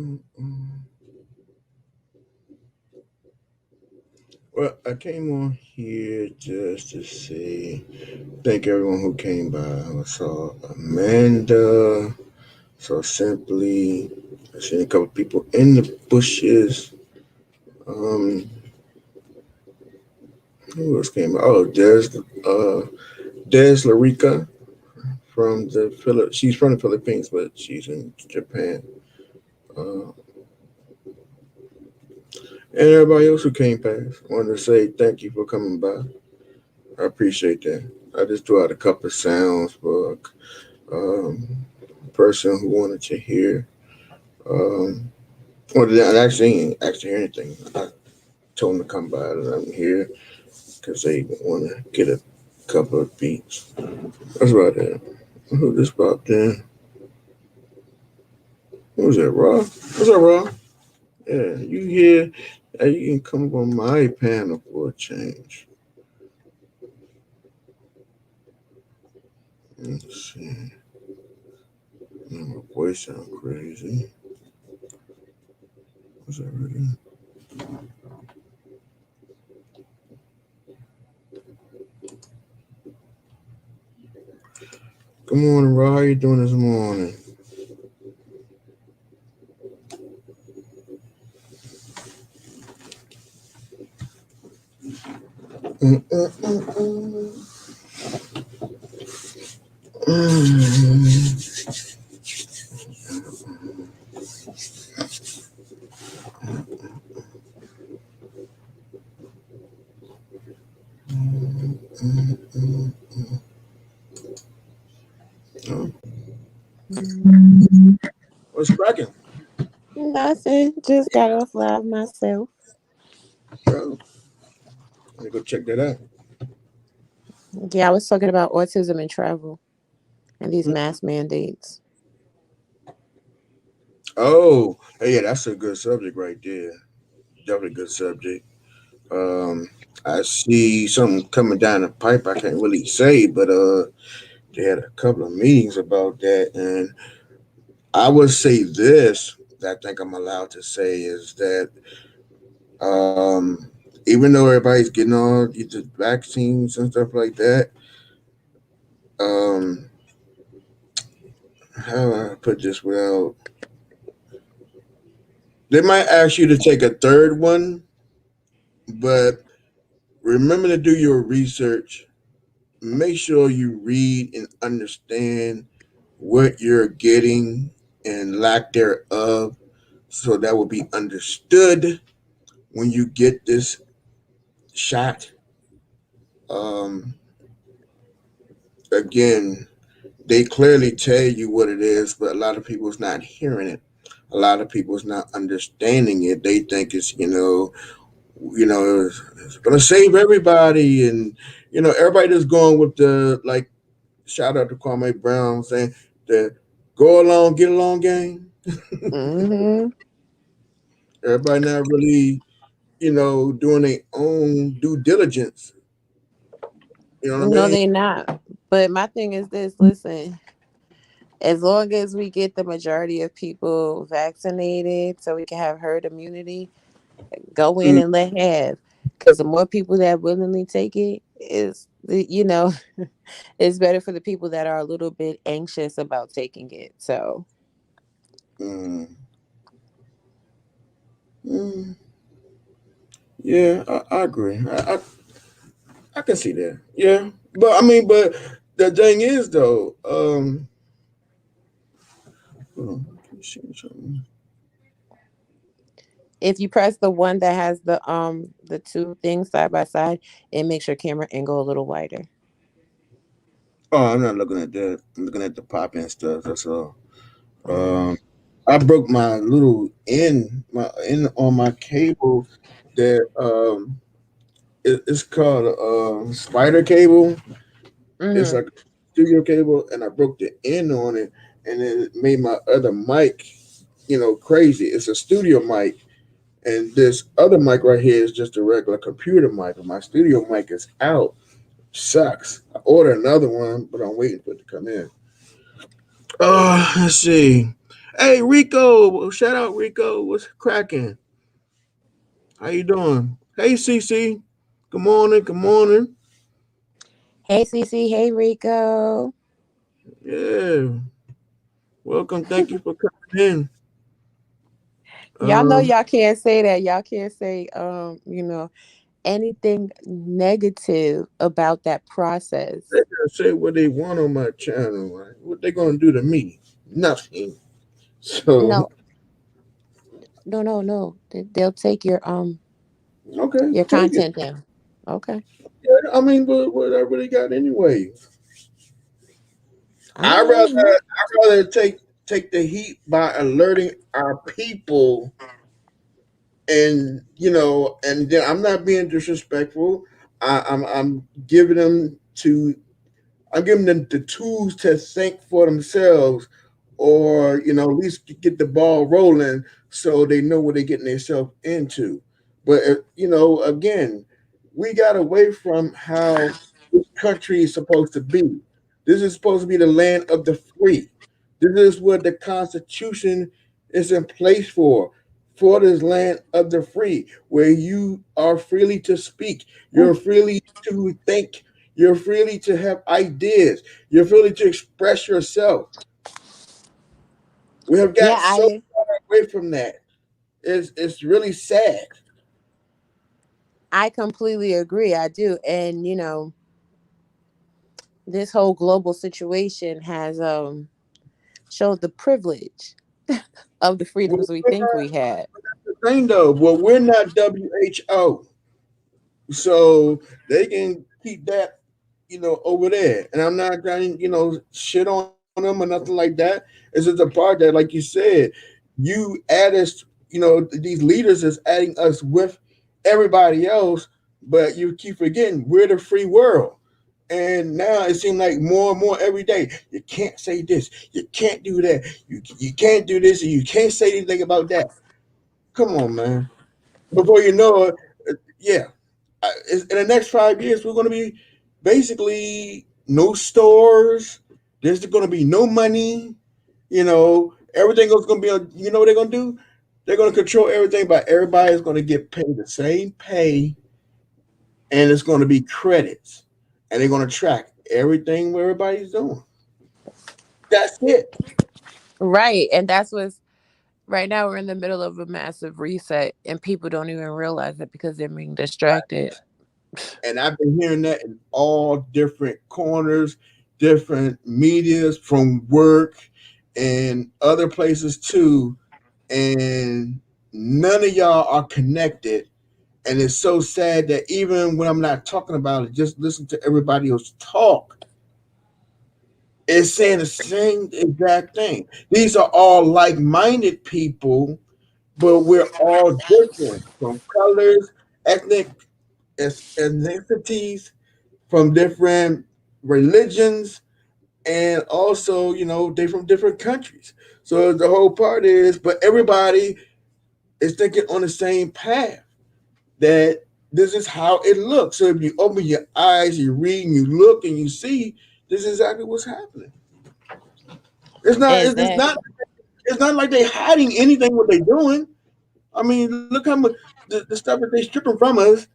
Mm-mm. Well, I came on here just to say thank everyone who came by. I saw Amanda, saw Simply, I seen a couple people in the bushes. Um, who else came by? Oh, Des Larica from the Philip. She's from the Philippines, but she's in Japan. Uh, and everybody else who came past, I wanted to say thank you for coming by. I appreciate that. I just threw out a couple of sounds for person who wanted to hear. Um, well, they actually ain't actually hear anything. I told them to come by and I'm here because they want to get a couple of beats. That's about it. Who just popped in? Who was that, Raw? What's up, Raw? Yeah, you here? You can come on my panel for a change. Let's see. My voice sound crazy. What's that really? Good morning, Raw. How you doing this morning? Mm-mm-mm-mm. Mm. Oh, what's cracking? Nothing. Just got off live myself. Bro, let me go check that out. Yeah, I was talking about autism and travel and these Mm. mask mandates. Oh, hey, yeah, that's a good subject right there. Definitely a good subject. Um, I see something coming down the pipe. I can't really say, but they had a couple of meetings about that, and I would say this that I think I'm allowed to say is that even though everybody's getting all the vaccines and stuff like that, um, how do I put this without? They might ask you to take a third one, but remember to do your research. Make sure you read and understand what you're getting and lack thereof, so that will be understood when you get this shot. Um, Again, they clearly tell you what it is, but a lot of people's not hearing it. A lot of people's not understanding it. They think it's it's gonna save everybody, and everybody just going with the like. Shout out to Kwame Brown saying the go along, get along game. Mm-hmm. Everybody not really, doing their own due diligence. You know what I No, mean? they not. But my thing is this: listen, as long as we get the majority of people vaccinated, so we can have herd immunity, go in Mm, and let have. Because the more people that willingly take it, it's better for the people that are a little bit anxious about taking it. So mm, mm. Yeah, I agree. I can see that. Yeah, but I mean, but the thing is though, hold on, let me see something. if you press the one that has the two things side by side, it makes your camera angle a little wider. Oh, I'm not looking at that. I'm looking at the pop in stuff. That's all. Um, I broke my little end on my cable that it's called a spider cable. It's Mm-hmm. like a studio cable, and I broke the end on it, and it made my other mic, crazy. It's a studio mic, and this other mic right here is just a regular computer mic. And my studio mic is out. Sucks. I ordered another one, but I'm waiting for it to come in. Let's see. Hey Rico, shout out Rico. What's cracking? How you doing? Hey CC. Good morning. Good morning. Hey, Cece. Hey, Rico. Yeah. Welcome. Thank you for coming in. Y'all know Um, y'all can't say that. Y'all can't say, anything negative about that they process. gonna say what they want on my channel. Right? What they gonna do to me? Nothing. So No, no, no, no. They'll take okay, your take it. content down. Okay. Yeah, I mean, what I really got anyway. I I know. rather take the heat by alerting our people, and and then I'm not being disrespectful. I'm giving them to I'm giving them the tools to think for themselves, or at least get the ball rolling so they know what they're getting themselves into. But again, we got away from how this country is supposed to be. This is supposed to be the land of the free. This is what the Constitution is in place for this land of the free, where you are freely to speak, you're freely to think, you're freely to have ideas. You're freely to express yourself. We have Yeah, got so I far away from that. It's really sad. I completely agree. I do. And this whole global situation has showed the privilege of the Well, freedoms we we're think we not had. the thing though. Well, we're not WHO, so they can keep that over there. And I'm not going to shit on them or nothing like that. It's just a part that, like you said, you add us. These leaders is adding us with everybody else, but you keep forgetting we're the free world. And now it seems like more and more every day. You can't say this. You can't do that. You can't do this. And you can't say anything about that. Come on, man. Before you know it, yeah. In the next 5 years, we're going to be basically no stores. There's going to be no money. Everything is going to be. You know what they're going to do? They're going to control everything, but everybody's going to get paid the same pay, and it's going to be credits, and they're going to track everything where everybody's doing. That's it. Right. And that's what's right now we're in the middle of a massive reset and people don't even realize it because they're being distracted. And I've been hearing that in all different corners, different medias, from work and other places too. And none of y'all are connected. And it's so sad that even when I'm not talking about it, just listen to everybody else talk. It's saying the same exact thing. These are all like minded people, but we're all different from colors, ethnic ethnicities, from different religions, and also they from different countries. So the whole part is, but everybody is thinking on the same path, that this is how it looks. So if you open your eyes, you read and you look and you see, this is exactly what's happening. It's not it's, it's not Exactly. it's not like they're hiding anything what they're doing. I mean, look how much the stuff that they stripping from us.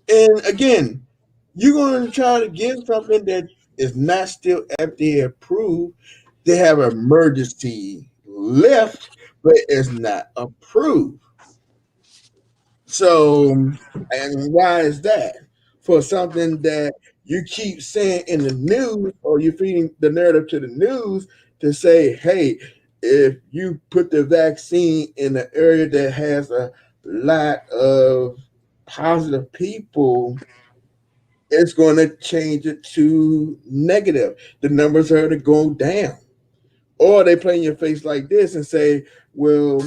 And again, you're going to try to give something that is not still FDA approved. They have emergency lift, but it's not approved. So, and why is that? For something that you keep saying in the news, or you're feeding the narrative to the news to say, hey, if you put the vaccine in an area that has a lot of positive people, it's going to change it to negative. The numbers are to go down. Or they play in your face like this and say, well,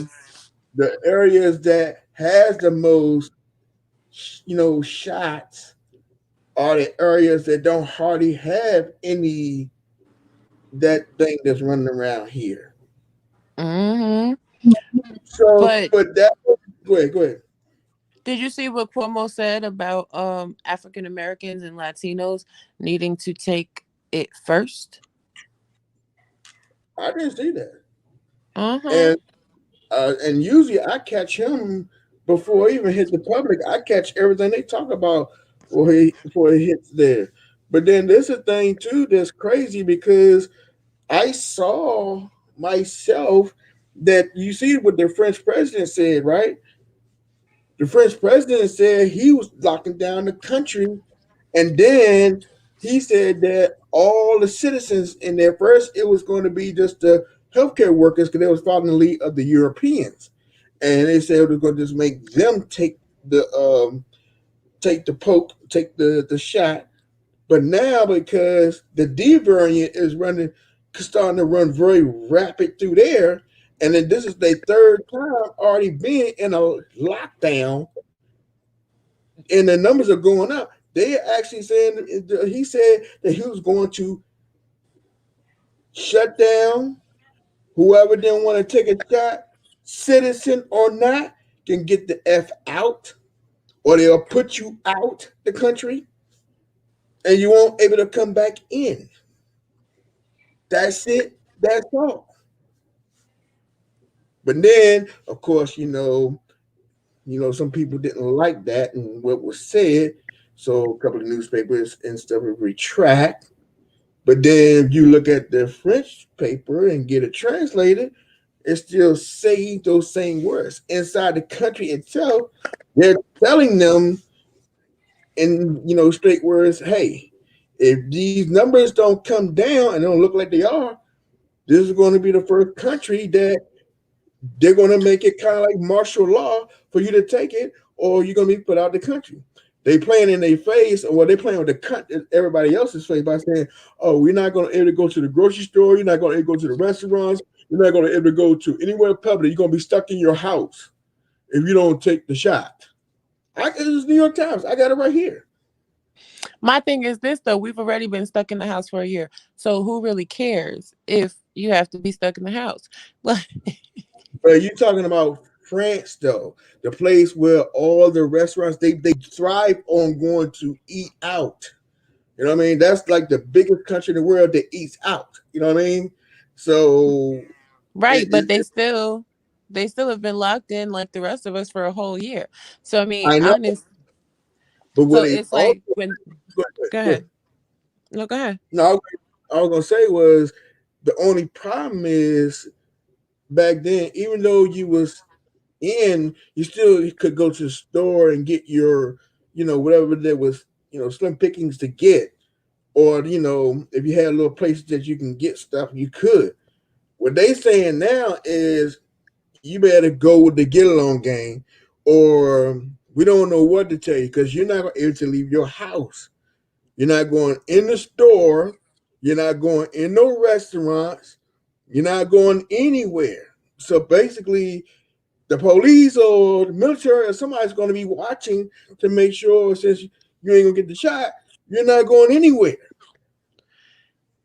the areas that has the most, shots are the areas that don't hardly have any that thing that's running around here. Hmm. So, But but that go ahead, go ahead. did you see what Cuomo said about African Americans and Latinos needing to take it first? I didn't see that. Mm-hmm. and and usually I catch him before he even hit the public. I catch everything they talk about before he hits there. But then there's a thing too that's crazy because I saw myself that you see what the French president said, right? The French president said he was locking down the country, and then he said that all the citizens in there first it was going to be just the healthcare workers because they was following the lead of the Europeans, and they said it was going to just make them take the poke, take the shot. But now because the D variant is starting to run very rapid through there, and then this is their third time already being in a lockdown, and the numbers are going up. They are actually saying he said that he was going to shut down whoever didn't want to take a shot, citizen or not, can get the F out, or they'll put you out the country, and you won't able to come back in. That's it. That's all. But then, of course, some people didn't like that and what was said. So a couple of newspapers and stuff would retract. But then if you look at the French paper and get it translated, it still say those same words. Inside the country itself, they're telling them in straight words, hey, if these numbers don't come down and don't look like they are, this is going to be the first country that they're going to make it kind of like martial law for you to take it, or you're going to be put out of the country. They playing in their face, or they playing with everybody else's face by saying, "Oh, we're not going to able to go to the grocery store. You're not going to able to go to the restaurants. You're not going to able to go to anywhere public. You're going to be stuck in your house if you don't take the shot." This is New York Times. I got it right here. My thing is this though, we've already been stuck in the house for a year. So who really cares if you have to be stuck in the house? Like, But you talking about France though, the place where all the restaurants they thrive on going to eat out. You know what I mean? That's like the biggest country in the world that eats out. You know what I mean? So right, but it, they still have been locked in like the rest of us for a whole year. So I mean, I know, honest, but what so they it's also like when go go ahead. ahead. No, go ahead. No, I was gonna say was the only problem is back then, even though you was in, you still could go to the store and get your, whatever there was, slim pickings to get, or if you had little places that you can get stuff, you could. What they saying now is you better go with the get along game, or we don't know what to tell you because you're not able to leave your house. You're not going in the store. You're not going in no restaurants. You're not going anywhere. So basically, the police or the military or somebody's going to be watching to make sure since you ain't gonna get the shot, you're not going anywhere.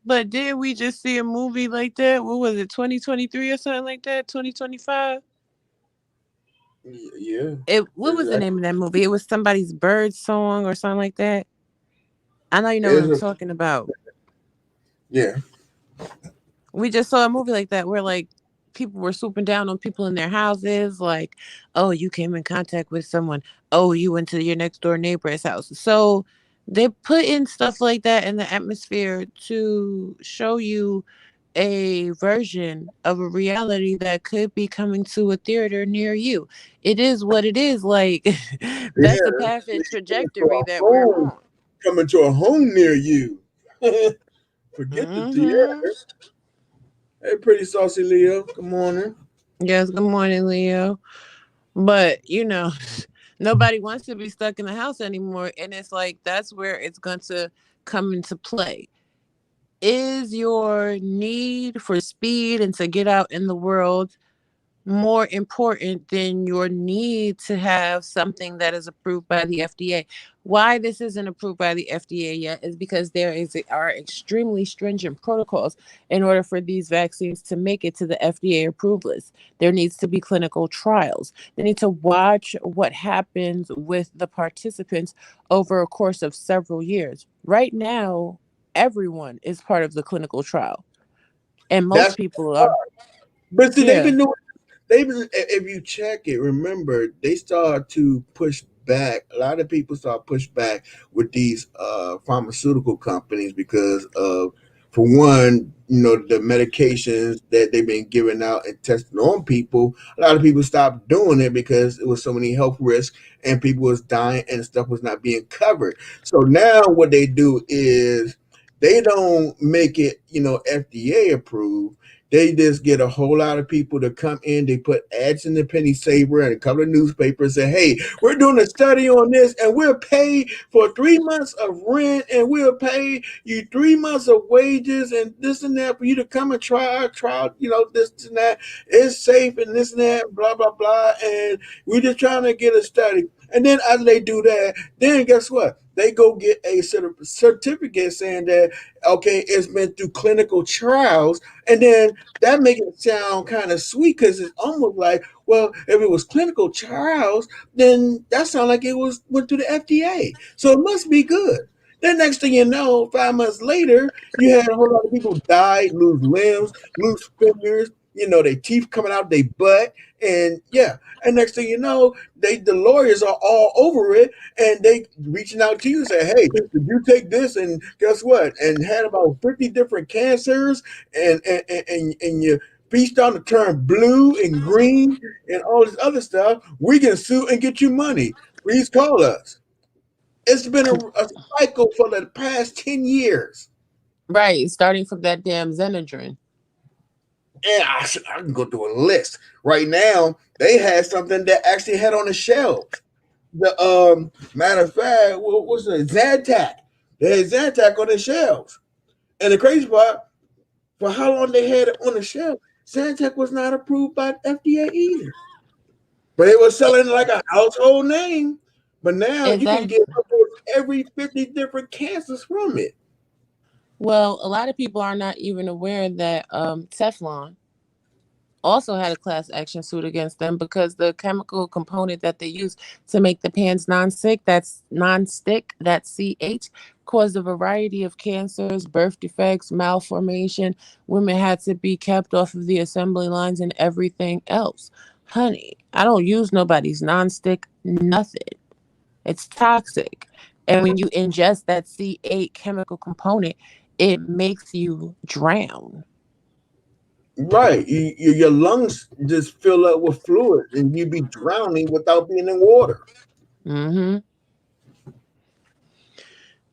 But did we just see a movie like that? What was it, 2023 or something like that? 2025? Yeah, It what was the exactly. name of that movie? It was somebody's bird song or something like that. I know you know what It's I'm a, talking about. yeah, We just saw a movie like that where like people were swooping down on people in their houses, like, oh, you came in contact with someone. Oh, you went to your next door neighbor's house. So they put in stuff like that in the atmosphere to show you a version of a reality that could be coming to a theater near you. It is what it is. Like that's the yeah. path and Coming to trajectory a that we're home, on. coming to a home near you. Forget the Hmm. theater. Hey, pretty saucy Leo. Good morning. Yes, good morning, Leo. But nobody wants to be stuck in the house anymore. And it's like that's where it's going to come into play. Is your need for speed and to get out in the world more important than your need to have something that is approved by the FDA? Why this isn't approved by the FDA yet is because are extremely stringent protocols in order for these vaccines to make it to the FDA approved list. There needs to be clinical trials. They need to watch what happens with the participants over a course of several years. Right now, everyone is part of the clinical trial, and most That's people are. But see, they've Yeah. been doing. They've been. If you check it, remember they start to push back. A lot of people start push back with these pharmaceutical companies because of, for one, the medications that they've been giving out and testing on people. A lot of people stopped doing it because it was so many health risks and people was dying and stuff was not being covered. So now what they do is they don't make it, FDA approved. They just get a whole lot of people to come in. They put ads in the penny saver and a couple of newspapers and say, hey, we're doing a study on this and we'll pay for 3 months of rent and we'll pay you 3 months of wages and this and that for you to come and try, this and that. It's safe and this and that, blah, blah, blah. And we're just trying to get a study. And then after they do that, then guess what? They go get a certificate saying that, okay, it's been through clinical trials, and then that makes it sound kind of sweet because it's almost like, well, if it was clinical trials, then that sounds like it was went through the FDA, so it must be good. Then next thing you know, 5 months later, you had a whole lot of people die, lose limbs, lose fingers, their teeth coming out their butt, and yeah. And next thing you know, the lawyers are all over it, and they reaching out to you and say, "Hey, did you take this?" And guess what? And had about 50 different cancers, and you feast on the term blue and green and all this other stuff. We can sue and get you money. Please call us. It's been a cycle for the past 10 years. Right. Starting from that damn Xenadrin. And I can go through a list right now. They had something that actually had on the shelves. The matter of fact, what was it? Zantac. They had Zantac on the shelves. And the crazy part, for how long they had it on the shelf, Zantac was not approved by the FDA either. But it was E- selling like a household name. But now you can get Exactly. almost every 50 different cancers from it. Well, a lot of people are not even aware that Teflon also had a class action suit against them because the chemical component that they use to make the pans non-stick, that's CH, caused a variety of cancers, birth defects, malformation. Women had to be kept off of the assembly lines and everything else. Honey, I don't use nobody's non-stick nothing. It's toxic. And when you ingest that C8 chemical component, it makes you drown. Right. Your lungs just fill up with fluid and you be drowning without being in water. Hmm.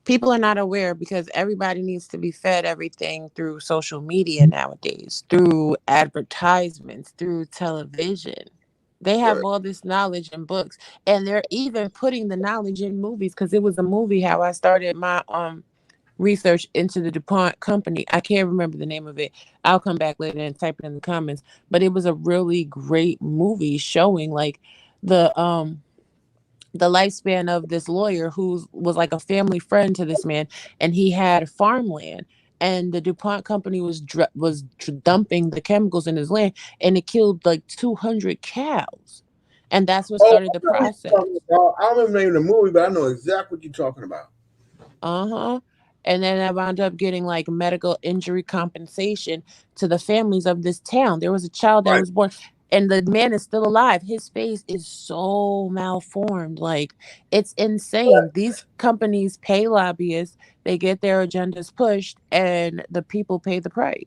People are not aware because everybody needs to be fed everything through social media nowadays, through advertisements, through television. They have Right. all this knowledge in books, and they're even putting the knowledge in movies. Because it was a movie how I started my research into the DuPont company. I can't remember the name of it. I'll come back later and type it in the comments. But it was a really great movie showing like the the lifespan of this lawyer who was like a family friend to this man, and he had farmland, and the DuPont company was dumping the chemicals in his land, and it killed like 200 cows, and that's what Oh, started the I know what you're talking process. about. I don't remember the name of the movie, but I know exactly what you're talking about. Uh-huh. And then I wound up getting like medical injury compensation to the families of this town. There was a child that Right. was born, and the man is still alive. His face is so malformed. Like, it's insane. These companies pay lobbyists, they get their agendas pushed, and the people pay the price.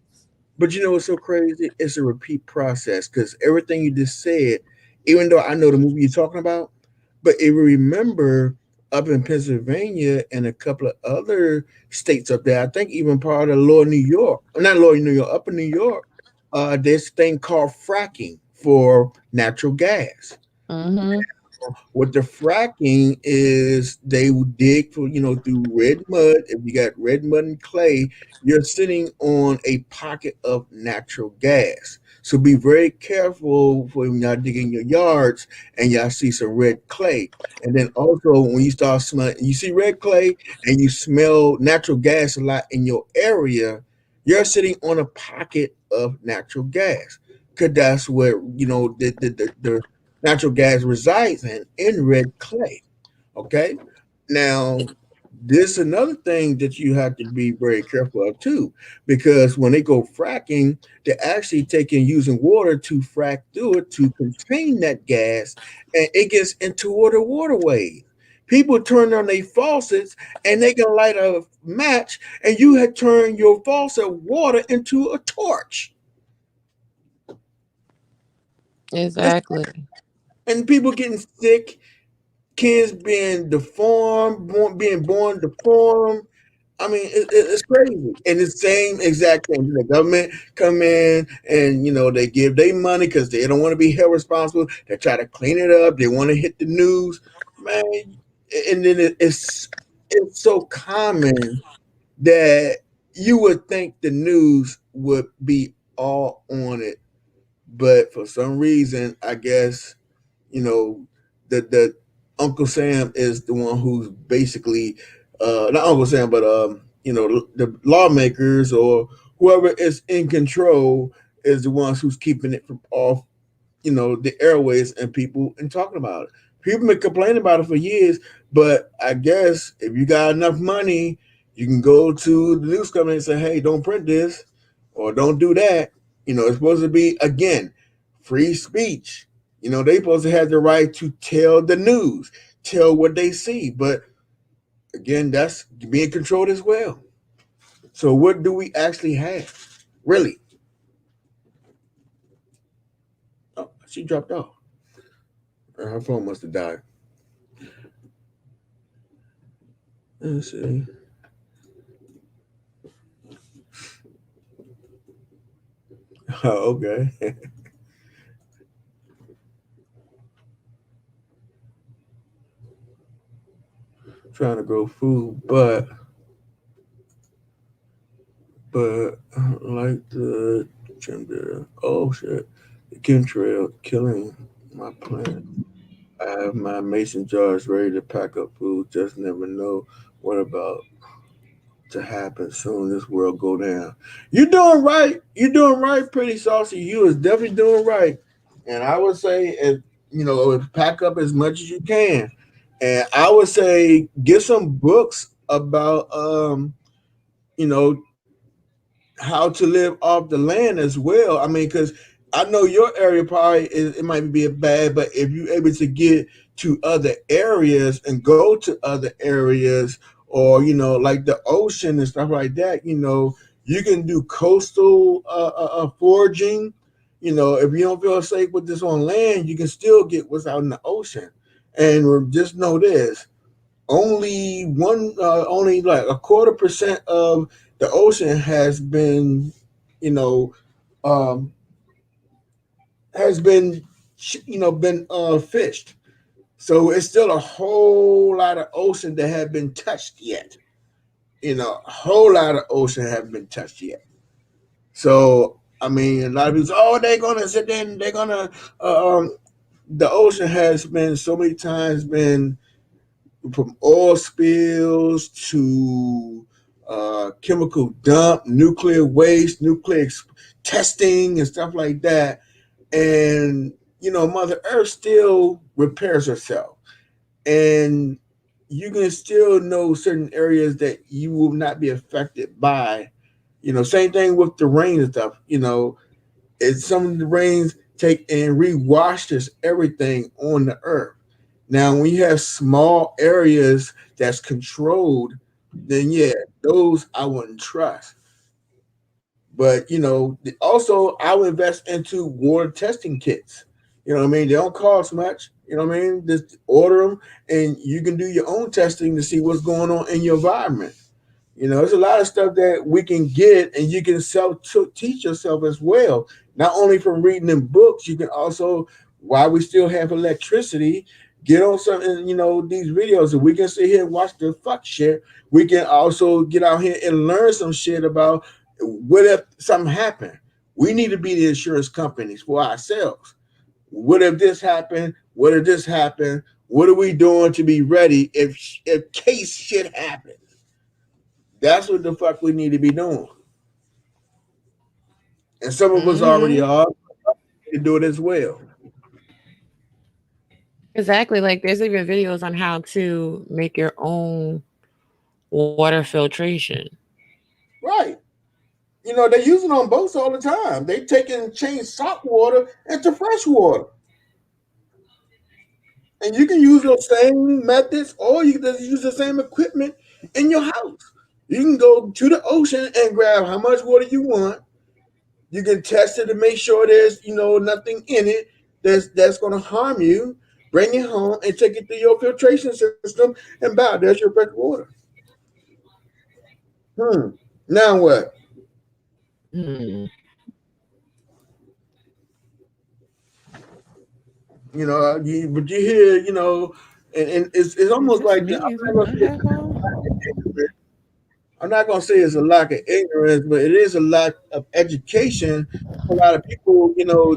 But you know what's so crazy? It's a repeat process because everything you just said, even though I know the movie you're talking about, but if you remember up in Pennsylvania and a couple of other states up there, I think even part of Lower New York, not Lower New York, Upper New York, this thing called fracking for natural gas. Mm-hmm. What the fracking is, they will dig for, through red mud. If you got red mud and clay, you're sitting on a pocket of natural gas. So be very careful for when y'all digging your yards and y'all see some red clay. And then also when you start smelling, you see red clay and you smell natural gas a lot in your area, you're sitting on a pocket of natural gas. Cause that's where, the natural gas resides in red clay. Okay. Now, This another thing that you have to be very careful of too, because when they go fracking, they're actually taking using water to frack through it to contain that gas, and it gets into the waterways. People turn on their faucets and they can light a match, and you had turned your faucet water into a torch. It's, Exactly. and people getting sick, kids being deformed, being born deformed. I mean, it's crazy. And the same exact thing. The government come in and they give their money because they don't want to be held responsible. They try to clean it up. They want to hit the news, man. And then it's so common that you would think the news would be all on it, but for some reason, I guess you know the Uncle Sam is the one who's basically not Uncle Sam, but the lawmakers or whoever is in control is the ones who's keeping it from off the airways and people and talking about it. People been complaining about it for years, but I guess if you got enough money, you can go to the news company and say, "Hey, don't print this or don't do that." It's supposed to be again free speech. They supposed to have the right to tell the news, tell what they see, but again, that's being controlled as well. So, what do we actually have, really? Oh, she dropped off. Her phone must have died. Let's see. Oh, okay. Trying to grow food, but like the gender. Oh shit, the chemtrail killing my plant. I have my mason jars ready to pack up food. Just never know what about to happen soon. This world go down. You doing right. You doing right, pretty saucy. You is definitely doing right. And I would say, if pack up as much as you can. And I would say get some books about you know how to live off the land as well. I mean, because I know your area probably it might be bad, but if you're able to get to other areas and go to other areas, or like the ocean and stuff like that, you can do coastal foraging. If you don't feel safe with this on land, you can still get what's out in the ocean. And just know this: only like a quarter% of the ocean you know, um, has been fished. So it's still a whole lot of ocean that have been touched yet. A whole lot of ocean haven't been touched yet. So I mean, a lot of people say, "Oh, they're gonna sit there and they're gonna." The ocean has been so many times been from oil spills to chemical dump, nuclear waste, testing, and stuff like that. And Mother Earth still repairs herself, and you can still know certain areas that you will not be affected by. Same thing with the rain and stuff. It's some of the rains take and rewashes everything on the earth. Now, when you have small areas that's controlled, then yeah, those I wouldn't trust. But also I would invest into water testing kits. You know what I mean? They don't cost much. You know what I mean? Just order them, and you can do your own testing to see what's going on in your environment. There's a lot of stuff that we can get, and you can self teach yourself as well. Not only from reading in books, you can also, while we still have electricity, get on something. These videos, and we can sit here and watch the fuck shit. We can also get out here and learn some shit about what if something happened. We need to be the insurance companies for ourselves. What if this happened? What if this happened? What are we doing to be ready if case shit happens? That's what the fuck we need to be doing. And some of us already Hmm. are to do it as well. Exactly. Like there's even videos on how to make your own water filtration. Right. They use it on boats all the time. They take and change salt water into fresh water. And you can use those same methods or you can just use the same equipment in your house. You can go to the ocean and grab how much water you want. You can test it to make sure there's, nothing in it that's gonna harm you. Bring it home and take it through your filtration system and bow, there's your fresh water. Hmm. Now what? Hmm. But you hear, and it's Is almost this like me? Is it my headphone? I'm not gonna say it's a lack of ignorance, but it is a lack of education. A lot of people,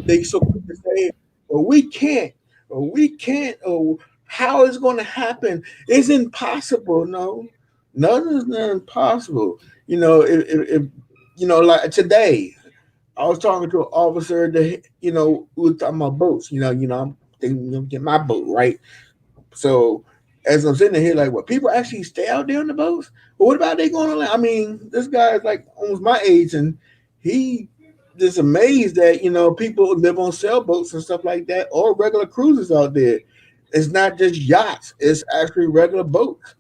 they so quick to say, "Well, we can't," or "We can't," or "How is going to happen?" It's impossible. No, nothing is impossible. If like today, I was talking to an officer that who was talking about boats. I'm thinking get my boat right. So as I'm sitting here, like, what people actually stay out there on the boats? But what about they going on? I mean, this guy is like almost my age, and he just amazed that people live on sailboats and stuff like that, or regular cruises out there. It's not just yachts; it's actually regular boats.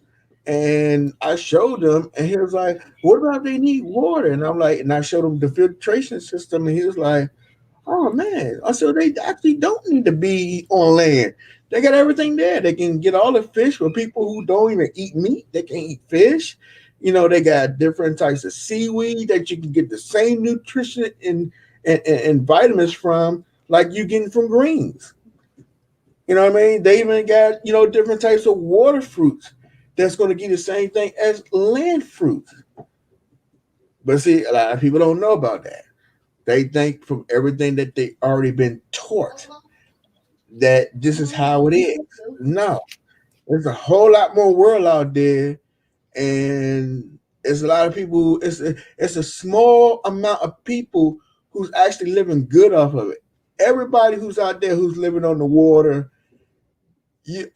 And I showed him, and he was like, "What about if they need water?" And I'm like, and I showed him the filtration system, and he was like, "Oh man!" I said they actually don't need to be on land. They got everything there. They can get all the fish for people who don't even eat meat. They can eat fish. They got different types of seaweed that you can get the same nutrition and vitamins from, like you getting from greens. You know what I mean? They even got different types of water fruits that's going to give you the same thing as land fruits. But see, a lot of people don't know about that. They think from everything that they already been taught that this is how it is. No, there's a whole lot more world out there, and it's a lot of people. It's a small amount of people who's actually living good off of it. Everybody who's out there who's living on the water,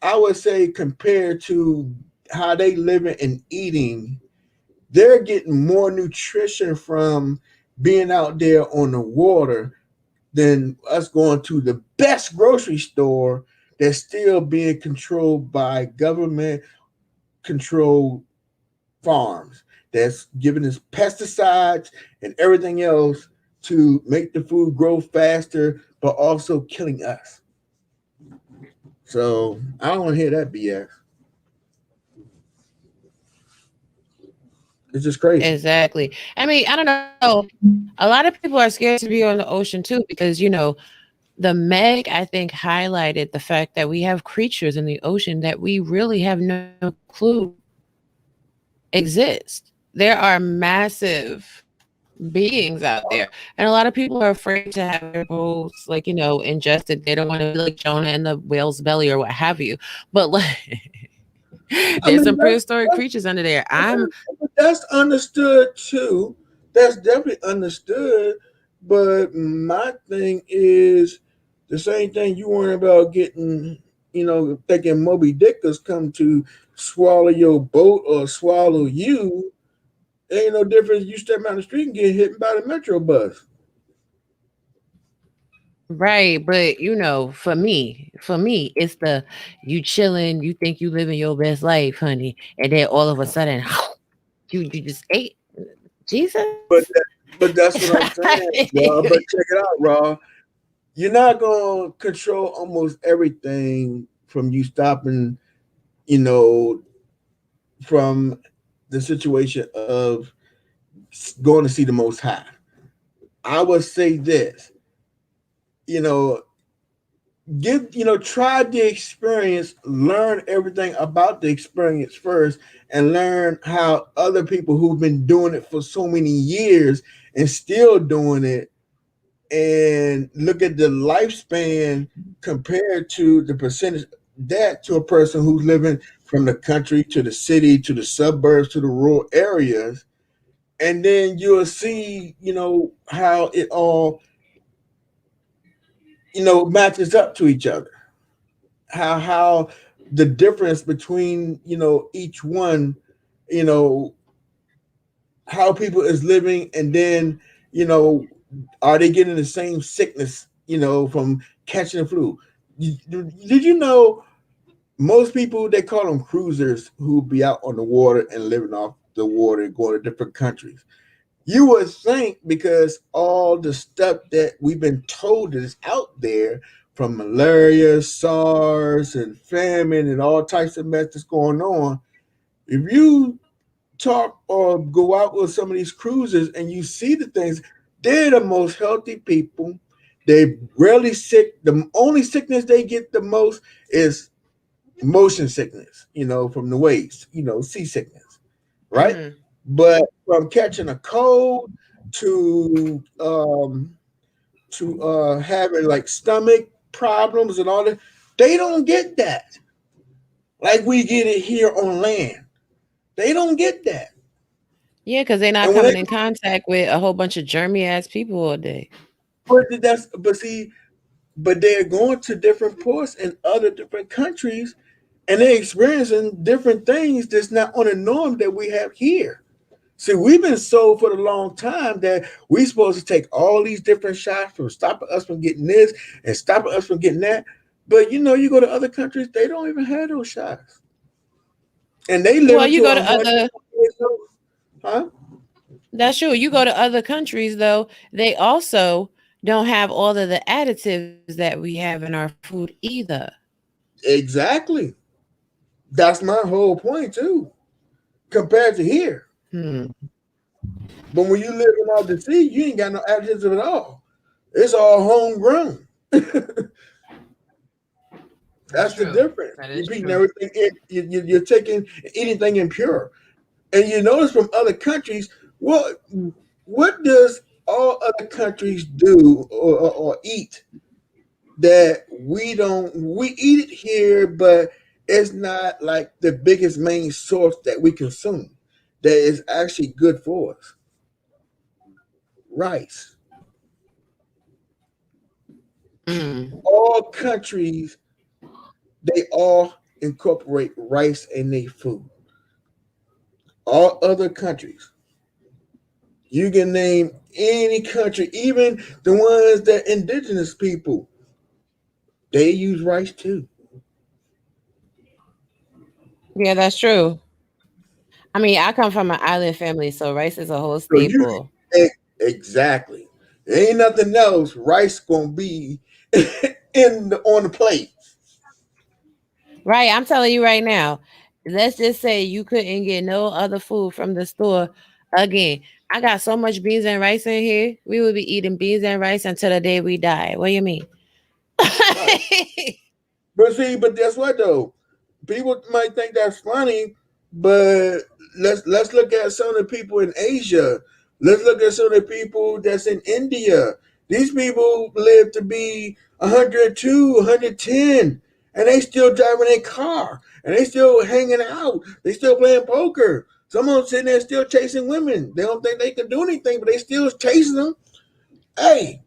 I would say compared to how they living and eating, they're getting more nutrition from being out there on the water than us going to the best grocery store that's still being controlled by government controlled farms that's giving us pesticides and everything else to make the food grow faster, but also killing us. So I don't want to hear that BS. It's just crazy. Exactly. I mean, I don't know. A lot of people are scared to be on the ocean too because, the Meg, I think, highlighted the fact that we have creatures in the ocean that we really have no clue exist. There are massive beings out there. And a lot of people are afraid to have their boats, ingested. They don't want to be like Jonah in the whale's belly or what have you. But like, there's some I mean, prehistoric creatures under there. that's understood too. That's definitely understood. But my thing is the same thing you worrying about getting, thinking Moby Dick has come to swallow your boat or swallow you. Ain't no difference. You step out the street and get hit by the metro bus. Right, but for me, it's the you chilling, you think you living your best life, honey, and then all of a sudden, you just ate Jesus. But but that's what I'm saying, Raw. But check it out, Raw. You're not gonna control almost everything from you stopping, you know, from the situation of going to see the Most High. I would say this, you know, try the experience, learn everything about the experience first, and learn how other people who've been doing it for so many years and still doing it, and look at the lifespan compared to the percentage that to a person who's living from the country to the city to the suburbs to the rural areas, and then you'll see how it all matches up to each other, how the difference between each one you know, how people is living, and then, you know, are they getting the same sickness, from catching the flu? Did you know most people, they call them cruisers, who be out on the water and living off the water and going to different countries? You would think, because all the stuff that we've been told is out there, from malaria, SARS, and famine, and all types of mess that's going on, if you talk or go out with some of these cruisers and you see the things, they're the most healthy people. They rarely sick. The only sickness they get the most is motion sickness, from the waves, seasickness, right? Mm-hmm. But from catching a cold to having like stomach problems and all that, they don't get that like we get it here on land. They don't get that. Yeah, because they're not And when they coming in contact with a whole bunch of germy ass people all day. but see, but they're going to different ports in other different countries, and they're experiencing different things that's not on the norm that we have here. See, we've been sold for a long time that we're supposed to take all these different shots from stopping us from getting this and stopping us from getting that. But you go to other countries, they don't even have those shots, and they live Well, you into go a to hundred other years old. Huh? That's true. You go to other countries though, they also don't have all of the additives that we have in our food either. Exactly. That's my whole point too, compared to here. Hmm. But when you live out the sea, you ain't got no additives at all. It's all homegrown. That's That's the true. difference. That You're is eating true. everything. You're taking anything impure, and you notice from other countries. What does all other countries do or eat that we don't? We eat it here, but it's not like the biggest main source that we consume. That is actually good for us. Rice. Mm. All countries, they all incorporate rice in their food. All other countries, you can name any country, even the ones that indigenous people, they use rice too. Yeah, that's true. I mean, I come from an island family, so rice is a whole So you staple. exactly. There ain't nothing else. Rice gonna be on the plate. Right, I'm telling you right now. Let's just say you couldn't get no other food from the store again. I got so much beans and rice in here. We would be eating beans and rice until the day we die. What do you mean? Right. But see, but that's what though. People might think that's funny, but let's look at some of the people in Asia. Let's look at some of the people that's in India. These people live to be 102, 110, and they still driving a car, and they still hanging out. They still playing poker. Some of them sitting there still chasing women. They don't think they can do anything, but they still chasing them. Hey,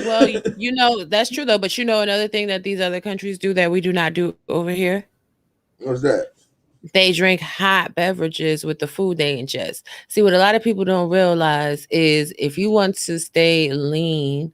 Well, you know, that's true though, but you know another thing that these other countries do that we do not do over here? what's that? They drink hot beverages with the food they ingest. See, what a lot of people don't realize is if you want to stay lean,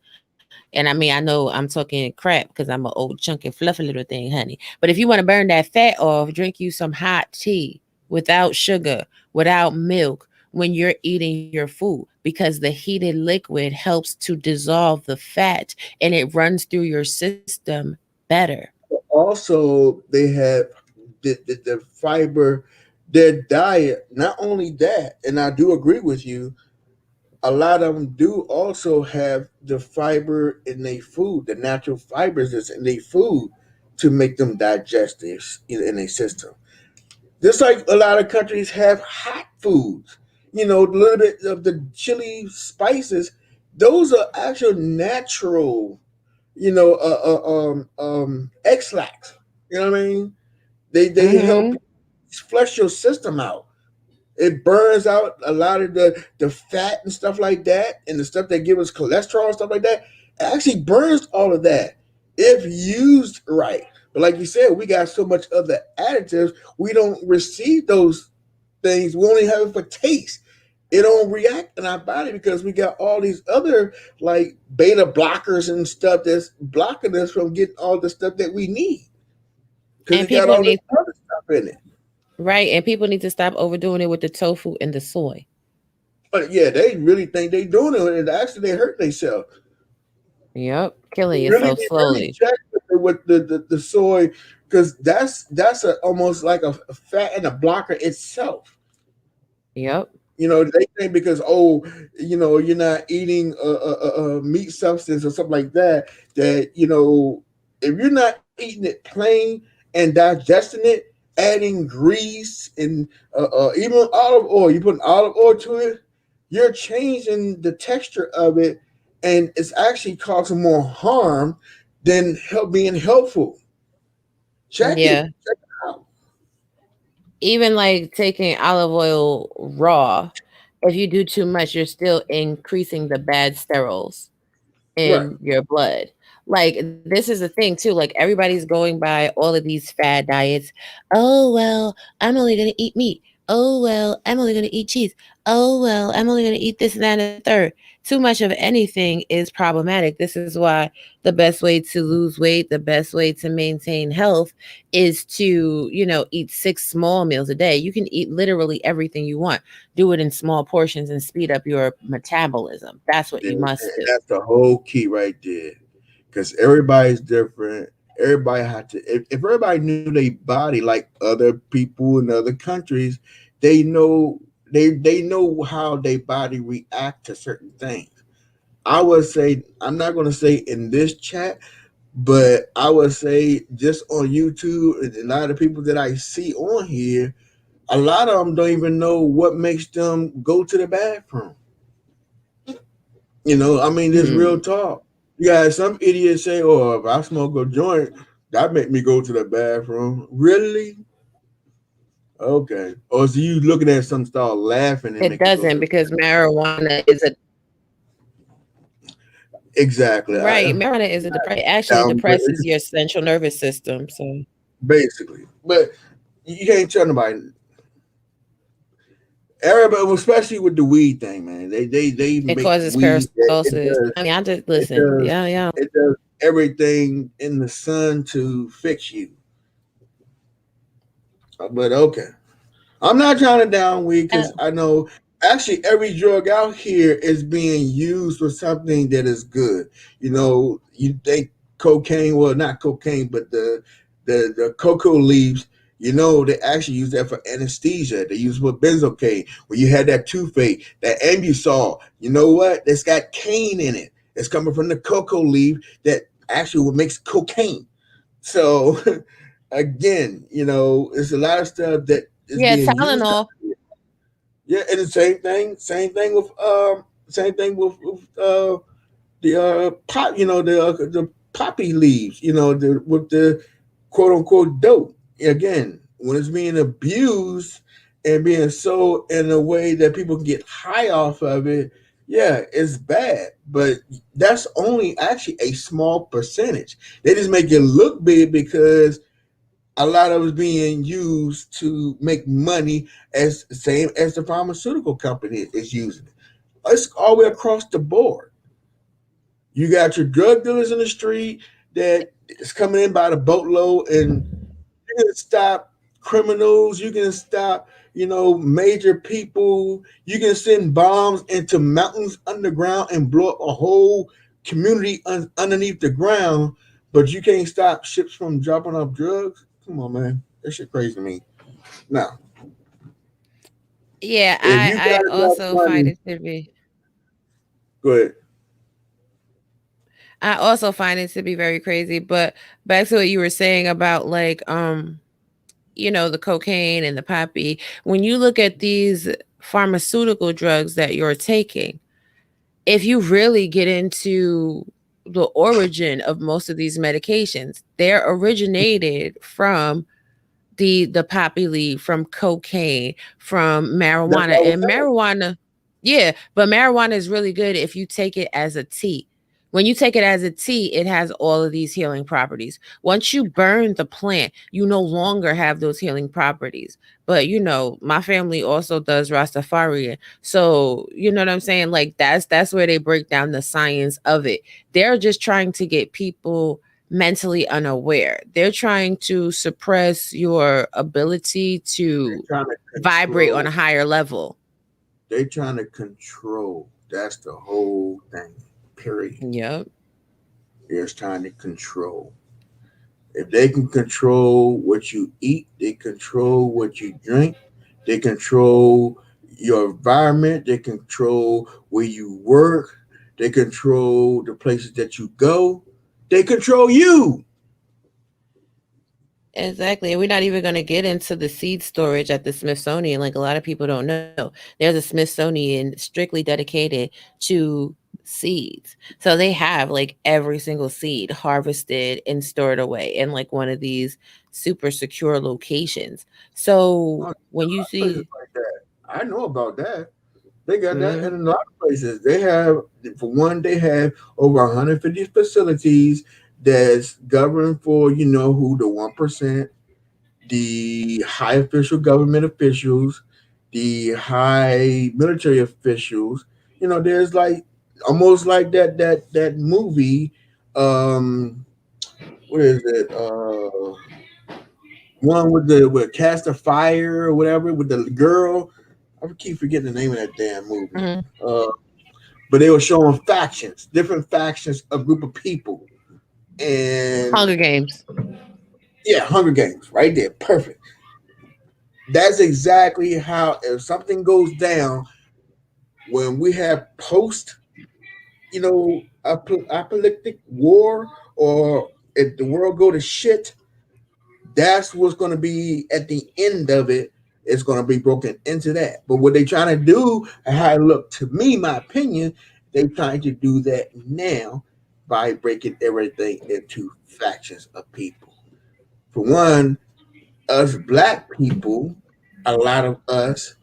and I mean, I know I'm talking crap because I'm an old, chunky, fluffy little thing, honey. But if you want to burn that fat off, drink you some hot tea without sugar, without milk when you're eating your food because the heated liquid helps to dissolve the fat and it runs through your system better. Also, they have the fiber, their diet. Not only that, and I do agree with you, a lot of them do also have the fiber in their food, the natural fibers that's in their food to make them digest this in their system. Just like a lot of countries have hot foods, a little bit of the chili spices, those are actual natural, extracts. You know what I mean? They help Mm-hmm. flush your system out. It burns out a lot of the fat and stuff like that, and the stuff that gives us cholesterol and stuff like that. It actually burns all of that if used right. But like you said, we got so much other additives, we don't receive those. things. We only have it for taste. It don't react in our body because we got all these other like beta blockers and stuff that's blocking us from getting all the stuff that we need because And it got people all this need other stuff in it. right, and people need to stop overdoing it with the tofu and the soy. But yeah, they really think they doing it, and actually they hurt themselves. Yep, killing yourself They really slowly. check with the soy because that's almost like a fat and a blocker itself. Yep. They think because you're not eating a meat substance or something like that. That if you're not eating it plain and digesting it, adding grease and even olive oil, you put olive oil to it, you're changing the texture of it, and it's actually causing more harm than being helpful. Check it. Yeah. Check it out. Even like taking olive oil raw, if you do too much, you're still increasing the bad sterols Right. in your blood. Like this is the thing too. Like everybody's going by all of these fad diets. Oh well, I'm only gonna eat meat. Oh well, I'm only gonna eat cheese. Oh well, I'm only gonna eat this and that and the third. Too much of anything is problematic. This is why the best way to lose weight, the best way to maintain health is to, eat 6 small meals a day. You can eat literally everything you want. Do it in small portions and speed up your metabolism. That's what you And must do. that's the whole key right there. Because everybody's different. Everybody had to. If everybody knew their body like other people in other countries, they know they know how their body react to certain things. I would say I'm not going to say in this chat, but I would say just on YouTube and a lot of people that I see on here, a lot of them don't even know what makes them go to the bathroom. I mean, this real Hmm. talk. You got some idiot say, "Oh, if I smoke a joint, that make me go to the bathroom." Really? Okay. Or so you looking at some start laughing and It make you go to doesn't the because marijuana is a exactly. right. Marijuana is a it actually Down depresses your central nervous system, so basically, but you can't tell nobody. Everybody, especially with the weed thing, man. They it make causes weed that paralysis. I mean, I just it listen. does Yeah, yeah. it does everything in the sun to fix you. But okay. I'm not trying to down weed because I know actually every drug out here is being used for something that is good. You think cocaine, well, not cocaine, but the cocoa leaves. They actually use that for anesthesia. They use it for benzocaine. When you had that toothache, that ambusol, you know what? It's got cane in it. It's coming from the cocoa leaf that actually what makes cocaine. So again, it's a lot of stuff that is Yeah, being used. Tylenol. Yeah, and the same thing with the pop, the poppy leaves, with the quote unquote dope. Again, when it's being abused and being sold in a way that people can get high off of it, yeah, it's bad. But that's only actually a small percentage. They just make it look big because a lot of it's being used to make money as same as the pharmaceutical company is using it. It's all the way across the board. You got your drug dealers in the street that is coming in by the boatload, and you can stop criminals. You can stop, major people. You can send bombs into mountains underground and blow up a whole community underneath the ground, but you can't stop ships from dropping off drugs. Come on, man, that shit crazy to me. Now, Yeah, if you I got enough also find money, it to be go ahead. I also find it to be very crazy. But back to what you were saying about like the cocaine and the poppy, when you look at these pharmaceutical drugs that you're taking, if you really get into the origin of most of these medications, they're originated from the poppy leaf, from cocaine, from That's marijuana. what I was And saying. marijuana, yeah, but marijuana is really good if you take it as a tea. When you take it as a tea, it has all of these healing properties. Once you burn the plant, you no longer have those healing properties. But my family also does Rastafarian. So, you know what I'm saying? Like that's where they break down the science of it. They're just trying to get people mentally unaware. They're trying to suppress your ability They're to trying to vibrate on control. a higher level. They're trying to control. That's the whole thing. Period. Yep. They're trying to control. If they can control what you eat, they control what you drink, they control your environment, they control where you work, they control the places that you go, they control you. Exactly. And we're not even going to get into the seed storage at the Smithsonian. Like a lot of people don't know. There's a Smithsonian strictly dedicated to seeds. So they have like every single seed harvested and stored away in like one of these super secure locations. So Oh, when you places see, like that. I know about that. They got that mm, in a lot of places. They have, for one, they have over 150 facilities that's governed for, who the 1%, the high official government officials, the high military officials. There's like almost like that movie. Um, what is it? One with Cast of Fire or whatever with the girl. I keep forgetting the name of that damn movie. mhm, Uh, but they were showing factions, different factions, a group of people, and Hunger Games. yeah, Hunger Games, right there, perfect. That's exactly how if something goes down when we have post, apocalyptic war, or if the world go to shit, that's what's going to be at the end of it. It's going to be broken into that. But what they trying to do, and how it look to me, my opinion, they trying to do that now by breaking everything into factions of people. For one, us black people, a lot of us,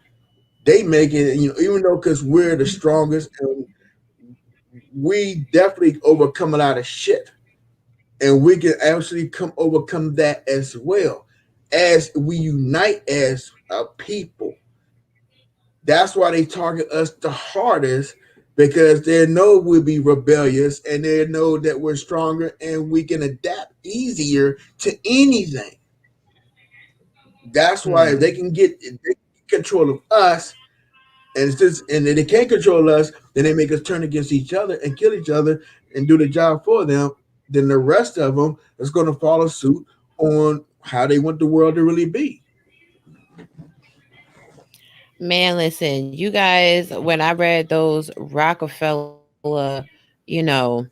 they make it, even though because we're the strongest and we definitely overcome a lot of shit. And we can actually overcome that as well as we unite as a people. That's why they target us the hardest because they know we'll be rebellious and they know that we're stronger and we can adapt easier to anything. That's why if Hmm. they get control of us, and then they can't control us, then they make us turn against each other and kill each other and do the job for them. Then the rest of them is going to follow suit on how they want the world to really be. Man, listen, you guys, when I read those Rockefeller, you know,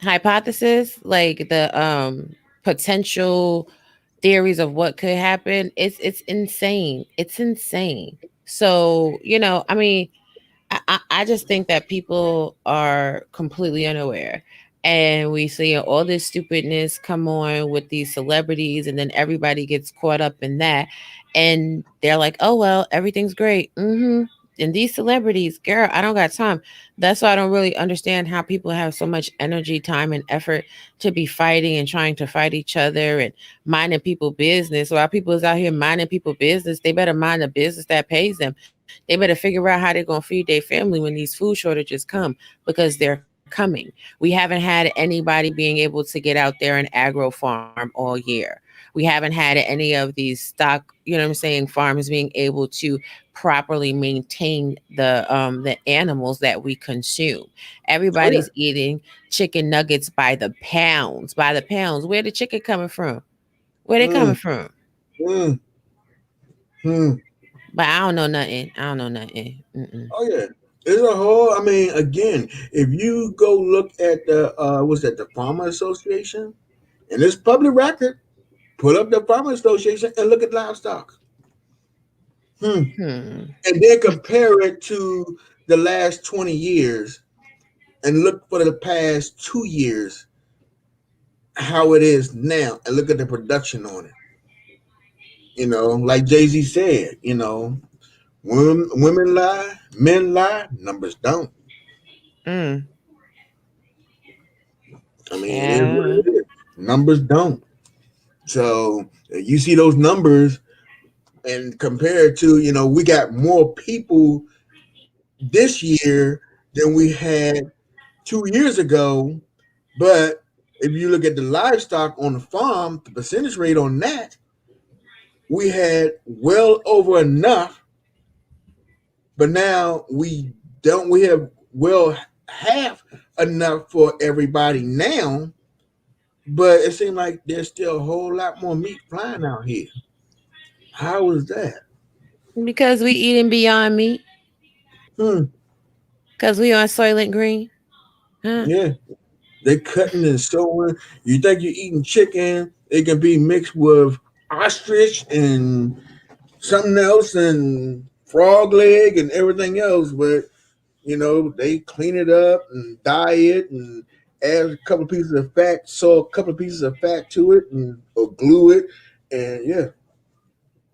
hypothesis, like the potential theories of what could happen, it's insane. It's insane. So, I mean, I just think that people are completely unaware. And we see all this stupidness come on with these celebrities, and then everybody gets caught up in that. And they're like, oh, well, everything's great. And these celebrities, girl, I don't got time. That's why I don't really understand how people have so much energy, time, and effort to be fighting and trying to fight each other and minding people business. While people is out here minding people business, they better mind the business that pays them. They better figure out how they're going to feed their family when these food shortages come, because they're coming. We haven't had anybody being able to get out there and agro farm all year. We haven't had any of these stock, farms being able to properly maintain the animals that we consume. Oh yeah. Everybody's eating chicken nuggets by the pounds, by the pounds. Where the chicken coming from? Where they coming Mm, from? mm, mm. But I don't know nothing. I don't know nothing. Mm-mm. Oh yeah. It's a whole. I mean, again, if you go look at the what's that, the Farmer Association, and it's public record. Put up the Farmer Association and look at livestock. Hmm. And then compare it to the last 20 years and look for the past 2 years how it is now and look at the production on it. Like Jay-Z said, women lie, men lie, numbers don't. Mm. I mean, it is what Yeah. it is. Numbers don't. So you see those numbers, and compared to, we got more people this year than we had 2 years ago. But if you look at the livestock on the farm, the percentage rate on that, we had well over enough, but now we don't. We have well half enough for everybody now, but it seems like there's still a whole lot more meat flying out here. How is that? Because we eating beyond meat. Hmm. Because we on Soylent Green. Huh? Yeah, they cutting and sewing. You think you're eating chicken? It can be mixed with ostrich and something else and frog leg and everything else, but they clean it up and dye it and add a couple of pieces of fat, sew a couple of pieces of fat to it, and or glue it, and yeah.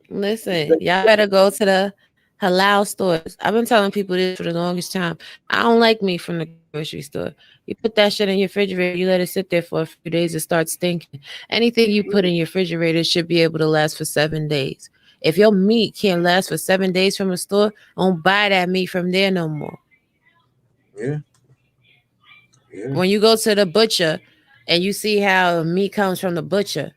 Listen, y'all better go to the halal stores. I've been telling people this for the longest time. I don't like meat from the grocery store. You put that shit in your refrigerator, you let it sit there for a few days, it starts stinking. Anything you put in your refrigerator should be able to last for 7 days. If your meat can't last for 7 days from a store, don't buy that meat from there no more. Yeah, yeah. When you go to the butcher and you see how meat comes from the butcher,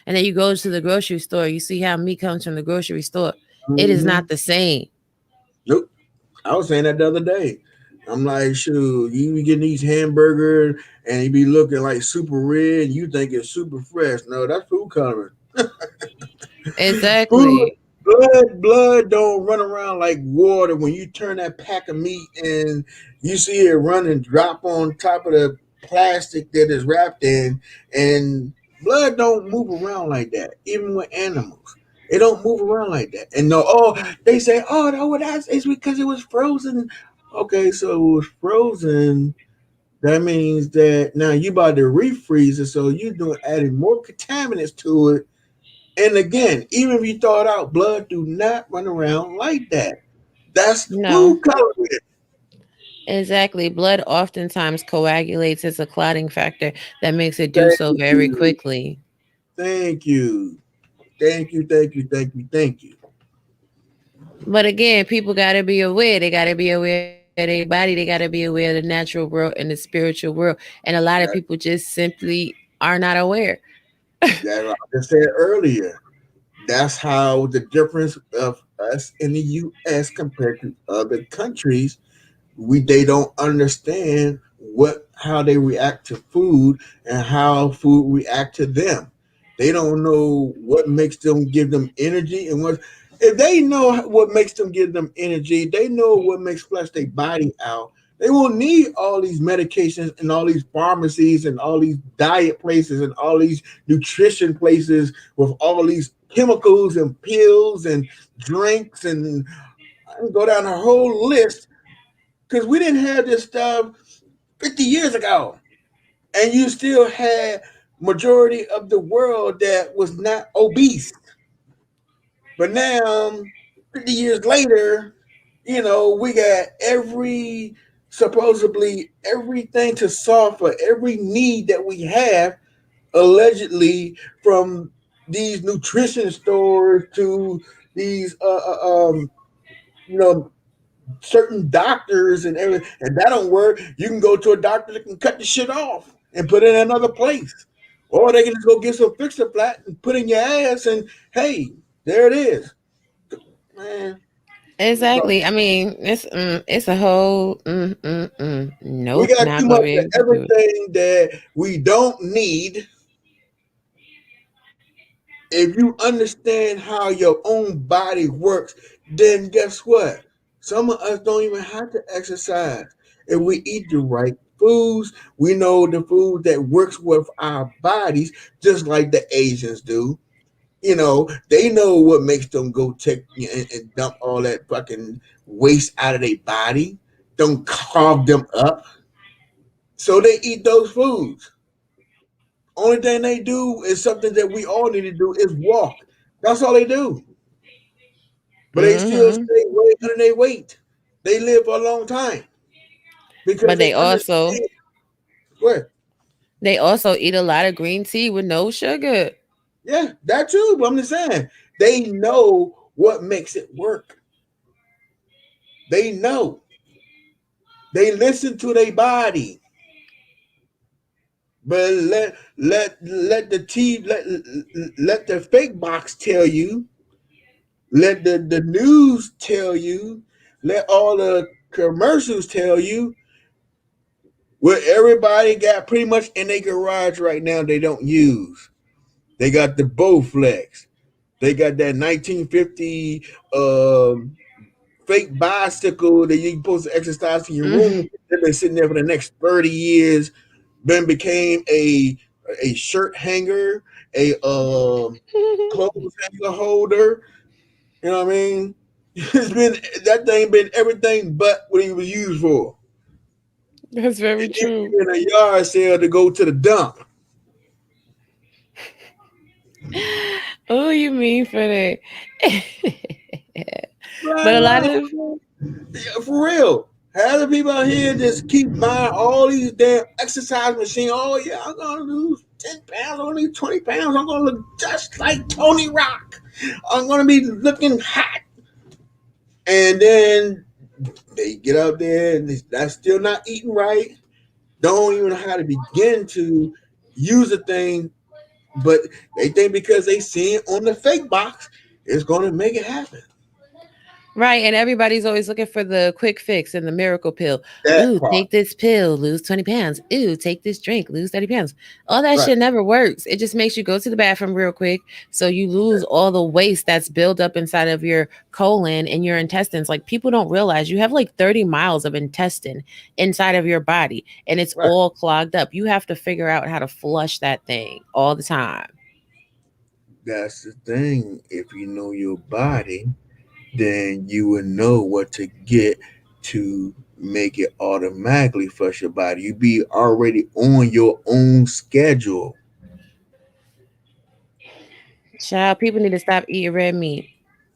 and then you go to the grocery store, you see how meat comes from the grocery store, it is Mm-hmm. not the same. Nope. I was saying that the other day. I'm like, shoot, you be getting these hamburgers and you be looking like super red, and you think it's super fresh. No, that's food coloring. Food, Exactly. blood don't run around like water. When you turn that pack of meat and you see it run and drop on top of the plastic that is wrapped in, and blood don't move around like that. Even with animals, it don't move around like that. And no, they say, oh no, that's it's because it was frozen. Okay, so it was frozen. That means that now you about to refreeze it, so you're doing adding more contaminants to it. And again, even if you thought out, blood do not run around like that. That's No, food coloring. exactly. Blood oftentimes coagulates as a clotting factor that makes it do so Thank very you. quickly. Thank you. Thank you. Thank you. Thank you. Thank you. But again, people got to be aware. They got to be aware of their body. They got to be aware of the natural world and the spiritual world. And a lot of people That, just simply are not aware. that I just said earlier. That's how the difference of us in the U.S. compared to other countries, they don't understand what how they react to food and how food react to them. They don't know what makes them give them energy and what if they know what makes them give them energy, they know what makes flush their body out. They won't need all these medications and all these pharmacies and all these diet places and all these nutrition places with all these chemicals and pills and drinks and I can go down a whole list because we didn't have this stuff 50 years ago, and you still had majority of the world that was not obese. But now, 50 years later, we got supposedly everything to solve for every need that we have, allegedly, from these nutrition stores to these you know certain doctors and everything, and that don't work. You can go to a doctor that can cut the shit off and put it in another place, or they can just go get some fixer flat and put in your ass, and hey, there it is, man. Exactly. I mean, it's a whole We nope, got too not gonna much be of able to do it. everything that we don't need. If you understand how your own body works, then guess what? Some of us don't even have to exercise. If we eat the right foods, we know the food that works with our bodies, just like the Asians do. They know what makes them go take and dump all that fucking waste out of their body. Don't carve them up. So they eat those foods. Only thing they do is something that we all need to do is walk. That's all they do. But they still Hmm. stay way under their weight. They live for a long time because But they they also understand. What? They also eat a lot of green tea with no sugar. Yeah, that too. But I'm just saying, they know what makes it work. They know. They listen to their body. But let the let the fake box tell you, let the news tell you, let all the commercials tell you what everybody got pretty much in their garage right now they don't use. They got the Bowflex. They got that 1950 fake bicycle that you supposed to exercise in your room. They've been sitting there for the next 30 years. Then became a shirt hanger, a clothes hanger holder. You know what I mean? It's been that thing been everything but what it was used for. That's very It used to true. be in a yard sale to go to the dump. Oh, you mean for that? Right, But a lot right. of Yeah, for real. Half the people out here just keep buying all these damn exercise machines. Oh yeah, I'm gonna lose 10 pounds. I'm gonna lose 20 pounds. I'm gonna look just like Tony Rock. I'm gonna be looking hot. And then they get out there and that's still not eating right. Don't even know how to begin to use a thing, but they think because they see it on the fake box, it's gonna make it happen. right, and everybody's always looking for the quick fix and the miracle pill. That Ooh, part, take this pill, lose 20 pounds. Ooh, take this drink, lose 30 pounds. All that right? shit never works. It just makes you go to the bathroom real quick. So you lose all the waste that's built up inside of your colon and your intestines. Like people don't realize you have like 30 miles of intestine inside of your body and it's Right. all clogged up. You have to figure out how to flush that thing all the time. That's the thing. If you know your body, then you will know what to get to make it automatically flush your body. You be already on your own schedule. Child, people need to stop eating red meat.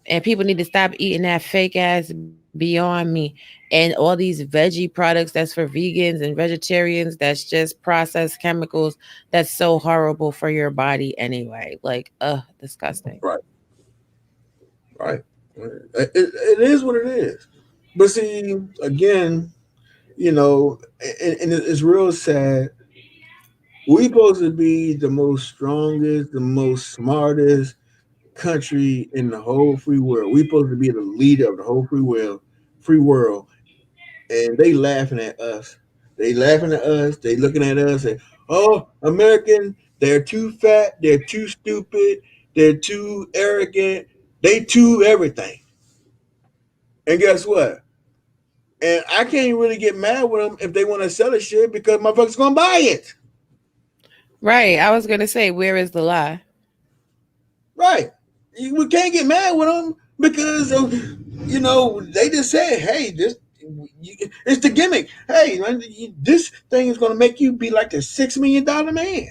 And people need to stop eating that fake ass Beyond Me and all these veggie products that's for vegans and vegetarians that's just processed chemicals that's so horrible for your body anyway. Like, disgusting. Right, right. It is what it is. But see, again, you know, and it's real sad. We supposed to be the most strongest, the most smartest country in the whole free world. We supposed to be the leader of the whole free world, and they laughing at us. They laughing at us. They looking at us and oh, American, they're too fat. They're too stupid. They're too arrogant. They too everything. And guess what? And I can't really get mad with them if they want to sell the shit because motherfuckers gonna buy it. Right. I was going to say, where is the lie? Right. We can't get mad with them because of, they just said, hey, it's the gimmick. Hey, man, this thing is going to make you be like a $6 million man.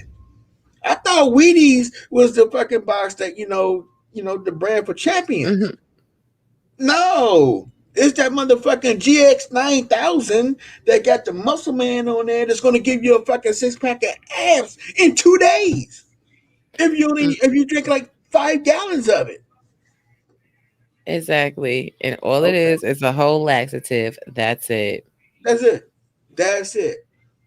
I thought Wheaties was the fucking box that, the brand for champions. Hmm. No. It's that motherfucking GX9000 that got the muscle man on there that's going to give you a fucking six pack of abs in 2 days. If you drink like 5 gallons of it. Exactly. And all it Okay, is a whole laxative. That's it. that's it. That's it.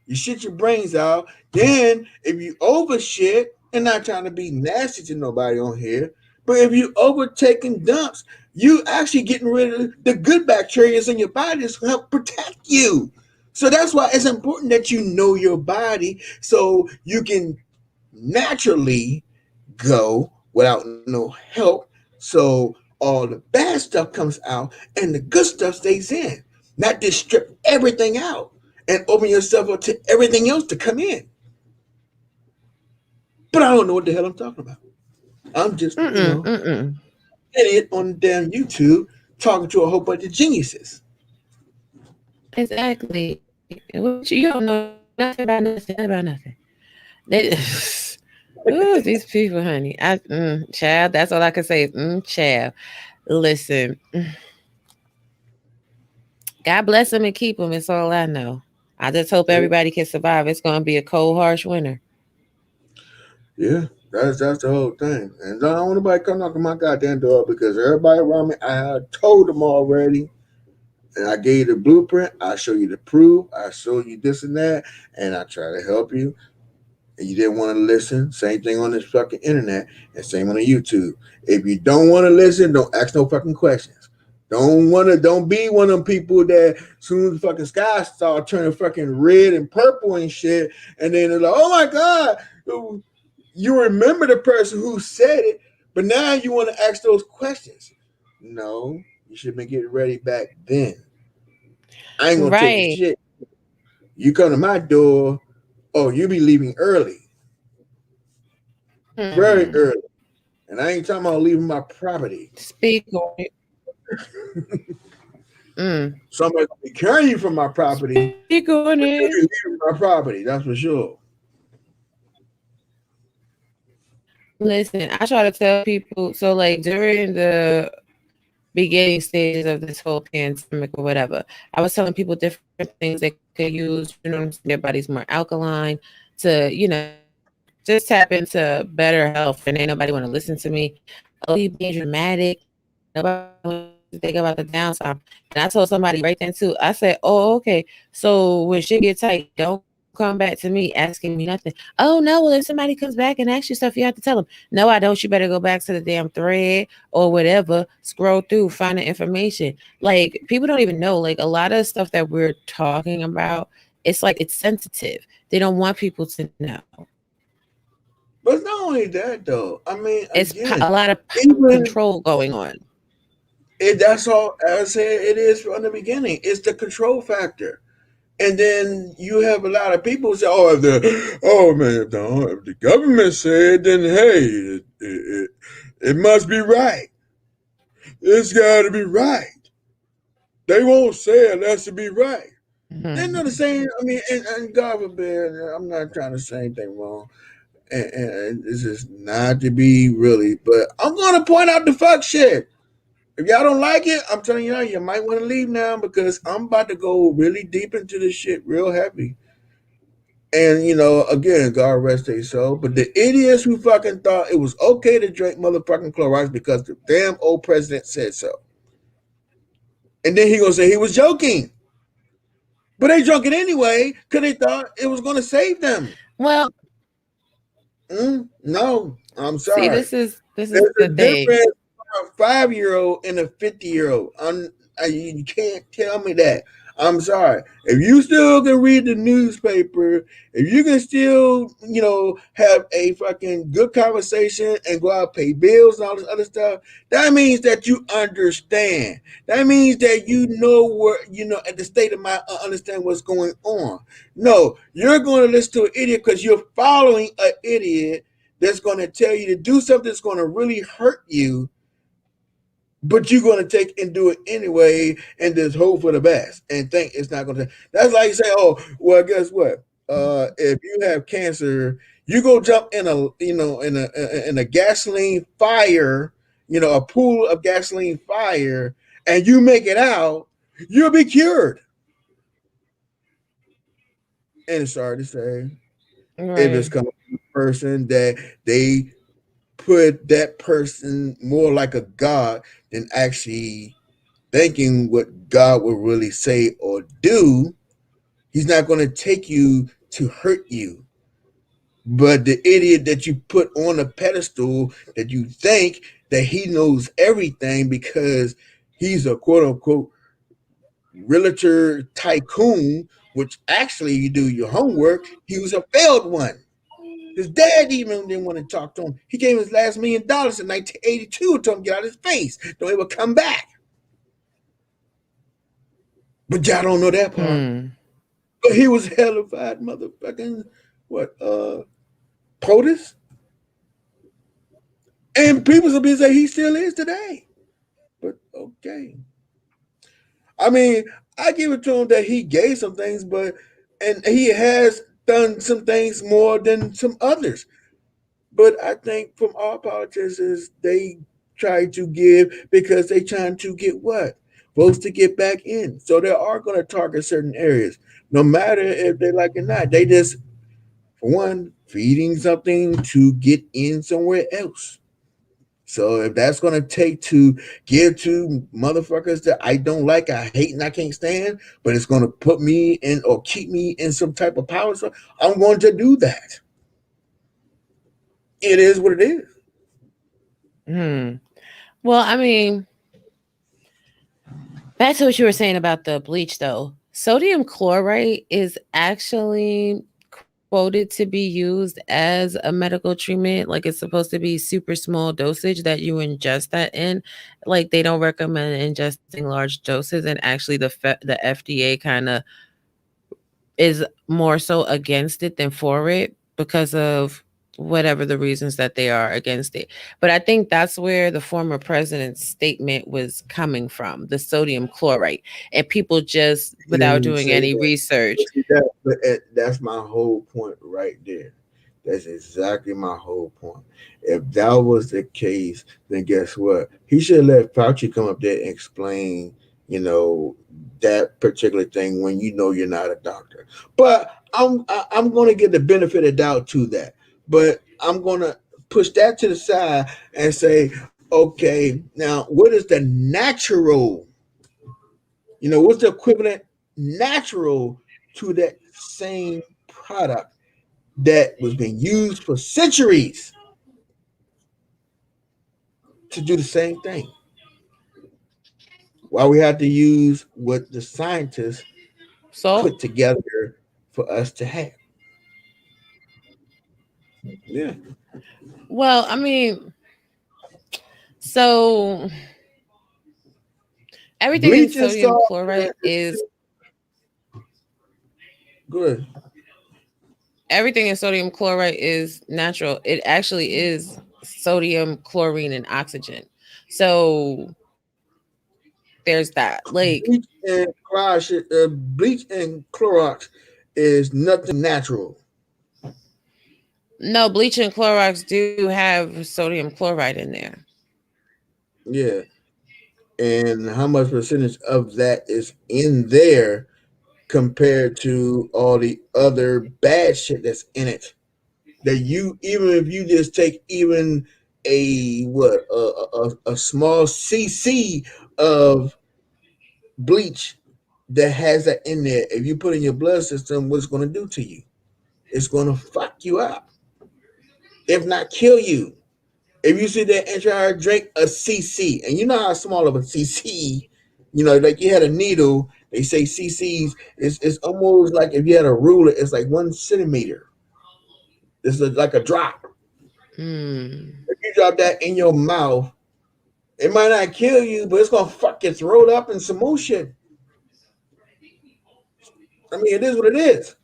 You shit your brains out. Then if you over shit, and not trying to be nasty to nobody on here, but if you over taking dumps, you actually getting rid of the good bacteria in your body that's gonna help protect you. So that's why it's important that you know your body so you can naturally go without no help. So all the bad stuff comes out and the good stuff stays in. Not just strip everything out and open yourself up to everything else to come in. But I don't know what the hell I'm talking about. I'm just, Mm-mm, mm-mm. idiot on damn YouTube talking to a whole bunch of geniuses. Exactly. What you don't know nothing about nothing, nothing about nothing. They, ooh, these people, honey. Child, that's all I can say is, child. Listen, God bless them and keep them. It's all I know. I just hope Yeah, everybody can survive. It's gonna be a cold, harsh winter. yeah. That's the whole thing. And I don't want nobody come knocking my goddamn door because everybody around me, I have told them already. And I gave you the blueprint. I show you the proof. I show you this and that, and I try to help you. And you didn't want to listen. Same thing on this fucking internet, and same on the YouTube. If you don't want to listen, don't ask no fucking questions. Don't be one of them people that soon as the fucking sky start turning fucking red and purple and shit, and then they're like, oh my god, you remember the person who said it, but now you want to ask those questions. No, you should have been getting ready back then. I ain't gonna take the Right. shit. You come to my door, oh, you be leaving early, very Hmm. early. And I ain't talking about leaving my property. Speak on it. Mm. Somebody gonna be carrying you from my property, Speak on but it. you be leaving my property, that's for sure. Listen, I try to tell people. So, like during the beginning stages of this whole pandemic or whatever, I was telling people different things they could use. You know what I'm saying? Their body's more alkaline to, just tap into better health. And ain't nobody want to listen to me. Oh, you being dramatic. Nobody wants to think about the downside. And I told somebody right then too. I said, oh, okay. So when shit get tight, don't come back to me asking me nothing. Oh no, well if somebody comes back and asks you stuff, you have to tell them. No, I don't. You better go back to the damn thread or whatever. Scroll through, find the information. Like people don't even know. Like a lot of stuff that we're talking about, it's like it's sensitive. They don't want people to know. But it's not only that though. I mean, A lot again, of control even going on. that's all I said it is from the beginning. It's the control factor. And then you have a lot of people say, "Oh, if the government said, then hey, it must be right. It's got to be right. They won't say it unless it be right." They're not the Mhm. same. I mean, and God forbid, I'm not trying to say anything wrong, and this is not to be really, but I'm gonna point out the fuck shit. If y'all don't like it, I'm telling you now, you might want to leave now because I'm about to go really deep into this shit real heavy. And again, God rest their soul. But the idiots who fucking thought it was okay to drink motherfucking Clorox because the damn old president said so. And then he gonna say he was joking. But they drunk it anyway because they thought it was gonna save them. Well, No, I'm see, sorry. this is There's the a thing. difference between a 5 year old and a 50-year old. You can't tell me that. I'm sorry. If you still can read the newspaper, if you can still, have a fucking good conversation and go out and pay bills and all this other stuff, that means that you understand. That means that you know where, at the state of mind, understand what's going on. No, you're going to listen to an idiot because you're following an idiot that's going to tell you to do something that's going to really hurt you, but you're going to take and do it anyway and just hope for the best and think it's not going to. That's like you say, oh, well, guess what? If you have cancer, you go jump in a in a gasoline fire, a pool of gasoline fire, and you make it out, you'll be cured. And sorry to say, if it's Right. coming from a person that they put that person more like a god than actually thinking what God would really say or do. He's not going to take you to hurt you. But the idiot that you put on a pedestal that you think that he knows everything because he's a quote unquote realtor tycoon, which actually you do your homework, he was a failed one. His dad even didn't want to talk to him. He gave him his last $1 million in 1982 and told him to get out of his face. Don't ever come back. But y'all don't know that part. Hmm. But he was hellified motherfucking what POTUS. And people will be say he still is today. But okay. I mean, I give it to him that he gave some things, but and he has done some things more than some others. But I think from all politicians, they try to give because they trying to get what? votes to get back in. So they are going to target certain areas, no matter if they like it or not. They just, for one, feeding something to get in somewhere else. So if that's going to take to give to motherfuckers that I don't like, I hate, and I can't stand, but it's going to put me in or keep me in some type of power, so I'm going to do that. It is what it is. Hmm. Well, I mean, back to what you were saying about the bleach, though. Sodium chloride is actually quoted to be used as a medical treatment. Like it's supposed to be super small dosage that you ingest that in. Like they don't recommend ingesting large doses, and actually the FDA kind of is more so against it than for it because of whatever the reasons that they are against it. But I think that's where the former president's statement was coming from, the sodium chloride. And people just, He without didn't doing say any that. research. But see that, but that's my whole point right there. That's exactly my whole point. If that was the case, then guess what? He should let Fauci come up there and explain, you know, that particular thing when you know you're not a doctor. But I'm going to give the benefit of doubt to that. But I'm going to push that to the side and say, okay, now what is the natural, what's the equivalent natural to that same product that was being used for centuries to do the same thing? Why we had to use what the scientists So, put together for us to have? Yeah, well, I mean, so everything in bleaching sodium salt. Man, chloride is good. everything in sodium chloride is natural. It actually is sodium, chlorine, and oxygen. So there's that. Like, Bleach and Clorox is nothing natural. no, bleach and Clorox do have sodium chloride in there. Yeah, and how much percentage of that is in there compared to all the other bad shit that's in it? That you, even if you just take even a small cc of bleach that has that in there, if you put in your blood system, what it's going to do to you? It's going to fuck you up, if not kill you. If you sit there and try to drink a cc, and you know how small of a cc, like you had a needle, they say cc's, it's almost like if you had a ruler, it's like 1 centimeter. It's like a drop. Hmm. If you drop that in your mouth, it might not kill you, but it's gonna fuck your throat up and some more shit. I mean, it is what it is.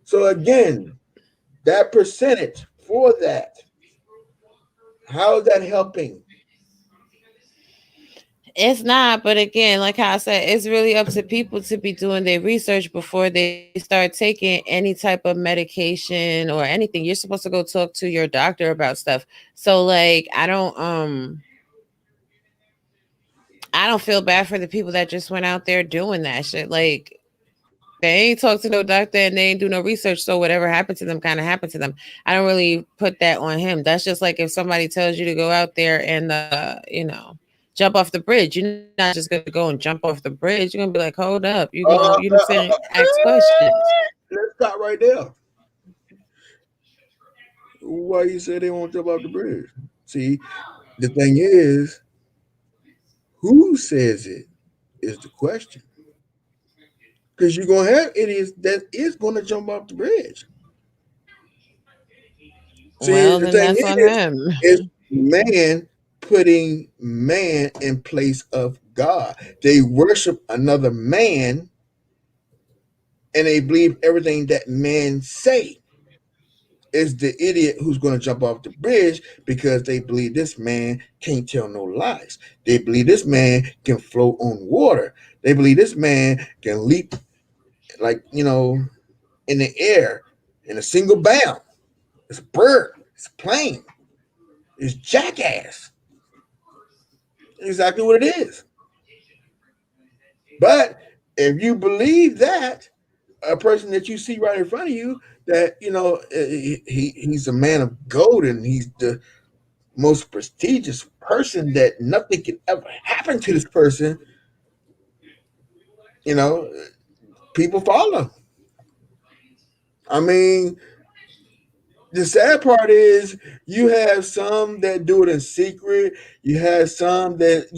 So again, that percentage for that, how is that helping? It's not, but again, like how I said, it's really up to people to be doing their research before they start taking any type of medication or anything. You're supposed to go talk to your doctor about stuff. So like I don't feel bad for the people that just went out there doing that shit. Like they ain't talk to no doctor and they ain't do no research. So whatever happened to them kind of happened to them. I don't really put that on him. That's just like if somebody tells you to go out there and jump off the bridge. You're not just gonna go and jump off the bridge. You're gonna be like, hold up. You're gonna, you know what I'm saying, ask questions. Let's stop right there. Why you say they won't jump off the bridge? See, the thing is, who says it is the question. Because you're gonna have idiots that is gonna jump off the bridge. See, Well, the then thing that's on him. is man putting man in place of God. They worship another man and they believe everything that man say. Is the idiot who's going to jump off the bridge because they believe this man can't tell no lies. They believe this man can float on water. They believe this man can leap like in the air in a single bound. It's a bird. It's a plane. It's jackass. Exactly what it is. But if you believe that a person that you see right in front of you, that he's a man of gold and he's the most prestigious person, that nothing can ever happen to this person, you know, people follow. I mean, the sad part is you have some that do it in secret. You have some that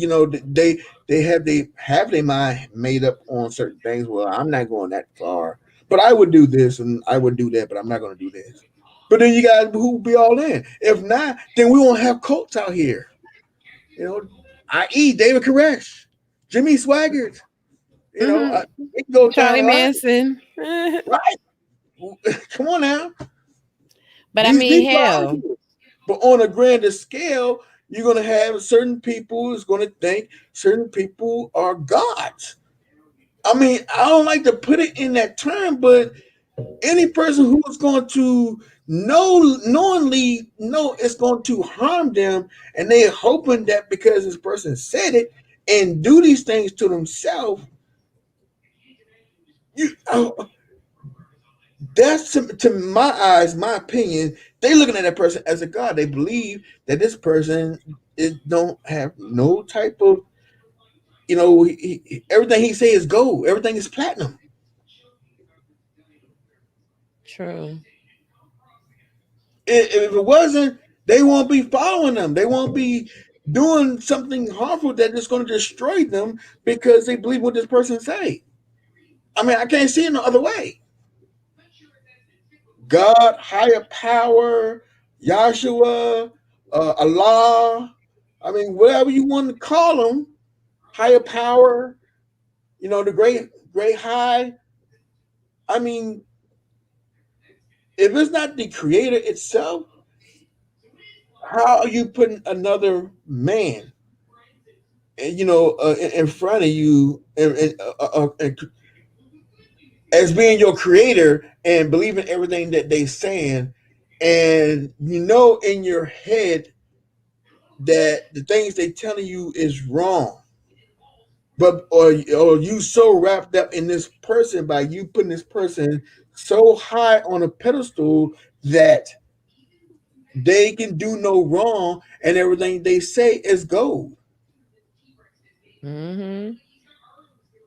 they have their mind made up on certain things. Well, I'm not going that far, but I would do this and I would do that, but I'm not going to do this. But then you guys who be all in. If not, then we won't have cults out here. You know, i.e. David Koresh, Jimmy Swaggart. You know, Hmm. it can go down Charlie the line, Manson. right? Come on now, But I these mean, people are out hell, here. But on a grander scale, you're going to have certain people who's going to think certain people are gods. I mean, I don't like to put it in that term, but any person who is going to knowingly know it's going to harm them, and they're hoping that because this person said it and do these things to themselves, you that's to my eyes, my opinion. They looking at that person as a god. They believe that this person is don't have no type of everything he say is gold. Everything is platinum. true. If it wasn't, they won't be following them. They won't be doing something harmful that is going to destroy them because they believe what this person say. I mean, I can't see it no other way. God, higher power, Yahshua, Allah. I mean, whatever you want to call them, higher power. The great high. I mean, if it's not the creator itself, how are you putting another man, in front of you and as being your creator and believing everything that they saying, and in your head that the things they telling you is wrong, but or you so wrapped up in this person by you putting this person so high on a pedestal that they can do no wrong and everything they say is gold. Hmm.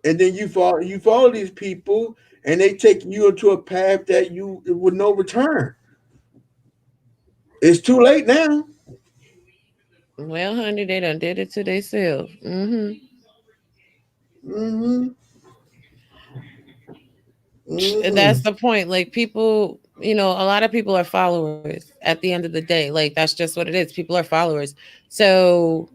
And then you follow these people and they take you into a path that you with no return. It's too late now. Well, honey, they done did it to themselves. Hmm. Mm-hmm. That's Mm-hmm. the point. Like people, a lot of people are followers at the end of the day. Like that's just what it is. People are followers. So,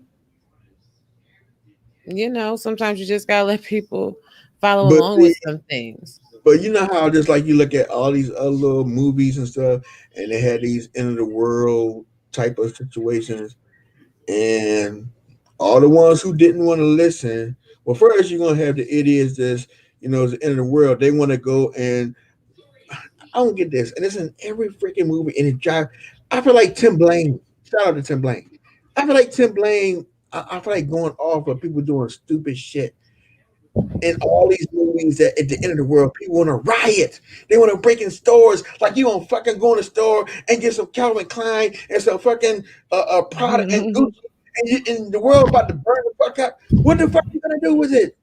sometimes you just gotta let people follow But along see, with some things. but you know how just like you look at all these other little movies and stuff, and they had these end of the world type of situations, and all the ones who didn't want to listen. Well, first you're gonna have the idiots that's it's the end of the world. They want to go and I don't get this, and it's in every freaking movie, and it drive. I feel like Tim Blaine. Shout out to Tim Blaine. I feel like Tim Blaine. I feel like going off of people doing stupid shit in all these movies that at the end of the world, people want to riot. They want to break in stores. Like you want to fucking go in the store and get some Calvin Klein and some fucking Prada and Gucci, and the world about to burn the fuck up. What the fuck you gonna do with it?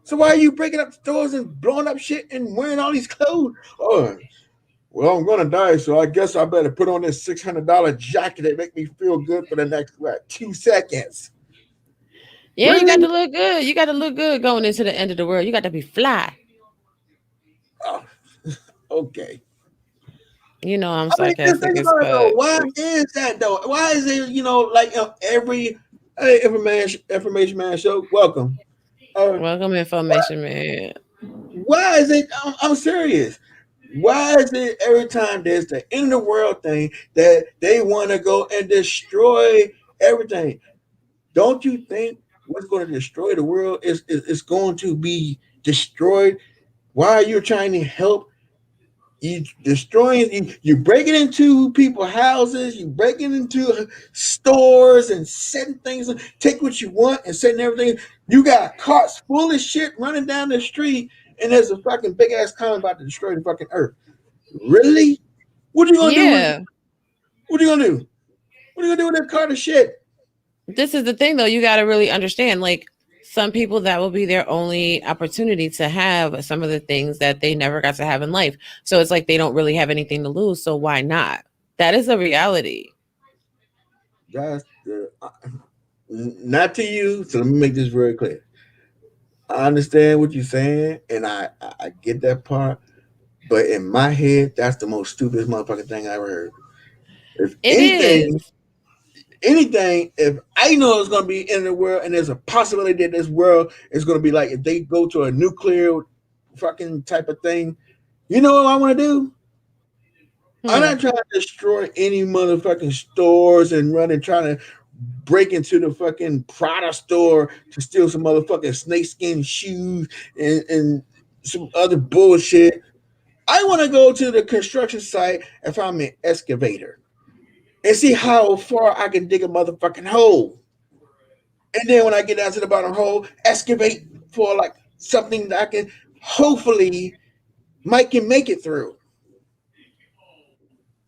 So why are you breaking up stores and blowing up shit and wearing all these clothes? Oh, well, I'm gonna die, so I guess I better put on this $600 jacket that make me feel good for the next 2 seconds. Yeah, you got Really? to look good. You got to look good going into the end of the world. You got to be fly. Oh, okay. I'm I mean, just sarcastic think as about it though. fuck. Why is that though? Why is it like every information man show? Welcome. Uh, Welcome, why, information man. why is it? I'm serious. Why is it every time there's the end of the world thing that they want to go and destroy everything? Don't you think what's going to destroy the world is going to be destroyed? Why are you trying to help? You destroying, you breaking into people's houses, you breaking into stores and setting things, take what you want and setting everything. You got carts full of shit running down the street, and there's a fucking big ass comet about to destroy the fucking earth. Really? What you gonna do with? Yeah. What you gonna do? What are you gonna do with that cart of shit? This is the thing though, you got to really understand, like, some people, that will be their only opportunity to have some of the things that they never got to have in life. So it's like they don't really have anything to lose, so why not? That is a reality. That's not to you. So let me make this very clear. I understand what you're saying, and I get that part. But in my head, that's the most stupidest motherfucking thing I ever heard. If It anything, is. if I know it's gonna be in the world, and there's a possibility that this world is gonna be like if they go to a nuclear fucking type of thing, you know what I want to do? I'm Hmm. not trying to destroy any motherfucking stores and run and trying to break into the fucking Prada store to steal some motherfucking snakeskin shoes and some other bullshit. I want to go to the construction site and find me an excavator and see how far I can dig a motherfucking hole. And then when I get down to the bottom hole, excavate for like something that I can hopefully might can make it through.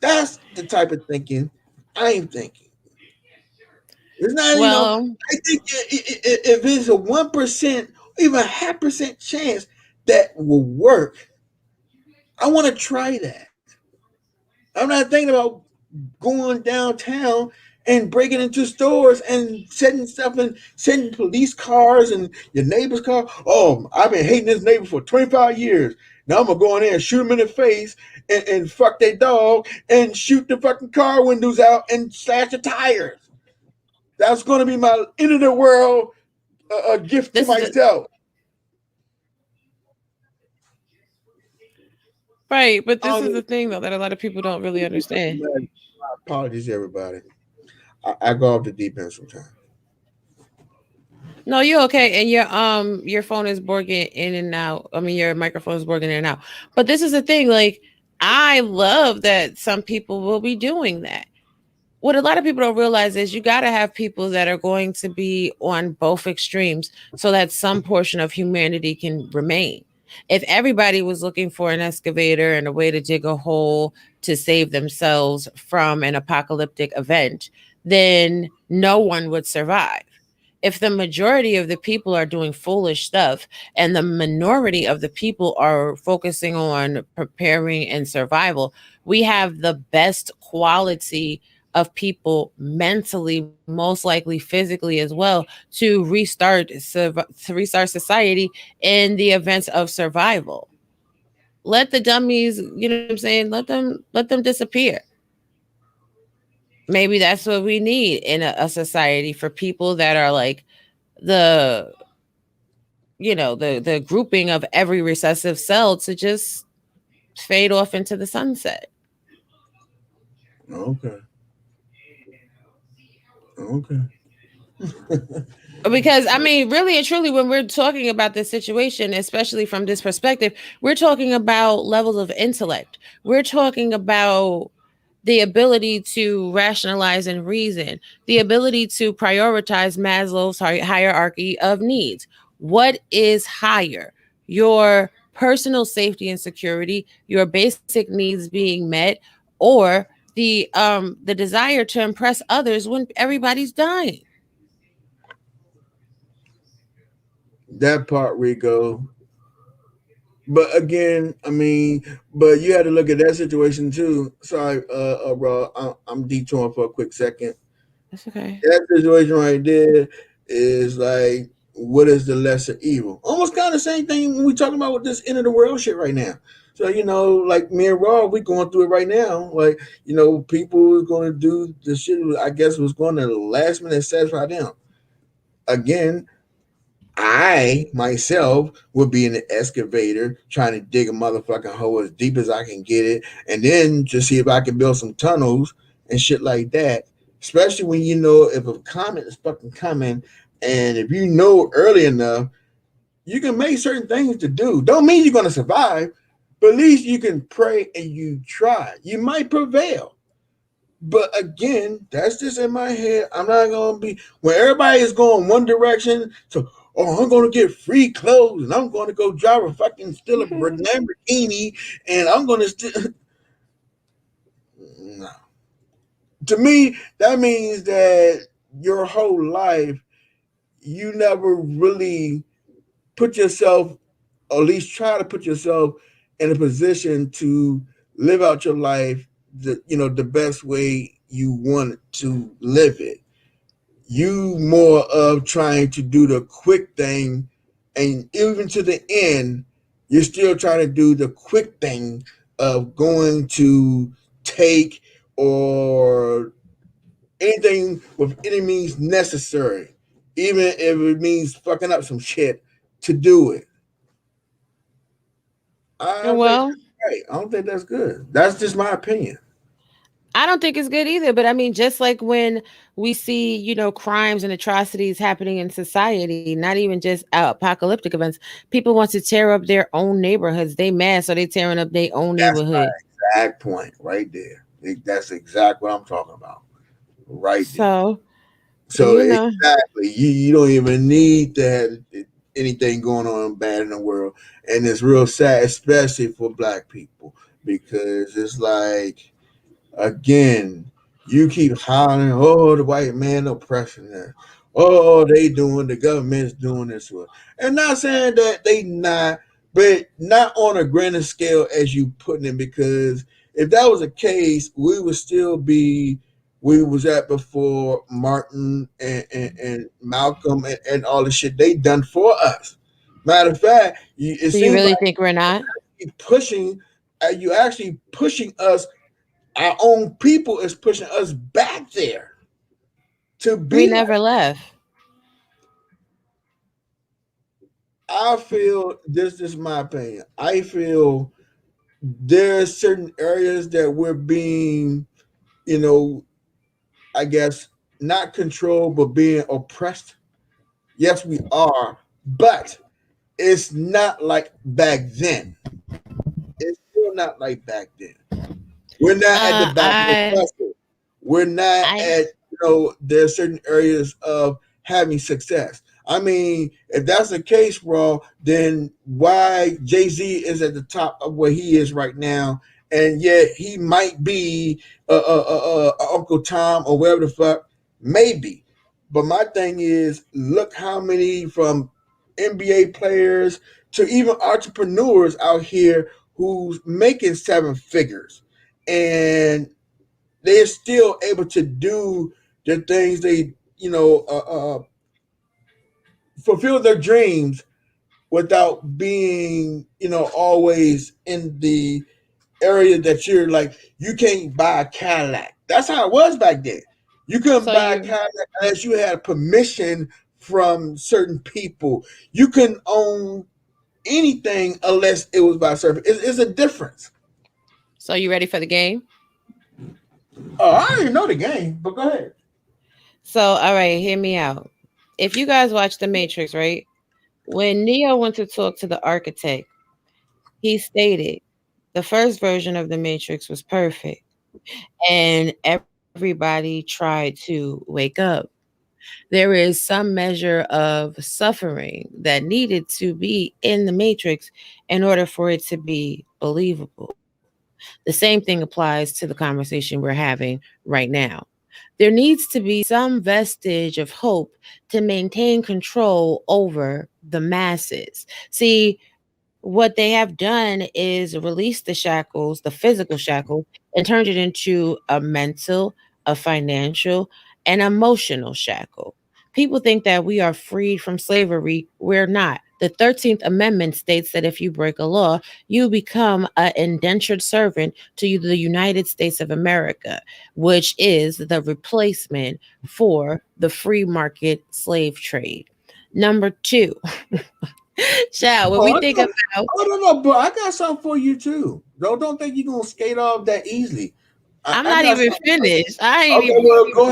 That's the type of thinking I'm thinking. It's not, Well, I think if it's a 1%, even a half percent chance that will work, I want to try that. I'm not thinking about going downtown and breaking into stores and setting stuff and setting police cars and your neighbor's car. Oh, I've been hating this neighbor for 25 years. Now I'm gonna go in there and shoot him in the face and fuck their dog and shoot the fucking car windows out and slash the tires. That's gonna be my end of the world gift to this is the myself. right, but I this don't is know. the thing though that a lot of people don't really understand. My apologies, everybody. I go off the deep end sometimes. No, you're okay, and your phone is borging in and out. I mean, your microphone is borging in and out. But this is the thing, like, I love that some people will be doing that. What a lot of people don't realize is you got to have people that are going to be on both extremes so that some portion of humanity can remain. If everybody was looking for an excavator and a way to dig a hole to save themselves from an apocalyptic event, then no one would survive. If the majority of the people are doing foolish stuff and the minority of the people are focusing on preparing and survival, we have the best quality of people mentally, most likely physically as well, to restart society in the events of survival. Let the dummies, you know what I'm saying? Let them disappear. Maybe that's what we need in a society, for people that are like the the grouping of every recessive cell to just fade off into the sunset. Okay. Okay. Because I mean, really and truly, when we're talking about this situation, especially from this perspective, we're talking about levels of intellect. We're talking about the ability to rationalize and reason, the ability to prioritize Maslow's hierarchy of needs. What is higher? Your personal safety and security, your basic needs being met, or the desire to impress others when everybody's dying. That part, Rico. But again, I mean, but you had to look at that situation too. Sorry, bro, I'm detouring for a quick second. That's okay. That situation right there is like, what is the lesser evil? Almost kind of the same thing when we talking about with this end of the world shit right now. So like me and Raw, we going through it right now. Like people is going to do the shit. I guess was going to last minute satisfy them. Again, I myself would be in the excavator trying to dig a motherfucking hole as deep as I can get it, and then to see if I can build some tunnels and shit like that. Especially when if a comet is fucking coming, and if you know early enough, you can make certain things to do. Don't mean you're gonna survive, but at least you can pray and you try. You might prevail. But again, that's just in my head. I'm not gonna be when everybody is going one direction. So, oh, I'm going to get free clothes and I'm going to go drive a fucking still a Lamborghini and I'm going to still. No. To me, that means that your whole life, you never really put yourself, or at least try to put yourself in a position to live out your life the best way you want to live it. You more of trying to do the quick thing, and even to the end, you're still trying to do the quick thing of going to take or anything with any means necessary, even if it means fucking up some shit to do it. I don't think Well, that's right. I don't think that's good. That's just my opinion. I don't think it's good either. But I mean, just like when we see, crimes and atrocities happening in society, not even just apocalyptic events, people want to tear up their own neighborhoods. They mad, so they tearing up their own That's neighborhood. my exact point right there. That's exactly what I'm talking about. Right there. So, So you know, exactly, you don't even need to have anything going on bad in the world, and it's real sad, especially for black people, because it's like again, you keep hollering, oh, the white man oppressing us. Oh, they doing the government's doing this to us. And not saying that they not, but not on a grander scale as you putting it, because if that was the case, we would still be we was at before Martin and Malcolm and all the shit they done for us. Matter of fact, it do you seems really like think we're not? you pushing, you actually pushing us, our own people is pushing us back there to We be like. never left. I feel this is my opinion. I feel there's certain areas that we're being, you know, I guess not controlled but being oppressed. Yes, we are, but it's not like back then. It's still not like back then. We're not at the back of the I hustle. We're not I at, there's certain areas of having success. I mean, if that's the case, Raw, then why Jay-Z is at the top of where he is right now, and yet he might be Uncle Tom or wherever the fuck, maybe. But my thing is, look how many from NBA players to even entrepreneurs out here who's making seven figures, and they're still able to do the things they, fulfill their dreams without being, always in the area that you're like, you can't buy a Cadillac. That's how it was back then. You couldn't so buy a you Cadillac unless you had permission from certain people. You couldn't own anything unless it was by a certain. It's a difference. so you ready for the game? Oh, I don't even know the game, but go ahead. So all right, hear me out. If you guys watch The Matrix, right? When Neo went to talk to the architect, he stated the first version of the Matrix was perfect and everybody tried to wake up. There is some measure of suffering that needed to be in the Matrix in order for it to be believable. The same thing applies to the conversation we're having right now. There needs to be some vestige of hope to maintain control over the masses. See, what they have done is release the shackles, the physical shackles, and turned it into a mental, a financial, and emotional shackle. People think that we are freed from slavery. We're not. The 13th Amendment states that if you break a law, you become an indentured servant to the United States of America, which is the replacement for the free market slave trade. Number two, child, when Oh, we I think got, about, oh no, no, but I got something for you too. Don't think you're gonna skate off that easily. I'm I not got even something for you. finished. I ain't Okay, even. well, go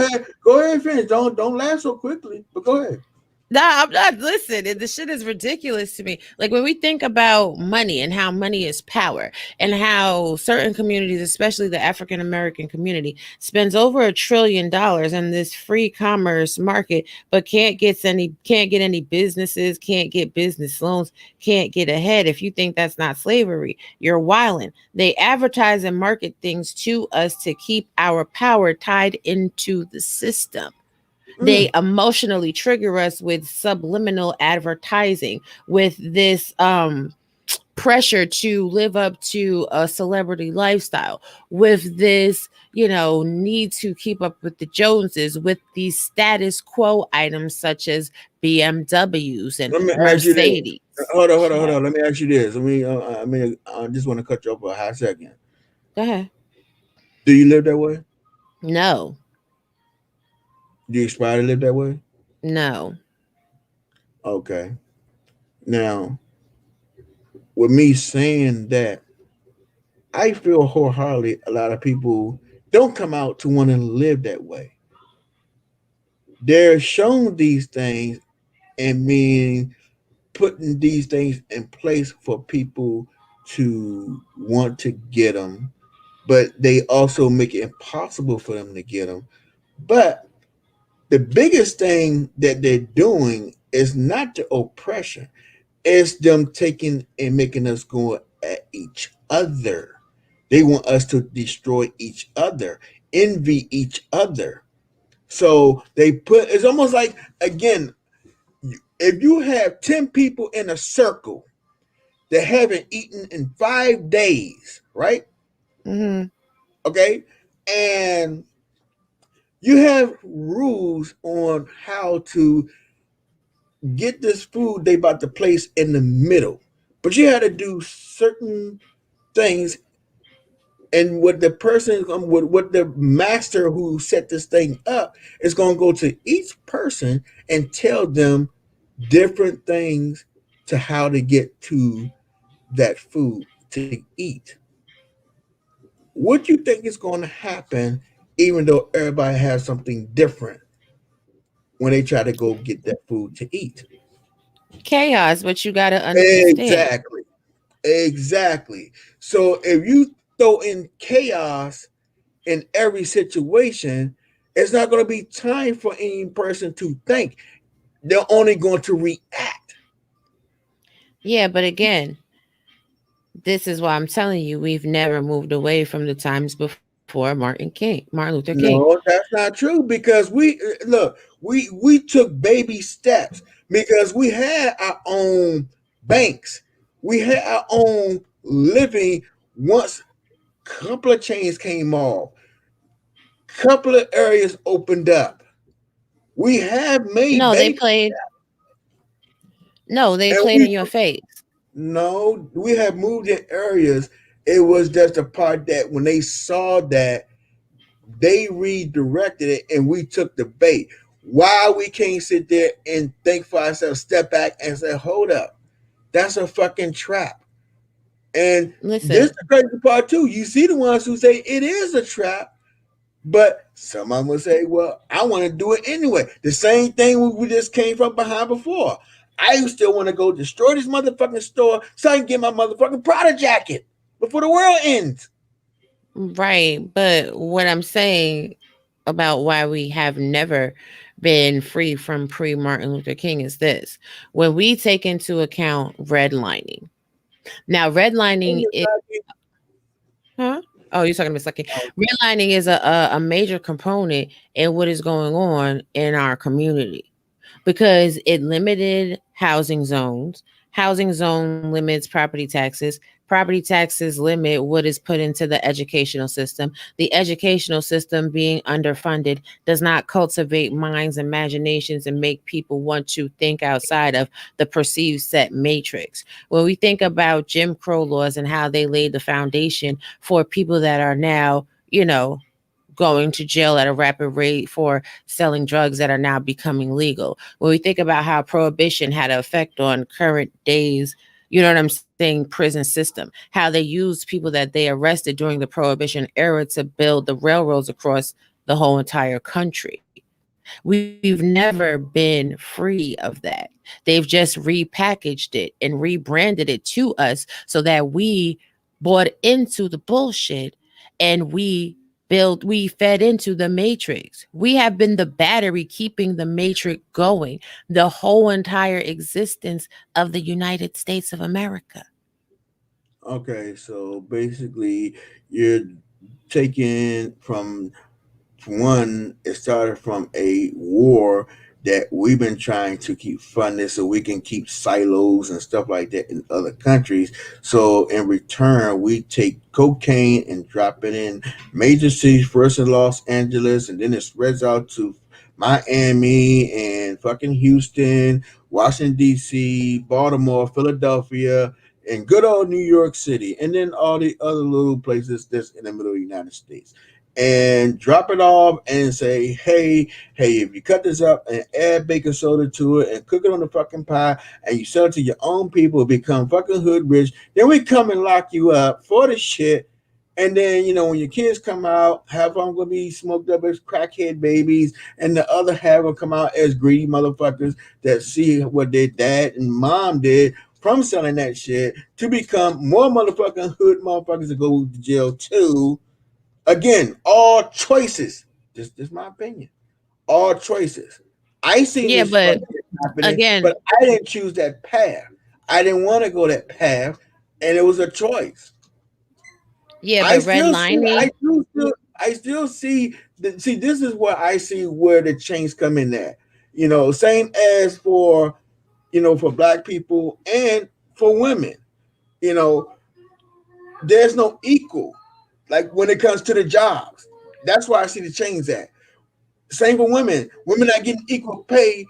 ahead and finish. Don't laugh so quickly, but go ahead. Nah, I'm not. Listen, the shit is ridiculous to me. Like when we think about money and how money is power, and how certain communities, especially the African American community, spends over $1 trillion in this free commerce market, but can't get any businesses, can't get business loans, can't get ahead. If you think that's not slavery, you're wilding. They advertise and market things to us to keep our power tied into the system. They Mm. emotionally trigger us with subliminal advertising, with this pressure to live up to a celebrity lifestyle, with this, need to keep up with the Joneses, with these status quo items such as BMWs and Let me ask you this. Mercedes. Hold Yeah. on. Let me ask you this. I just want to cut you off for a hot second. Go ahead. Do you live that way? No, Do you aspire to live that way? no. Okay. Now, with me saying that, I feel wholeheartedly a lot of people don't come out to want to live that way. They're shown these things and being putting these things in place for people to want to get them, but they also make it impossible for them to get them. But the biggest thing that they're doing is not the oppression, it's them taking and making us go at each other. They want us to destroy each other, envy each other. So they put it's almost like, again, if you have 10 people in a circle that haven't eaten in 5 days, right? Hmm. Okay. And you have rules on how to get this food they about to place in the middle. But you had to do certain things, and what the person, what the master who set this thing up is going to go to each person and tell them different things to how to get to that food to eat. What do you think is going to happen, even though everybody has something different when they try to go get that food to eat? Chaos, but you got to understand. Exactly. Exactly. So if you throw in chaos in every situation, it's not going to be time for any person to think. They're only going to react. Yeah, but again, this is why I'm telling you, we've never moved away from the times before Martin Luther King. No, that's not true, because we look, we took baby steps because we had our own banks. We had our own living once couple of chains came off, couple of areas opened up. We have made No, they baby played. No, they and played we in your face. no, we have moved in areas. It was just the part that when they saw that, they redirected it and we took the bait. Why we can't sit there and think for ourselves, step back and say, hold up, that's a fucking trap. And this Listen, is the crazy part too. You see the ones who say it is a trap, but some of them will say, well, I want to do it anyway. The same thing we just came from behind before. I still want to go destroy this motherfucking store so I can get my motherfucking Prada jacket before the world ends. right. But what I'm saying about why we have never been free from pre Martin Luther King is this: when we take into account redlining. Now, redlining is, huh? Oh, you're talking about sucking. Redlining is a major component in what is going on in our community, because it limited housing zones. Housing zone limits property taxes. Property taxes limit what is put into the educational system. The educational system, being underfunded, does not cultivate minds, imaginations, and make people want to think outside of the perceived set matrix. When we think about Jim Crow laws and how they laid the foundation for people that are now, going to jail at a rapid rate for selling drugs that are now becoming legal. When we think about how prohibition had an effect on current days, you know what I'm saying, prison system, how they used people that they arrested during the prohibition era to build the railroads across the whole entire country. We've never been free of that. They've just repackaged it and rebranded it to us so that we bought into the bullshit and we fed into the matrix. We have been the battery keeping the matrix going the whole entire existence of the United States of America. Okay, so basically, you're taking from one, it started from a war that we've been trying to keep funded so we can keep silos and stuff like that in other countries. So in return, we take cocaine and drop it in major cities, first in Los Angeles, and then it spreads out to Miami and fucking Houston, Washington D.C., Baltimore, Philadelphia, and good old New York City, and then all the other little places that's in the middle of the United States, and drop it off and say, hey, if you cut this up and add baking soda to it and cook it on the fucking pie and you sell it to your own people, become fucking hood rich, then we come and lock you up for the shit. And then, when your kids come out, half of them gonna be smoked up as crackhead babies, and the other half will come out as greedy motherfuckers that see what their dad and mom did from selling that shit to become more motherfucking hood motherfuckers to go to jail too. Again, all choices. This is my opinion. All choices. I seen Yeah, this but fucking happening, again, but I didn't choose that path. I didn't want to go that path, and it was a choice. yeah, I but still see. redlining. I still see. See, this is where I see where the change come in at. Same as for for black people and for women. You know, there's no equal. Like when it comes to the jobs, that's why I see the change at. Same for women. Women not getting equal pay,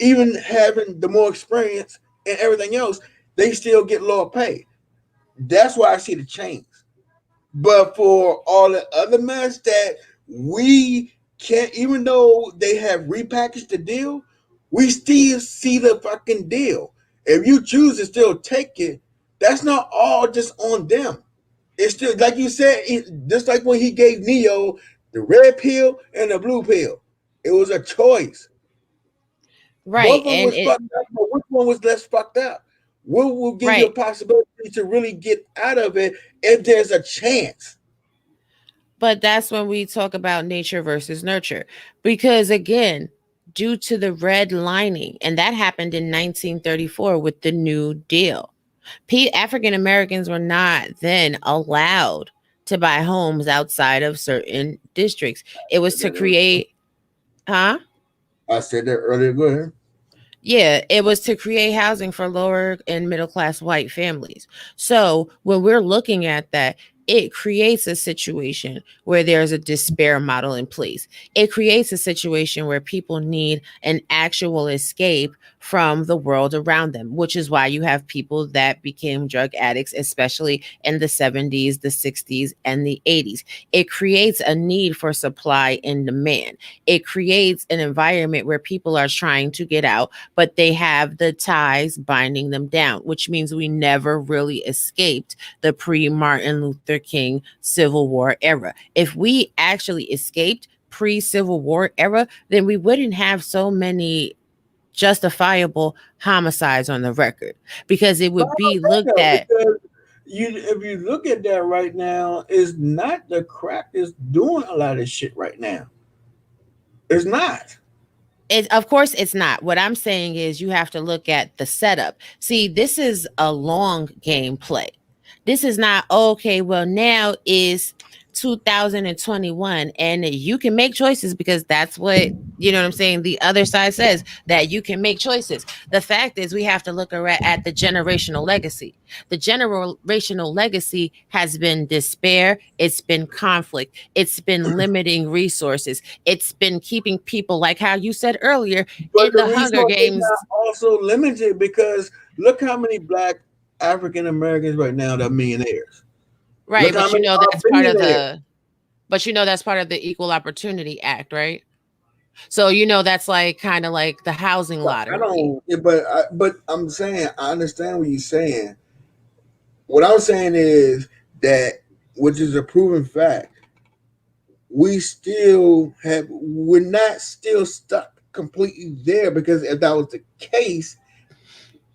even having the more experience and everything else, they still get lower pay. That's why I see the change. But for all the other mess that we can't, even though they have repackaged the deal, we still see the fucking deal. If you choose to still take it, that's not all just on them. It's still like you said, just like when he gave Neo the red pill and the blue pill. It was a choice. Both Right. of them And was it fucked up, but which one was less fucked up? What will give you a right. possibility to really get out of it if there's a chance? But that's when we talk about nature versus nurture. Because again, due to the red lining, and that happened in 1934 with the New Deal. African Americans were not then allowed to buy homes outside of certain districts. It was to create, huh? I said that earlier. Go ahead. Yeah, it was to create housing for lower and middle class white families. So when we're looking at that, it creates a situation where there's a despair model in place. It creates a situation where people need an actual escape from the world around them, which is why you have people that became drug addicts, especially in the 70s, the 60s, and the 80s. It creates a need for supply and demand. It creates an environment where people are trying to get out, but they have the ties binding them down, which means we never really escaped the pre Martin Luther King Civil War era. If we actually escaped pre Civil War era, then we wouldn't have so many justifiable homicides on the record because it No, would be looked no, at. because if you look at that right now, is not the crack is doing a lot of shit right now. It's not. Of course, it's not. What I'm saying is you have to look at the setup. See, this is a long game play. This is not okay. Well, now is 2021, and you can make choices because that's what I'm saying. The other side says that you can make choices. The fact is, we have to look at the generational legacy. The generational legacy has been despair. It's been conflict. It's been limiting resources. It's been keeping people, like how you said earlier, But in the the Hunger resources are Games. also limited because look how many black African Americans right now that are millionaires. Right, Look how but you many know are that's part of billionaires. the but you know that's part of the Equal Opportunity Act, right? So that's like kind of like the housing But I lottery. don't. But I'm saying I understand what you're saying. What I'm saying is that, which is a proven fact, we're not still stuck completely there, because if that was the case,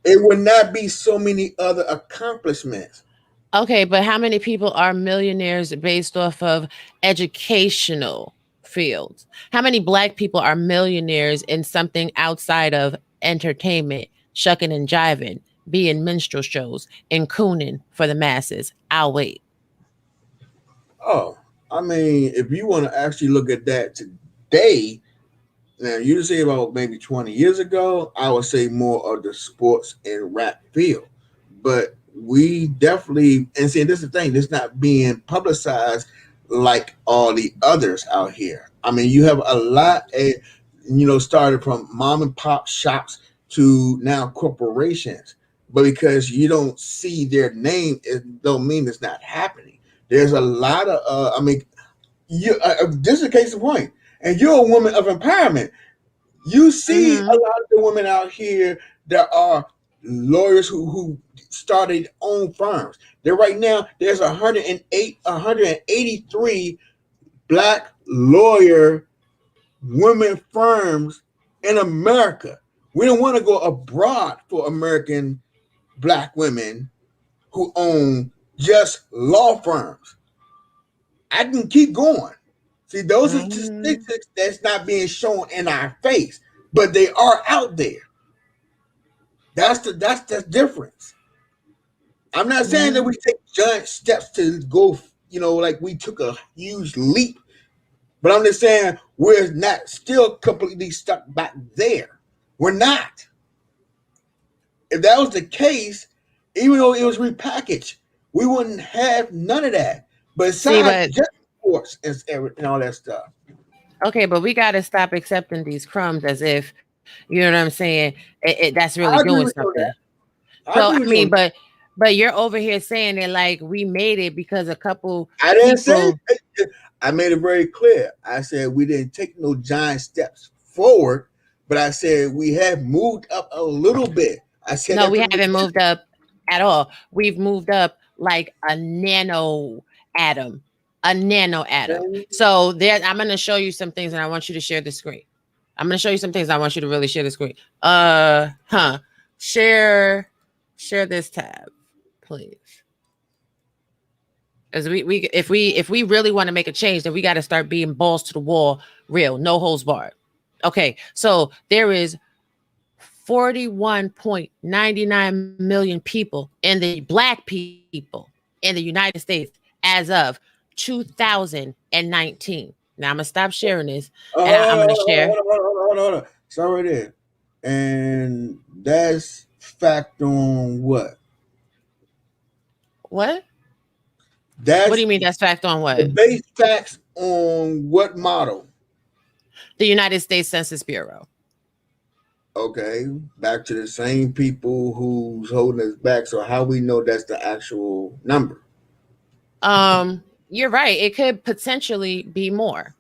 it would not be so many other accomplishments. Okay, but how many people are millionaires based off of educational fields? How many black people are millionaires in something outside of entertainment, shucking and jiving, being minstrel shows, and cooning for the masses? I'll wait. Oh, I mean, if you want to actually look at that today, now you say about maybe 20 years ago, I would say more of the sports and rap field. But we definitely, and see, this is the thing, this not being publicized like all the others out here. I mean, you have a lot of, started from mom and pop shops to now corporations. But because you don't see their name, it don't mean it's not happening. There's a lot of, this is a case in point. And you're a woman of empowerment. You see a Mm-hmm. lot of the women out here that are lawyers who started own firms. There right now, there's 183 black lawyer women firms in America. We don't want to go abroad for American black women who own just law firms. I can keep going. See, those are Mm-hmm. statistics that's not being shown in our face, but they are out there. That's the difference. I'm not saying that we take giant steps to go, like we took a huge leap, but I'm just saying we're not still completely stuck back there. We're not. If that was the case, even though it was repackaged, we wouldn't have none of that. See, Besides but just sports and all that stuff. okay, but we got to stop accepting these crumbs as if, you know what I'm saying? That's really I doing agree with you something. on that. I So I agree with you mean, on that. but you're over here saying that like we made it because a couple I didn't say people. I made it very clear. I said we didn't take no giant steps forward, but I said we have moved up a little bit. I said No, that we from the haven't moved beginning. up at all. We've moved up like a nano atom, a nano atom. So there, I'm going to show you some things, and I want you to share the screen. I'm going to show you some things. I want you to really share the screen. Share, share this tab, please. As if we really want to make a change, then we got to start being balls to the wall, real, no holds barred. Okay, so there is 41.99 million people in the black people in the United States as of 2019. Now I'm gonna stop sharing this, and Hold on, I'm hold gonna on, share. hold on, hold on, hold on, hold on. Start right there. And that's fact on what? What? What do That's you mean? That's fact on the what? base facts on what model? The United States Census Bureau. Okay, back to the same people who's holding us back. So how we know that's the actual number? You're right. It could potentially be more.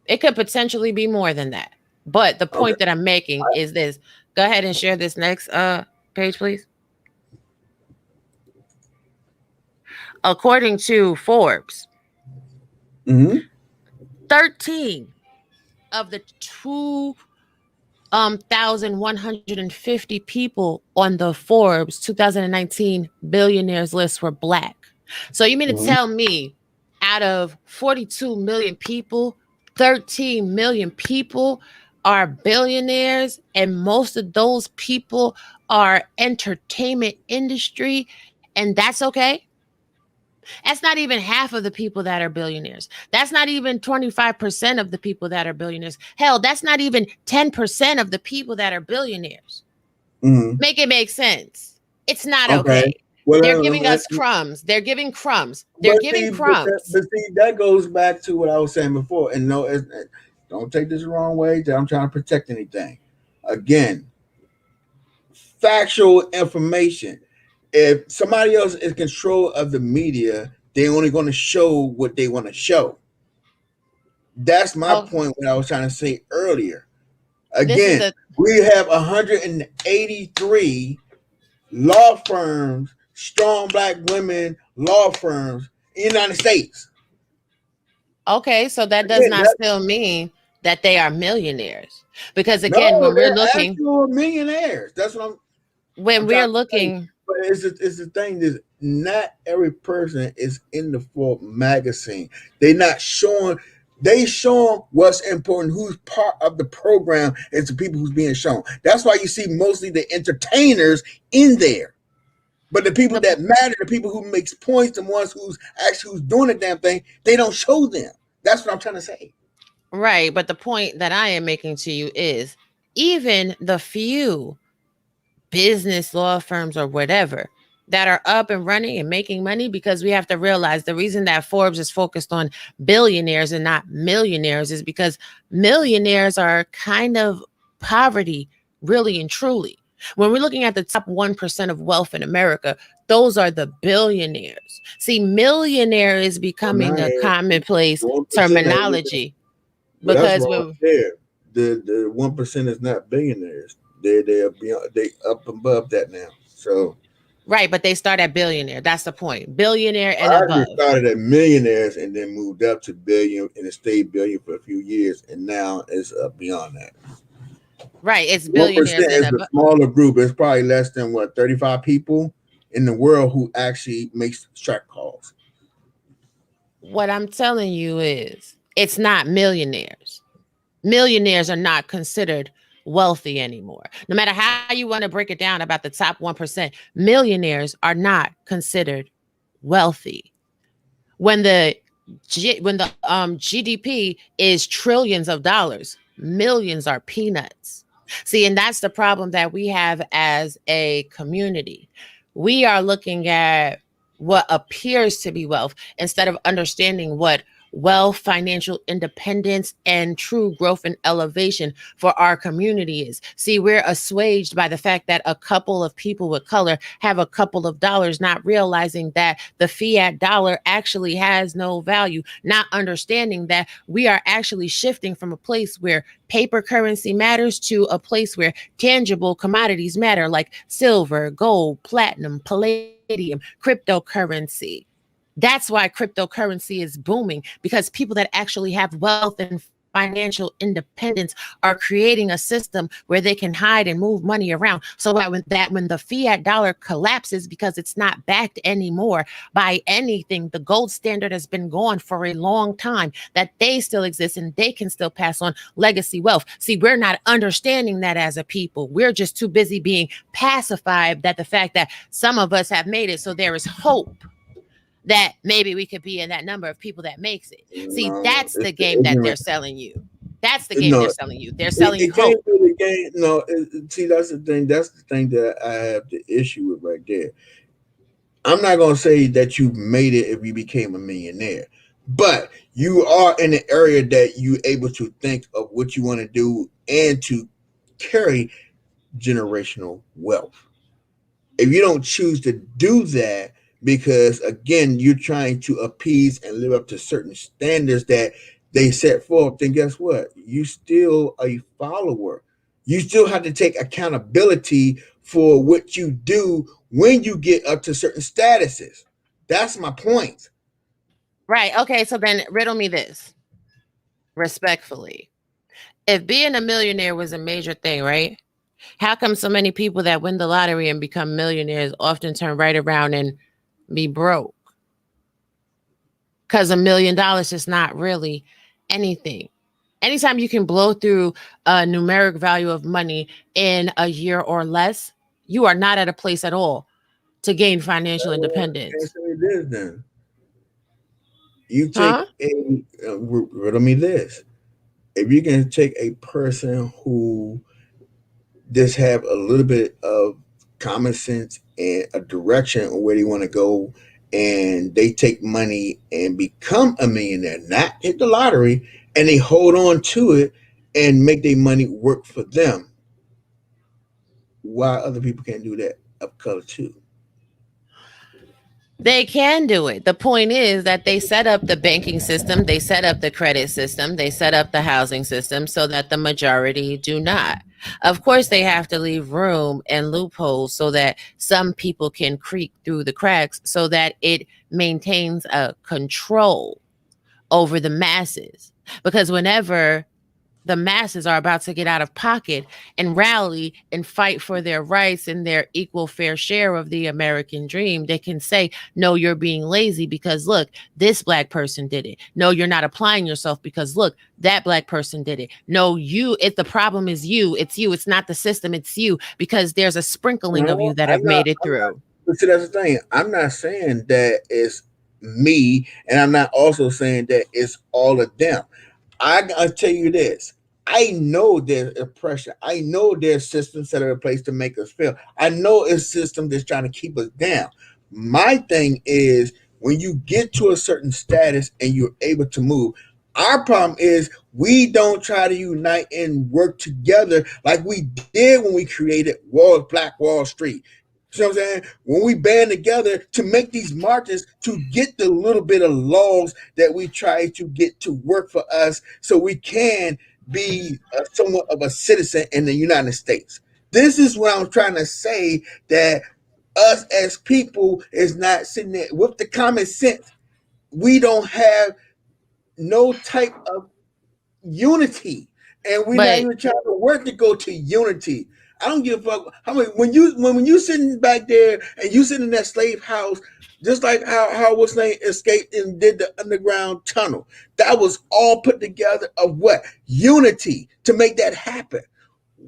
It could potentially be more than that. But the Okay. point that I'm making is this. Go ahead and share this next page, please. According to Forbes, Mm-hmm. 13 of the 2,150 people on the Forbes 2019 billionaires list were black. So you mean to Mm-hmm. tell me out of 42 million people, 13 million people are billionaires, and most of those people are entertainment industry, and that's okay? That's not even half of the people that are billionaires. That's not even 25% of the people that are billionaires. Hell, that's not even 10% of the people that are billionaires. Mm-hmm. Make it make sense. It's not Okay. okay. Well, They're giving us crumbs. They're giving crumbs. They're but giving see, but, crumbs. but see, that goes back to what I was saying before. And no, don't take this the wrong way. That I'm trying to protect anything. Again, factual information. If somebody else is in control of the media, they're only going to show what they want to show. That's my Oh, point. What I was trying to say earlier. this is Again, the we have 183 law firms, strong black women law firms in the United States. Okay, so that does Again, not that still mean that they are millionaires. Because again, no, when we're they're looking, actual millionaires. That's what I'm when trying we're to say. looking, But it's the thing that not every person is in the Forbes magazine. They not showing. They showing what's important, who's part of the program, and the people who's being shown. That's why you see mostly the entertainers in there. But the people the that matter, the people who makes points, the ones who's doing the damn thing, they don't show them. That's what I'm trying to say. right, but the point that I am making to you is even the few business law firms or whatever that are up and running and making money, because we have to realize the reason that Forbes is focused on billionaires and not millionaires is because millionaires are kind of poverty, really and truly. When we're looking at the top 1% of wealth in America, those are the billionaires. See, millionaire is Well, now becoming a commonplace 1% ain't even. terminology Well, that's because wrong when there. The 1% is not billionaires. They're beyond. They up above that now. So right, but they start at billionaire. That's the point. Billionaire and I actually above. started at millionaires and then moved up to billion and it stayed billion for a few years and now it's beyond that. Right, it's One billionaires percent and is a above. smaller group. It's probably less than what 35 people in the world who actually makes track calls. What I'm telling you is it's not millionaires. Millionaires are not considered wealthy anymore. No matter how you want to break it down about the top 1%, millionaires are not considered wealthy. When the GDP is trillions of dollars, millions are peanuts. See, and that's the problem that we have as a community. We are looking at what appears to be wealth instead of understanding what wealth, financial independence, and true growth and elevation for our community is. See, we're assuaged by the fact that a couple of people with color have a couple of dollars, not realizing that the fiat dollar actually has no value, not understanding that we are actually shifting from a place where paper currency matters to a place where tangible commodities matter, like silver, gold, platinum, palladium, cryptocurrency. That's why cryptocurrency is booming, because people that actually have wealth and financial independence are creating a system where they can hide and move money around. So that when the fiat dollar collapses because it's not backed anymore by anything, the gold standard has been gone for a long time, that they still exist and they can still pass on legacy wealth. See, we're not understanding that as a people. We're just too busy being pacified that the fact that some of us have made it, so there is hope that maybe we could be in that number of people that makes it. See, No, that's it's the the game that they're ignorant. selling you. That's the game they're No, selling you. They're selling you it came hope. through the game. No, see, that's the thing. That's the thing that I have the issue with right there. I'm not gonna say that you made it if you became a millionaire, but you are in an area that you able to think of what you want to do and to carry generational wealth. If you don't choose to do that because again you're trying to appease and live up to certain standards that they set forth, then guess what, you still a follower. You still have to take accountability for what you do when you get up to certain statuses. That's my point. Right. Okay. So then riddle me this respectfully. If being a millionaire was a major thing, right? How come so many people that win the lottery and become millionaires often turn right around and be broke? Because $1 million is not really anything. Anytime you can blow through a numeric value of money in a year or less, you are not at a place at all to gain financial independence. Answer me this then. You Huh? take a riddle me this. If you can take a person who just have a little bit of common sense and a direction on where they want to go, and they take money and become a millionaire, not hit the lottery, and they hold on to it and make their money work for them. Why other people can't do that of color too? They can do it. The point is that they set up the banking system, they set up the credit system, they set up the housing system so that the majority do not. Of course, they have to leave room and loopholes so that some people can creep through the cracks so that it maintains a control over the masses. Because whenever the masses are about to get out of pocket and rally and fight for their rights and their equal fair share of the American dream, they can say, no, you're being lazy because look, this black person did it. No, you're not applying yourself because look, that black person did it. No, the problem is you. It's you. It's not the system. It's you because there's a sprinkling of you No, that have made it I'm not. through. But see, that's the thing. I'm not saying that it's me, and I'm not also saying that it's all of them. I'll tell you this. I know there's oppression. I know there's systems that are in place to make us fail. I know it's system that's trying to keep us down. My thing is when you get to a certain status and you're able to move. Our problem is we don't try to unite and work together like we did when we created Black Wall Street. You know what I'm saying? When we band together to make these marches to get the little bit of laws that we try to get to work for us so we can be somewhat of a citizen in the United States. This is what I'm trying to say, that us as people is not sitting there with the common sense. We don't have no type of unity, and we're not But even trying to work to go to unity. I don't give a fuck how many when you sitting back there and you sitting in that slave house, just like how what's name escaped and did the underground tunnel. That was all put together of what unity to make that happen.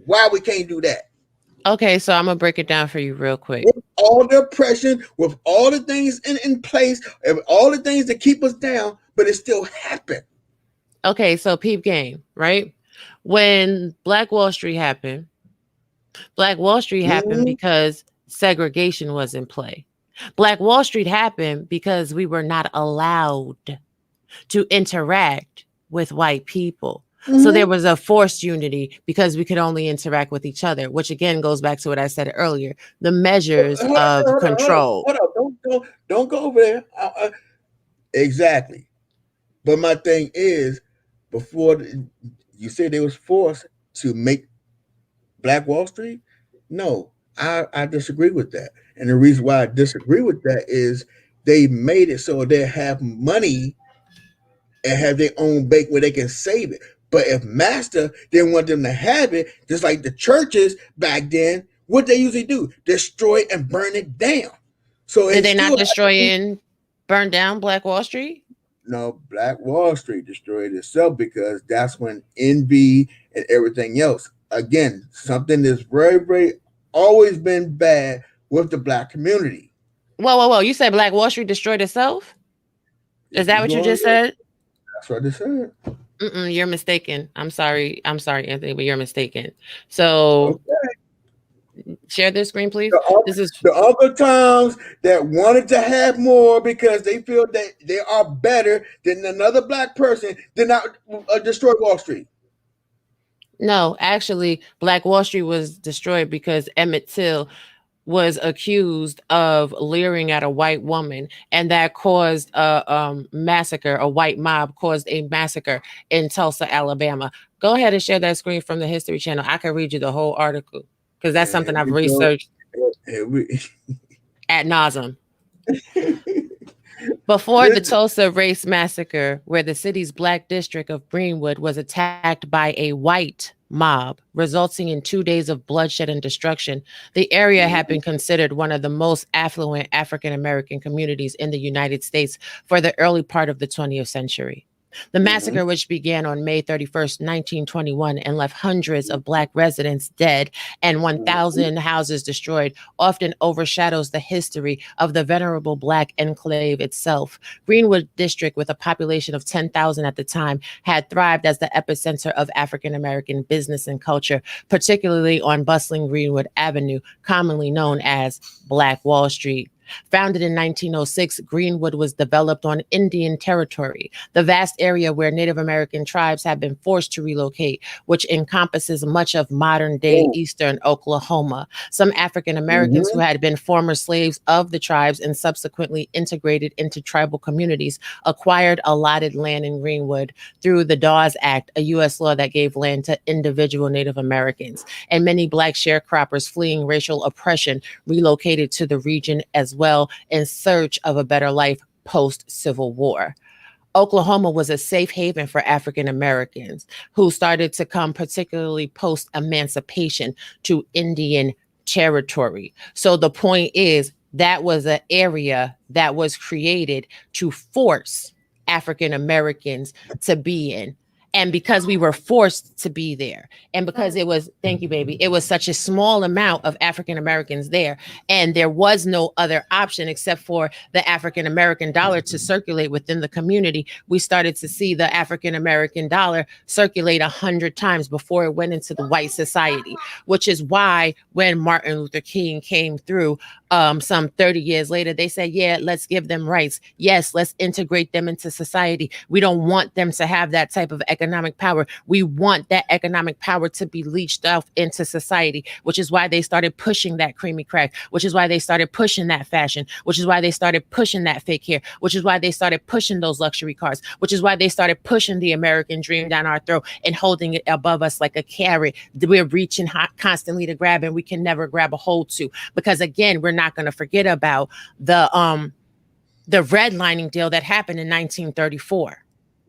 Why we can't do that? okay, so I'm gonna break it down for you real quick. With all the oppression, with all the things in place, and all the things that keep us down, but it still happened. Okay, so peep game, right? When Black Wall Street happened Mm-hmm. because segregation was in play. Black Wall Street happened because we were not allowed to interact with white people. So there Mm-hmm. was a forced unity because we could only interact with each other, which again goes back to what I said earlier, the measures Hold of on, hold on, hold on, control. hold on. Don't go over there. Exactly. But my thing is, before you said they was forced to make Black Wall Street, no, I disagree with that. And the reason why I disagree with that is they made it so they have money and have their own bank where they can save it. But if Master didn't want them to have it, just like the churches back then, what they usually do, destroy it and burn it down. So Did it they not still destroy and burn down Black Wall Street? no, Black Wall Street destroyed itself because that's when envy and everything else. Again, something that's very always been bad with the black community. Whoa, whoa, whoa. You said Black Wall Street destroyed itself? Is If that you what go you on, just said? that's what they said. Mm-mm, you're mistaken. I'm sorry. I'm sorry, Anthony, but you're mistaken. So Okay. share this screen, please. The, This is the other towns that wanted to have more because they feel that they are better than another black person did not destroy Wall Street. no, actually, Black Wall Street was destroyed because Emmett Till was accused of leering at a white woman, and that caused a massacre. A white mob caused a massacre in Tulsa, Alabama. Go ahead and share that screen from the History Channel. I can read you the whole article because that's And something here I've we go. researched Here we, ad nauseum. Before the this, Tulsa Race Massacre, where the city's black district of Greenwood was attacked by a white mob, resulting in 2 days of bloodshed and destruction, the area had been considered one of the most affluent African American communities in the United States for the early part of the 20th century. The massacre, mhm, which began on May 31st, 1921, and left hundreds of Black residents dead and mhm, 1,000 houses destroyed, often overshadows the history of the venerable Black enclave itself. Greenwood District, with a population of 10,000 at the time, had thrived as the epicenter of African American business and culture, particularly on bustling Greenwood Avenue, commonly known as Black Wall Street. Founded in 1906, Greenwood was developed on Indian territory, the vast area where Native American tribes have been forced to relocate, which encompasses much of modern day oh, eastern Oklahoma. Some African Americans who mhm, had been former slaves of the tribes and subsequently integrated into tribal communities acquired allotted land in Greenwood through the Dawes Act, a U.S. law that gave land to individual Native Americans. And many Black sharecroppers fleeing racial oppression relocated to the region as well in search of a better life post Civil War. Oklahoma was a safe haven for African Americans who started to come, particularly post emancipation, to Indian territory. So the point is, that was an area that was created to force African Americans to be in. And because we were forced to be there, and because it was, thank you, baby, it was such a small amount of African Americans there, and there was no other option except for the African American dollar to circulate within the community, we started to see the African American dollar circulate 100 times before it went into the white society, which is why when Martin Luther King came through some 30 years later, they said, yeah, let's give them rights. Yes, let's integrate them into society. We don't want them to have that type of economic power. We want that economic power to be leached off into society, which is why they started pushing that creamy crack, which is why they started pushing that fashion, which is why they started pushing that fake hair, which is why they started pushing those luxury cars, which is why they started pushing the American dream down our throat and holding it above us like a carrot that we're reaching constantly to grab and we can never grab a hold to. Because again, we're not going to forget about the redlining deal that happened in 1934.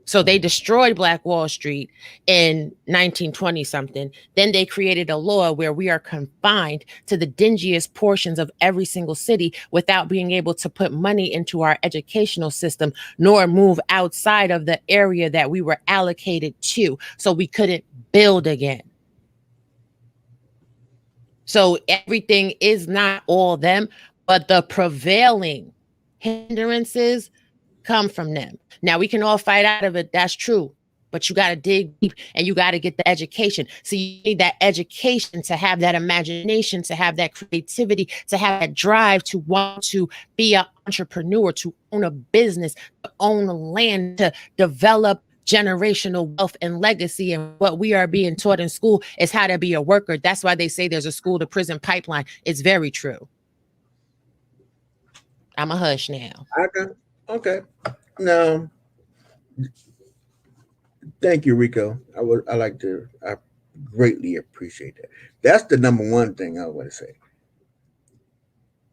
So they destroyed Black Wall Street in 1920 something. Then they created a law where we are confined to the dingiest portions of every single city without being able to put money into our educational system, nor move outside of the area that we were allocated to. So we couldn't build again. So everything is not all them, but the prevailing hindrances come from them. Now we can all fight out of it. That's true. But you got to dig deep and you got to get the education. So you need that education to have that imagination, to have that creativity, to have that drive to want to be an entrepreneur, to own a business, to own land, to develop generational wealth and legacy. And what we are being taught in school is how to be a worker. That's why they say there's a school to prison pipeline. It's very true. I'm a hush now. Okay. Okay. Now, thank you, Rico. I like to. I greatly appreciate that. That's the number one thing I want to say.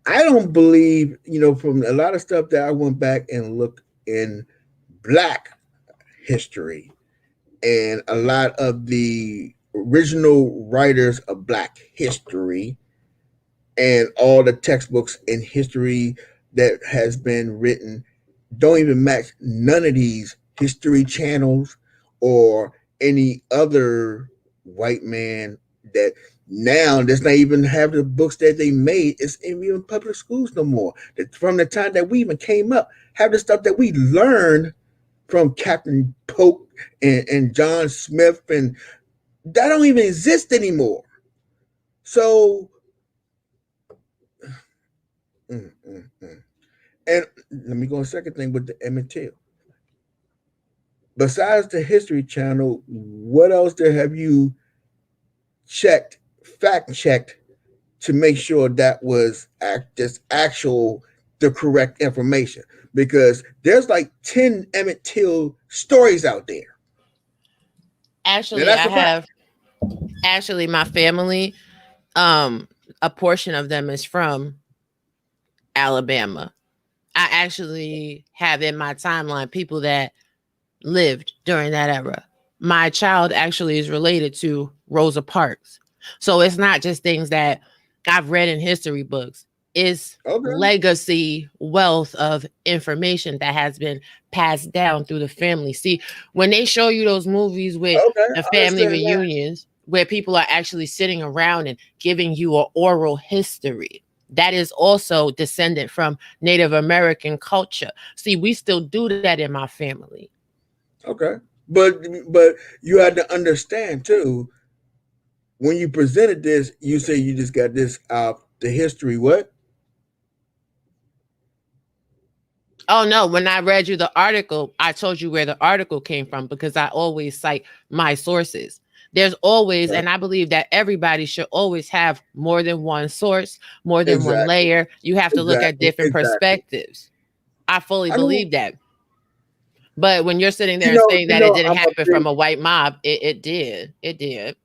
I don't believe, from a lot of stuff that I went back and looked in Black history and a lot of the original writers of Black history and all the textbooks in history that has been written don't even match none of these history channels or any other white man that now does not even have the books that they made. It's in even public schools no more. From the time that we even came up, have the stuff that we learned from Captain Polk and John Smith, and that don't even exist anymore. So, mm, mm, mm. And let me go on second thing with the Emmett Till. Besides the History Channel, what else there have you checked, fact checked to make sure that was just actual the correct information? Because there's like 10 Emmett Till stories out there. Now Actually, that's I a fact. have actually my family, um, a portion of them is from Alabama. I actually have in my timeline people that lived during that era. My child actually is related to Rosa Parks. So it's not just things that I've read in history books. It's Okay. legacy wealth of information that has been passed down through the family. See, when they show you those movies with Okay. the I family understand that. reunions where people are actually sitting around and giving you an oral history, that is also descendant from Native American culture. See, we still do that in my family. Okay. But but you had to understand too, when you presented this, you say you just got this out the history what? Oh no, when I read you the article, I told you where the article came from because I always cite my sources. There's always, Okay. and I believe that everybody should always have more than one source, more than one Exactly. layer. You have to look at Exactly. different Exactly. perspectives. I fully I don't believe that. But when you're sitting there and saying that it didn't I'm a happen big from a white mob, it did. It did.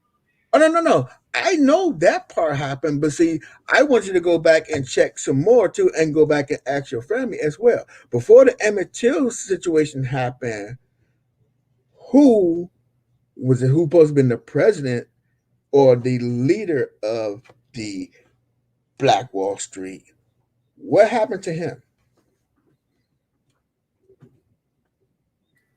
oh no no no. I know that part happened, but see, I want you to go back and check some more too, and go back and ask your family as well. Before the Emmett Till situation happened, who was it? Who supposed to be the president or the leader of the Black Wall Street? What happened to him?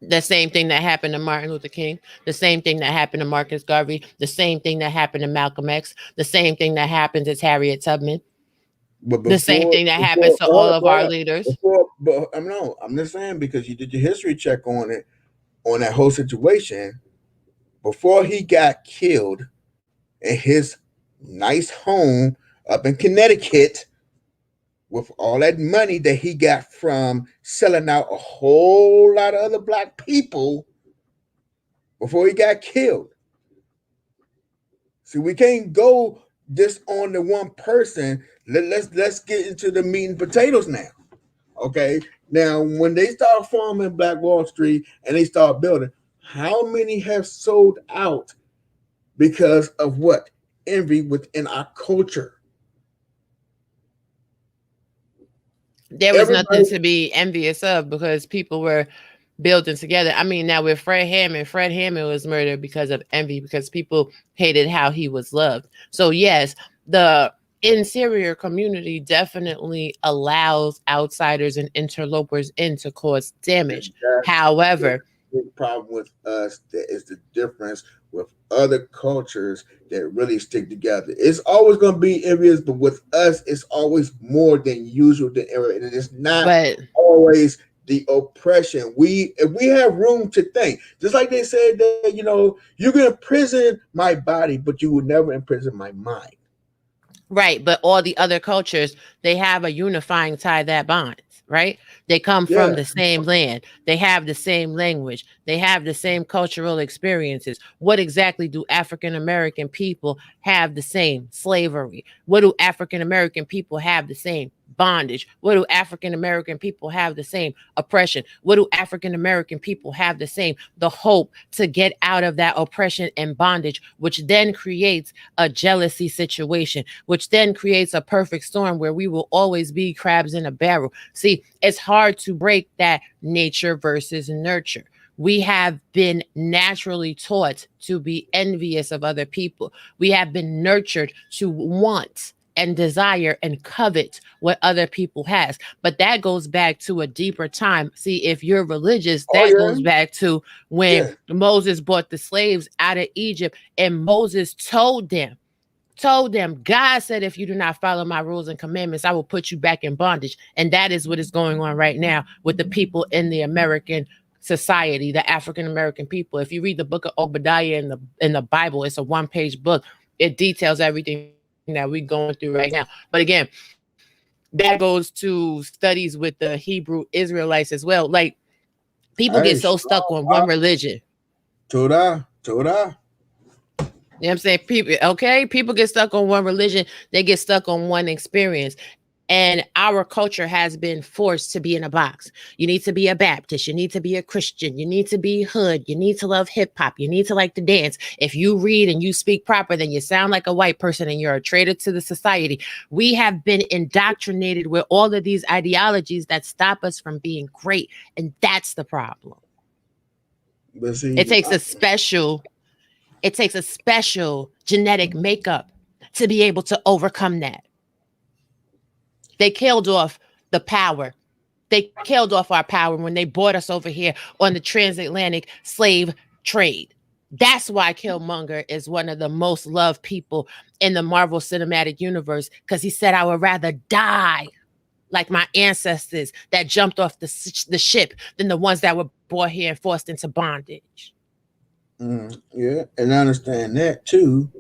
The same thing that happened to Martin Luther King, the same thing that happened to Marcus Garvey, the same thing that happened to Malcolm X, the same thing that happened to Harriet Tubman, But the same thing that happens to all of our leaders. but I'm no, I'm just saying because you did your history check on it on that whole situation before he got killed in his nice home up in Connecticut with all that money that he got from selling out a whole lot of other black people before he got killed. See, we can't go just on the one person. Let's get into the meat and potatoes now. Okay. Now, when they start forming Black Wall Street and they start building, how many have sold out because of what? Envy within our culture. There was nothing Everybody, to be envious of because people were building together. I mean, now with Fred Hammond was murdered because of envy, because people hated how he was loved. So yes, the interior community definitely allows outsiders and interlopers in to cause damage. that's the However, big problem with us. That is the difference with other cultures that really stick together. It's always going to be areas, but with us, it's always more than usual. Than ever, and it's not but always the oppression. We if we have room to think, just like they said that you can imprison my body, but you will never imprison my mind. right, but all the other cultures, they have a unifying tie that bonds, right? They come from Yeah, the same land. They have the same language. They have the same cultural experiences. What exactly do African American people have the same? Slavery. What do African American people have the same? Bondage. What do African American people have the same? Oppression. What do African American people have the same? The hope to get out of that oppression and bondage, which then creates a jealousy situation, which then creates a perfect storm where we will always be crabs in a barrel. See, it's hard to break that nature versus nurture. We have been naturally taught to be envious of other people. We have been nurtured to want and desire and covet what other people has. But that goes back to a deeper time. See, if you're religious, oh that yeah, goes back to when yeah. Moses brought the slaves out of Egypt, and Moses told them, God said, if you do not follow my rules and commandments, I will put you back in bondage. And that is what is going on right now with the people in the American society, the African American people. If you read the book of Obadiah in the Bible, it's a one-page book. It details everything that we're going through right now. But again, that goes to studies with the Hebrew Israelites as well. Like, people get so Hey, stuck on one religion. Torah, Torah. You know what I'm saying? People, okay, people get stuck on one religion, they get stuck on one experience. And our culture has been forced to be in a box. You need to be a Baptist, you need to be a Christian, you need to be hood, you need to love hip hop, you need to like to dance. If you read and you speak proper, then you sound like a white person and you're a traitor to the society. We have been indoctrinated with all of these ideologies that stop us from being great. And that's the problem. But It see, takes a special it takes a special genetic makeup to be able to overcome that. They killed off the power. They killed off our power when they brought us over here on the transatlantic slave trade. That's why Killmonger is one of the most loved people in the Marvel Cinematic Universe, because he said, I would rather die like my ancestors that jumped off the ship than the ones that were brought here and forced into bondage. yeah, and I understand that too.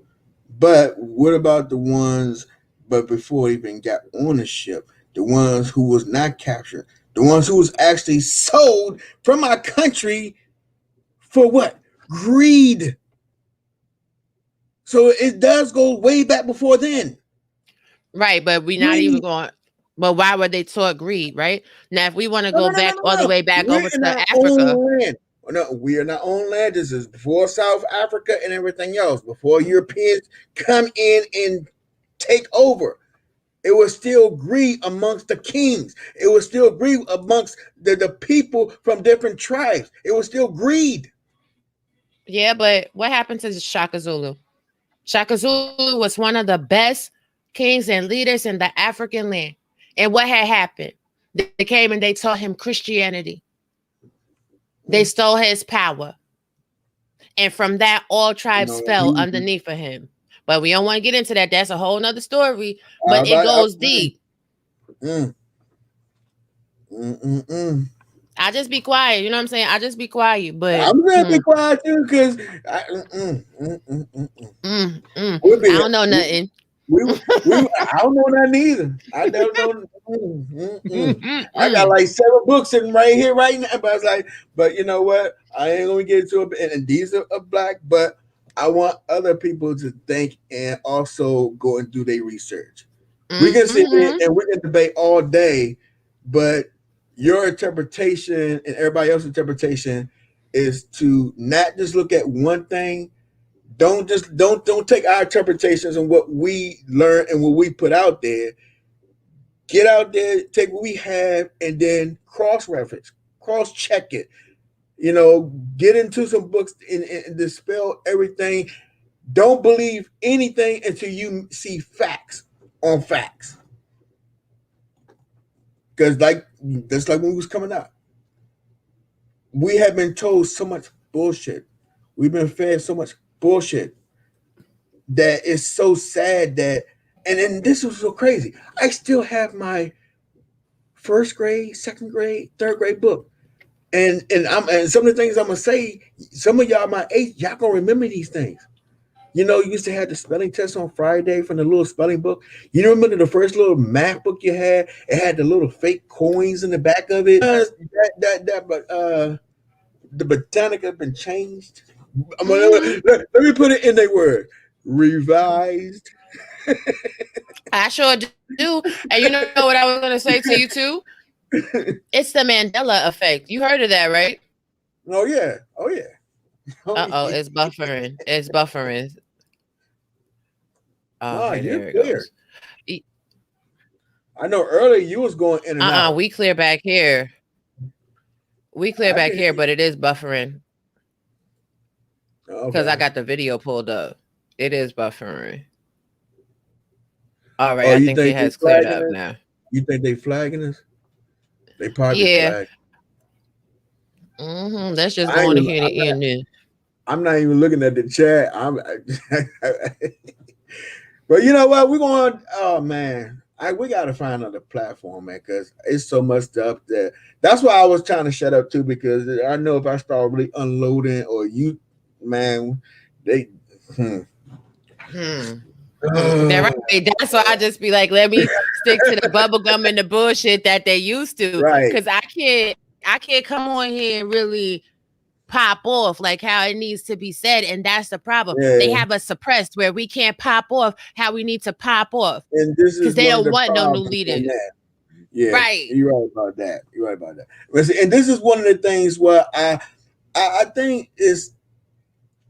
But what about the ones? But before he even got on the ship, the ones who was not captured, the ones who was actually sold from our country for what? Greed. So it does go way back before then. Right, but we're not even Greed. going. But why were they taught greed, right? Now, if we want to No, go no, no, no, back no, all the no. way back We're over in to our Africa, own land. No, we are not on land. This is before South Africa and everything else. Before Europeans come in and take over, it was still greed amongst the kings. It was still greed amongst the people from different tribes. It was still greed. Yeah, but what happened to Shaka Zulu? Shaka Zulu was one of the best kings and leaders in the African land. And what had happened? They came and they taught him Christianity. They Mm. stole his power. And from that, all You tribes know, fell underneath of him. But we don't want to get into that. That's a whole nother story. But it I, goes deep. mm, mm, mm, mm. I just be quiet. You know what I'm saying? I just be quiet. But I'm gonna be quiet too because mm, mm, mm, mm, mm. We'll I be don't know nothing. we, I don't know that neither. I don't know. I got Mm-mm. like 7 books sitting right here right now. But I was like, but you know what? I ain't gonna get into it. And these are black, but I want other people to think and also go and do their research. We can sit Mm-hmm. here and we can debate all day, but your interpretation and everybody else's interpretation is to not just look at one thing. Don't take our interpretations and what we learn and what we put out there. Get out there, take what we have, and then cross reference, cross check it. You know, get into some books and dispel everything. Don't believe anything until you see facts on facts. Because that's like when we was coming up, we have been told so much bullshit. We've been fed so much bullshit that it's so sad that and then this was so crazy. I still have my first grade, second grade, third grade book. And some of the things I'm gonna say, some of y'all my age, y'all gonna remember these things. You know, you used to have the spelling test on Friday from the little spelling book. You remember the first little math book you had? It had the little fake coins in the back of it. But the botanic have been changed. Mm-hmm. Let me put it in their word. Revised. I sure do. And you know what I was going to say to you too? It's the Mandela effect. You heard of that, right? Oh yeah. Oh yeah. Oh Uh oh, yeah. it's buffering. It's buffering. No, Okay, you're there it clear. goes. I know earlier you was going in and out. We clear back here. We clear I back can here, but it is buffering because I okay. got the video pulled up. It is buffering. All right, Oh, I you think it think they has cleared flagging up us? now. You think they flagging us? They probably Yeah. flag. Let's just I go ain't on even, here and end. I'm not even looking at the chat. But you know what? We're going. Oh man, we got to find another platform, man, because it's so much stuff that. That's why I was trying to shut up too, because I know if I start really unloading or you, man, they. Hmm. Hmm. They're right. That's why I just be like, let me stick to the bubble gum and the bullshit that they used to, Right. because I can't come on here and really pop off like how it needs to be said, and that's the problem. They have us Yeah. suppressed where we can't pop off how we need to pop off And this because is they one of don't the want no new problems on leaders. that. Yeah, Right. you're right about that. You're right about that. And this is one of the things where I think is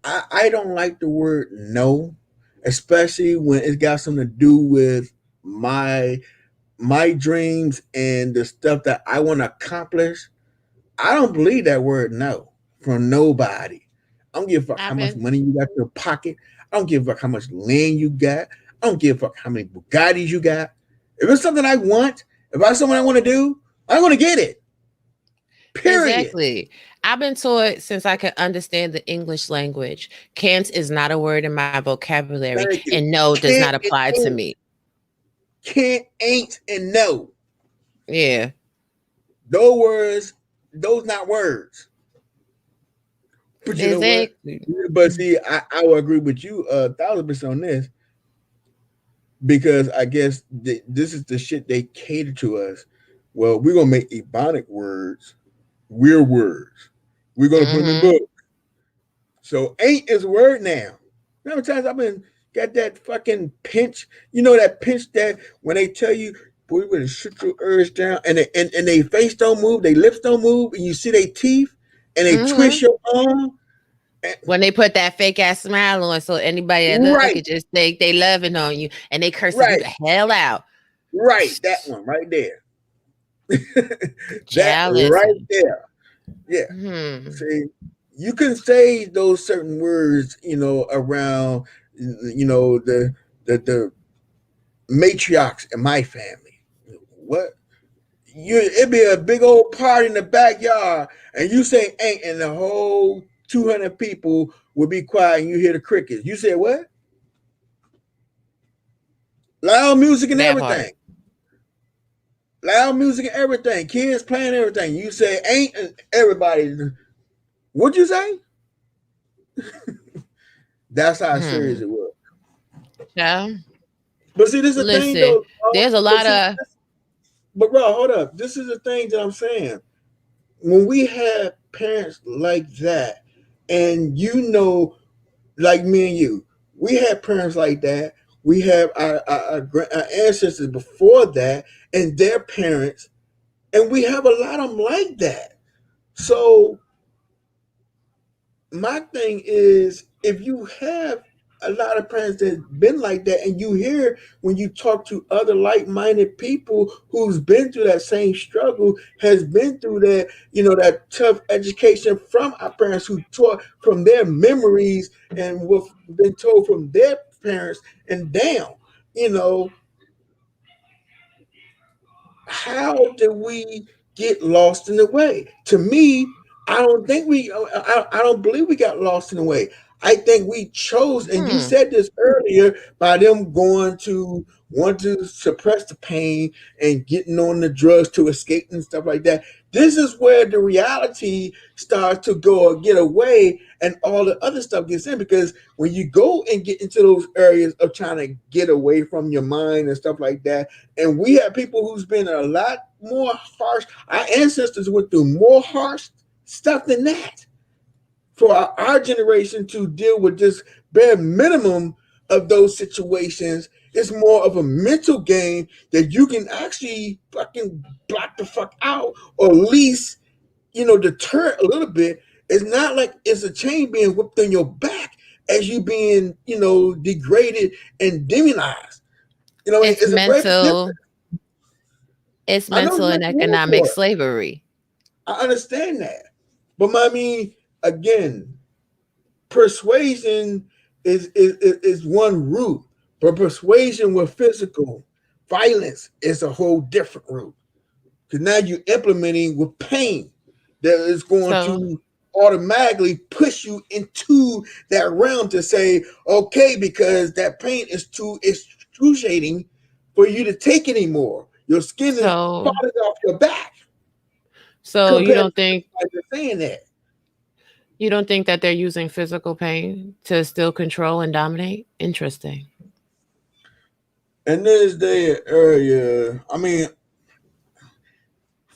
I don't like the word no, especially when it's got something to do with my my dreams and the stuff that I want to accomplish. I don't believe that word no from nobody. I don't give a fuck how I've much been money you got in your pocket. I don't give a fuck how much land you got. I don't give a fuck how many Bugattis you got. If it's something I want, if it's something I want to do, I want to get it. Period. exactly. I've been taught since I could understand the English language. Can't is not a word in my vocabulary, Thank and you. no does not Can't apply and to ain't. me. Can't, ain't, and no. Yeah. Those words, those not words. But you know what? Exactly. But see, I will agree with you 1,000% on this because I guess this is the shit they cater to us. Well, we're gonna make Ebonic words, weird words. We're gonna put them in Mm-hmm. books. So ain't is a word now. How many times I've been got that fucking pinch? You know that pinch that when they tell you, boy, you better shut your ears down, and they face don't move, they lips don't move, and you see their teeth, and they twist Hmm. your arm. When they put that fake ass smile on, so anybody that look Right, at just think they loving on you, and they cursing you right, the hell out. right. That one right there. That Child, right listen. there. Yeah. Hmm. See, you can say those certain words, around, the matriarchs in my family. What? It'd be a big old party in the backyard, and you say ain't, and the whole 200 people would be quiet, and you hear the crickets. You say what? Loud music and That part. everything. Loud music and everything. Kids playing everything. You say ain't, and everybody. What'd you say? That's how serious Hmm. it was. Child, But see, this is the thing listen. though. There's a But lot see, of but bro, hold up. This is the thing that I'm saying. When we have parents like that, and like me and you, we had parents like that. We have our ancestors before that, and their parents, and we have a lot of them like that. So my thing is, if you have a lot of parents that been like that, and you hear when you talk to other like-minded people who's been through that same struggle, has been through that tough education from our parents, who taught from their memories and what been told from their parents, and down, you know how did we get lost in the way? To me, I don't believe we got lost in the way. I think we chose, and you hmm. said this earlier, by them going to want to suppress the pain and getting on the drugs to escape and stuff like that. This is where the reality starts to go or get away, and all the other stuff gets in, because when you go and get into those areas of trying to get away from your mind and stuff like that, and we have people who's been a lot more harsh. Our ancestors went through more harsh stuff than that for our generation to deal with this bare minimum of those situations. It's more of a mental game that you can actually fucking block the fuck out, or at least, deter a little bit. It's not like it's a chain being whipped on your back as you being, degraded and demonized. It's It's a great difference. mental. It's I know it's mental and mental economic warfare. slavery. I understand that. But I mean, again, persuasion is one route, but persuasion with physical violence is a whole different route. Because now you're implementing with pain that is going So, to automatically push you into that realm to say, okay, because that pain is too excruciating for you to take anymore. Your skin is so, falling off your back so compared to like you're saying that. you don't think that they're using physical pain to still control and dominate? Interesting. In this day and area, I mean,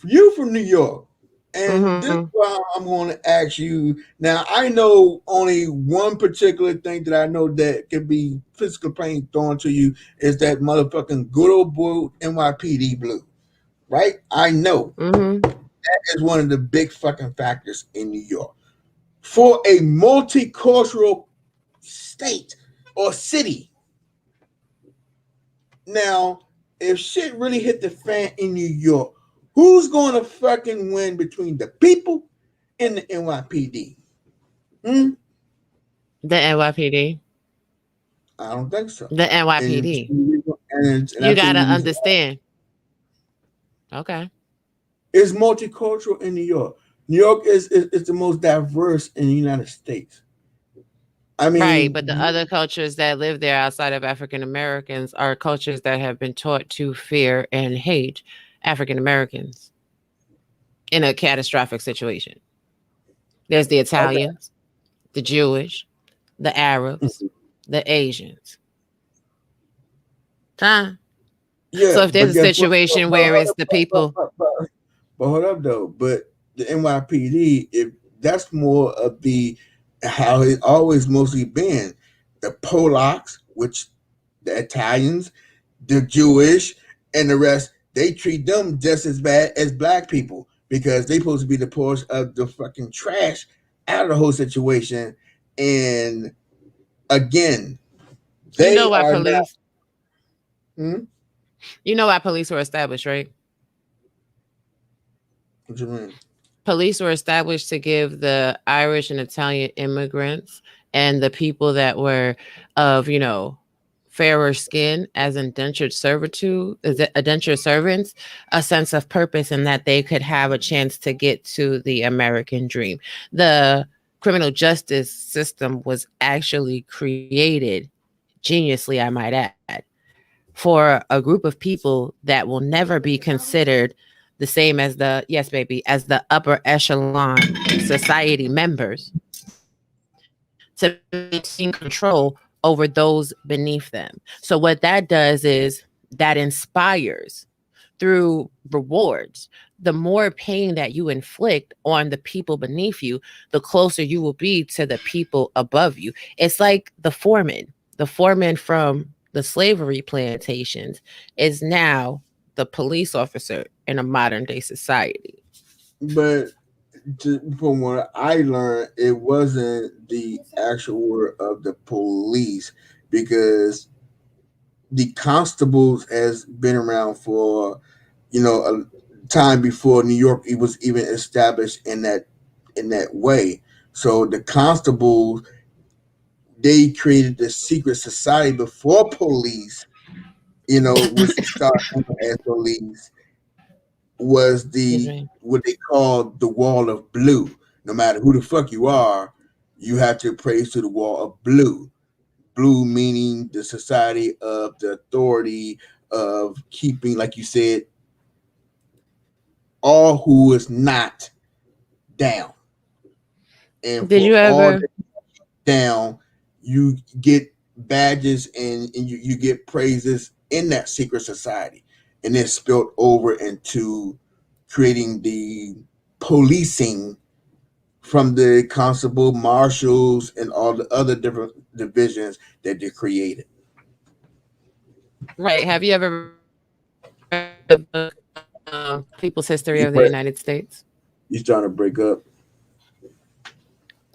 you from New York, and this is Hmm. why I'm going to ask you. Now, I know only one particular thing that I know that can be physical pain thrown to you is that motherfucking good old boy NYPD blue, right? I know Hmm. that is one of the big fucking factors in New York. For a multicultural state or city, now, if shit really hit the fan in New York, who's going to fucking win between the people and the NYPD? Hmm? The NYPD. I don't think so. The And NYPD. I'll You tell you gotta the reason why. understand. Okay. It's multicultural in New York. New York is the most diverse in the United States. I Right, mean, but the other cultures that live there outside of African Americans are cultures that have been taught to fear and hate African Americans in a catastrophic situation. There's the okay. Italians, the Jewish, the Arabs, Mhm. the Asians. Huh? So Yeah, if there's but a guess what? situation where it's the people, But hold up though. But the NYPD, if that's more of the how it always mostly been, the Polacks, which the Italians, the Jewish, and the rest, they treat them just as bad as black people because they supposed to be the pulse of the fucking trash out of the whole situation. And again, You know they why are not. police? Hmm? You know why police were established, right? What you mean? Police were established to give the Irish and Italian immigrants and the people that were of, fairer skin as indentured servitude, as indentured servants, a sense of purpose and that they could have a chance to get to the American dream. The criminal justice system was actually created geniusly, I might add, for a group of people that will never be considered the same as the, yes baby, as the upper echelon society members, to maintain control over those beneath them. So what that does is that inspires through rewards. The more pain that you inflict on the people beneath you, the closer you will be to the people above you. It's like the foreman from the slavery plantations is now the police officer in a modern day society. But from what I learned, it wasn't the actual word of the police, because the constables has been around for a time before New York it was even established in that way. So the constables, they created the secret society before police, was started as police, was Excuse the me. what they call the wall of blue. No matter who the fuck you are, you have to praise to the wall of blue. Blue meaning the society of the authority of keeping, like you said, all who is not down. And Did for you all ever that down, you get badges, and you get praises in that secret society. And it's spilled over into creating the policing from the constable, marshals, and all the other different divisions that they created. right, have you ever read the book People's History of the United States? You're starting to break up.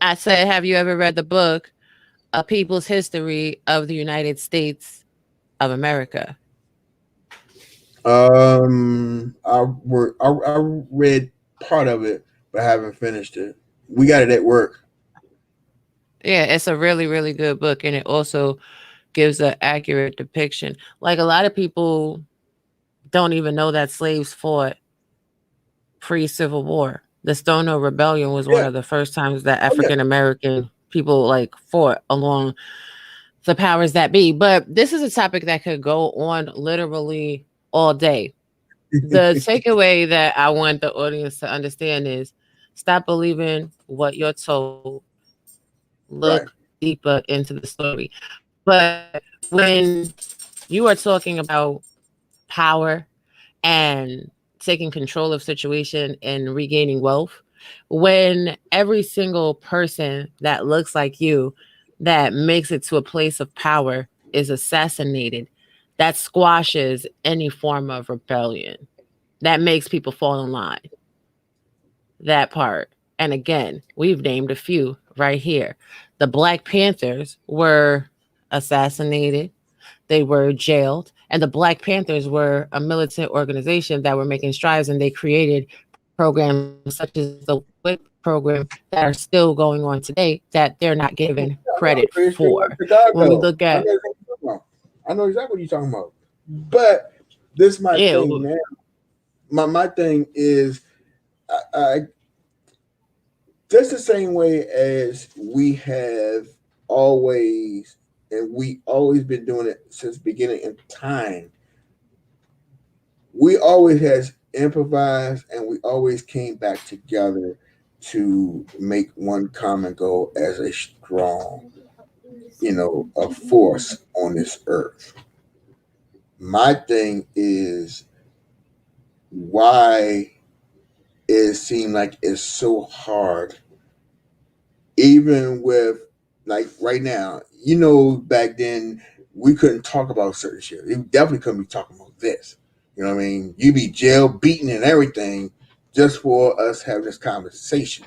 I said, have you ever read the book A People's History of the United States of America? I read part of it, but I haven't finished it. We got it at work. Yeah, it's a really, really good book, and it also gives an accurate depiction. Like a lot of people don't even know that slaves fought pre Civil War. The Stono Rebellion was one Yeah. of the first times that Oh yeah. African American people like fought along the powers that be. But this is a topic that could go on literally all day. The takeaway that I want the audience to understand is stop believing what you're told, look Right. deeper into the story. But when you are talking about power and taking control of situation and regaining wealth, when every single person that looks like you that makes it to a place of power is assassinated, that squashes any form of rebellion. That makes people fall in line. That part. And again, we've named a few right here. The Black Panthers were assassinated, they were jailed, and the Black Panthers were a militant organization that were making strides, and they created programs such as the WIC program that are still going on today that they're not given credit I'm pretty for. sure in When we look Chicago. at, I know exactly what you're talking about. But this is my yeah, thing now. My thing is, I just the same way as we have always, and we always been doing it since beginning in time. We always has improvised, and we always came back together to make one common goal as a strong, a force on this earth. My thing is why it seemed like it's so hard, even with, like, right now. Back then we couldn't talk about certain shit. We definitely couldn't be talking about this. You know what I mean? You be jail beaten and everything just for us having this conversation.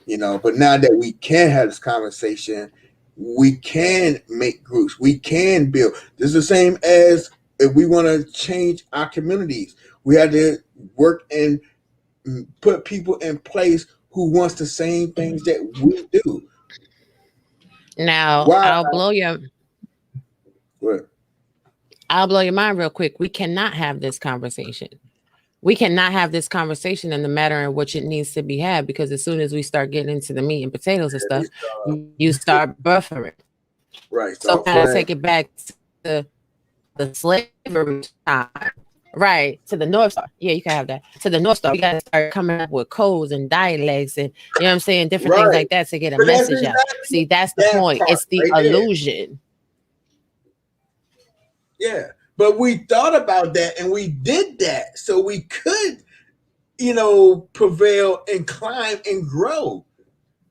But now that we can have this conversation, we can make groups, we can build. This is the same as if we want to change our communities, we had to work and put people in place who wants the same things that we do. Now, Why? What? I'll blow your mind real quick. We cannot have this conversation. We cannot have this conversation in the matter in which it needs to be had, because as soon as we start getting into the meat and potatoes and stuff, you start buffering. Right, So start kind of take flying. it back to the slavery time. Right, to the North Star. Yeah, you can have that. To the North Star. We got to start coming up with codes and dialects and, you know what I'm saying, different things Right. like that to get a But that's message out. exactly See, that's the that point. part It's the right there. illusion. Yeah. But we thought about that and we did that so we could, prevail and climb and grow.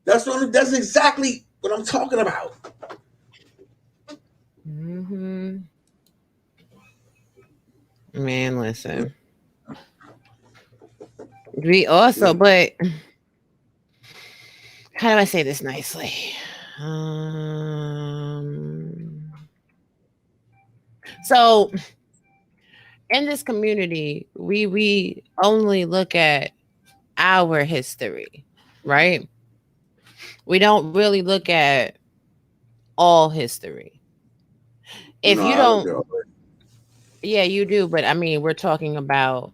That's exactly what I'm talking about. Mm-hmm. Man, listen. We also, Yeah. but how do I say this nicely? Um, so in this community, we only look at our history, right? We don't really look at all history. If No, you I look don't, at all. yeah, you do, but I mean, we're talking about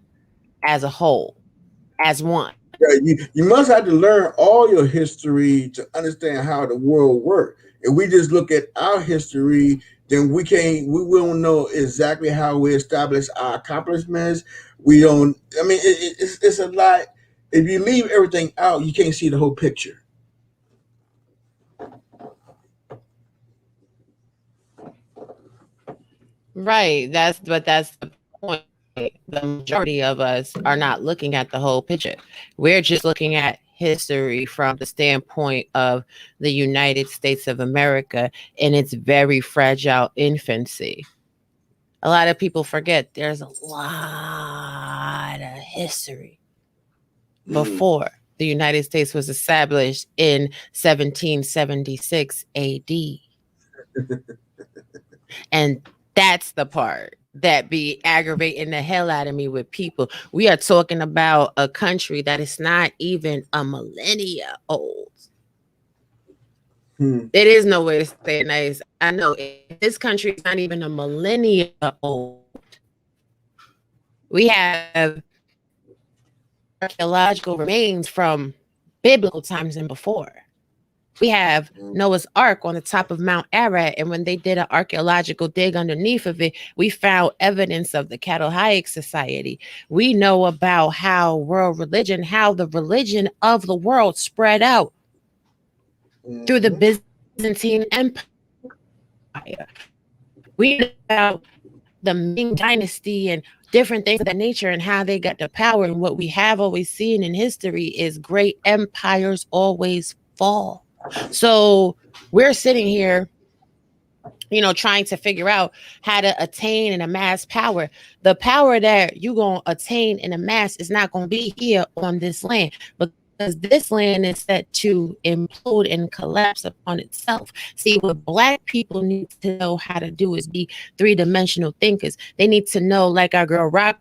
as a whole, as one. Yeah, you must have to learn all your history to understand how the world works. If we just look at our history, then we won't know exactly how we establish our accomplishments. We don't. I mean, it's a lot. If you leave everything out, you can't see the whole picture. Right. That's the point. The majority of us are not looking at the whole picture. We're just looking at history from the standpoint of the United States of America in its very fragile infancy. A lot of people forget there's a lot of history Mm. before the United States was established in 1776 AD. And that's the part that be aggravating the hell out of me with people. We are talking about a country that is not even a millennia old. Hmm. It is no way to say it nice. I know if this country is not even a millennia old, we have archaeological remains from biblical times and before. We have Hmm. Noah's Ark on the top of Mount Ararat. And when they did an archaeological dig underneath of it, we found evidence of the Cattle Hayek Society. We know about how how the religion of the world spread out through the Hmm. Byzantine Empire. We know about the Ming Dynasty and different things of that nature and how they got the power. And what we have always seen in history is great empires always fall. So we're sitting here, trying to figure out how to attain and amass power. The power that you're going to attain and amass is not going to be here on this land, because this land is set to implode and collapse upon itself. See, what Black people need to know how to do is be three-dimensional thinkers. They need to know, like our girl Rocco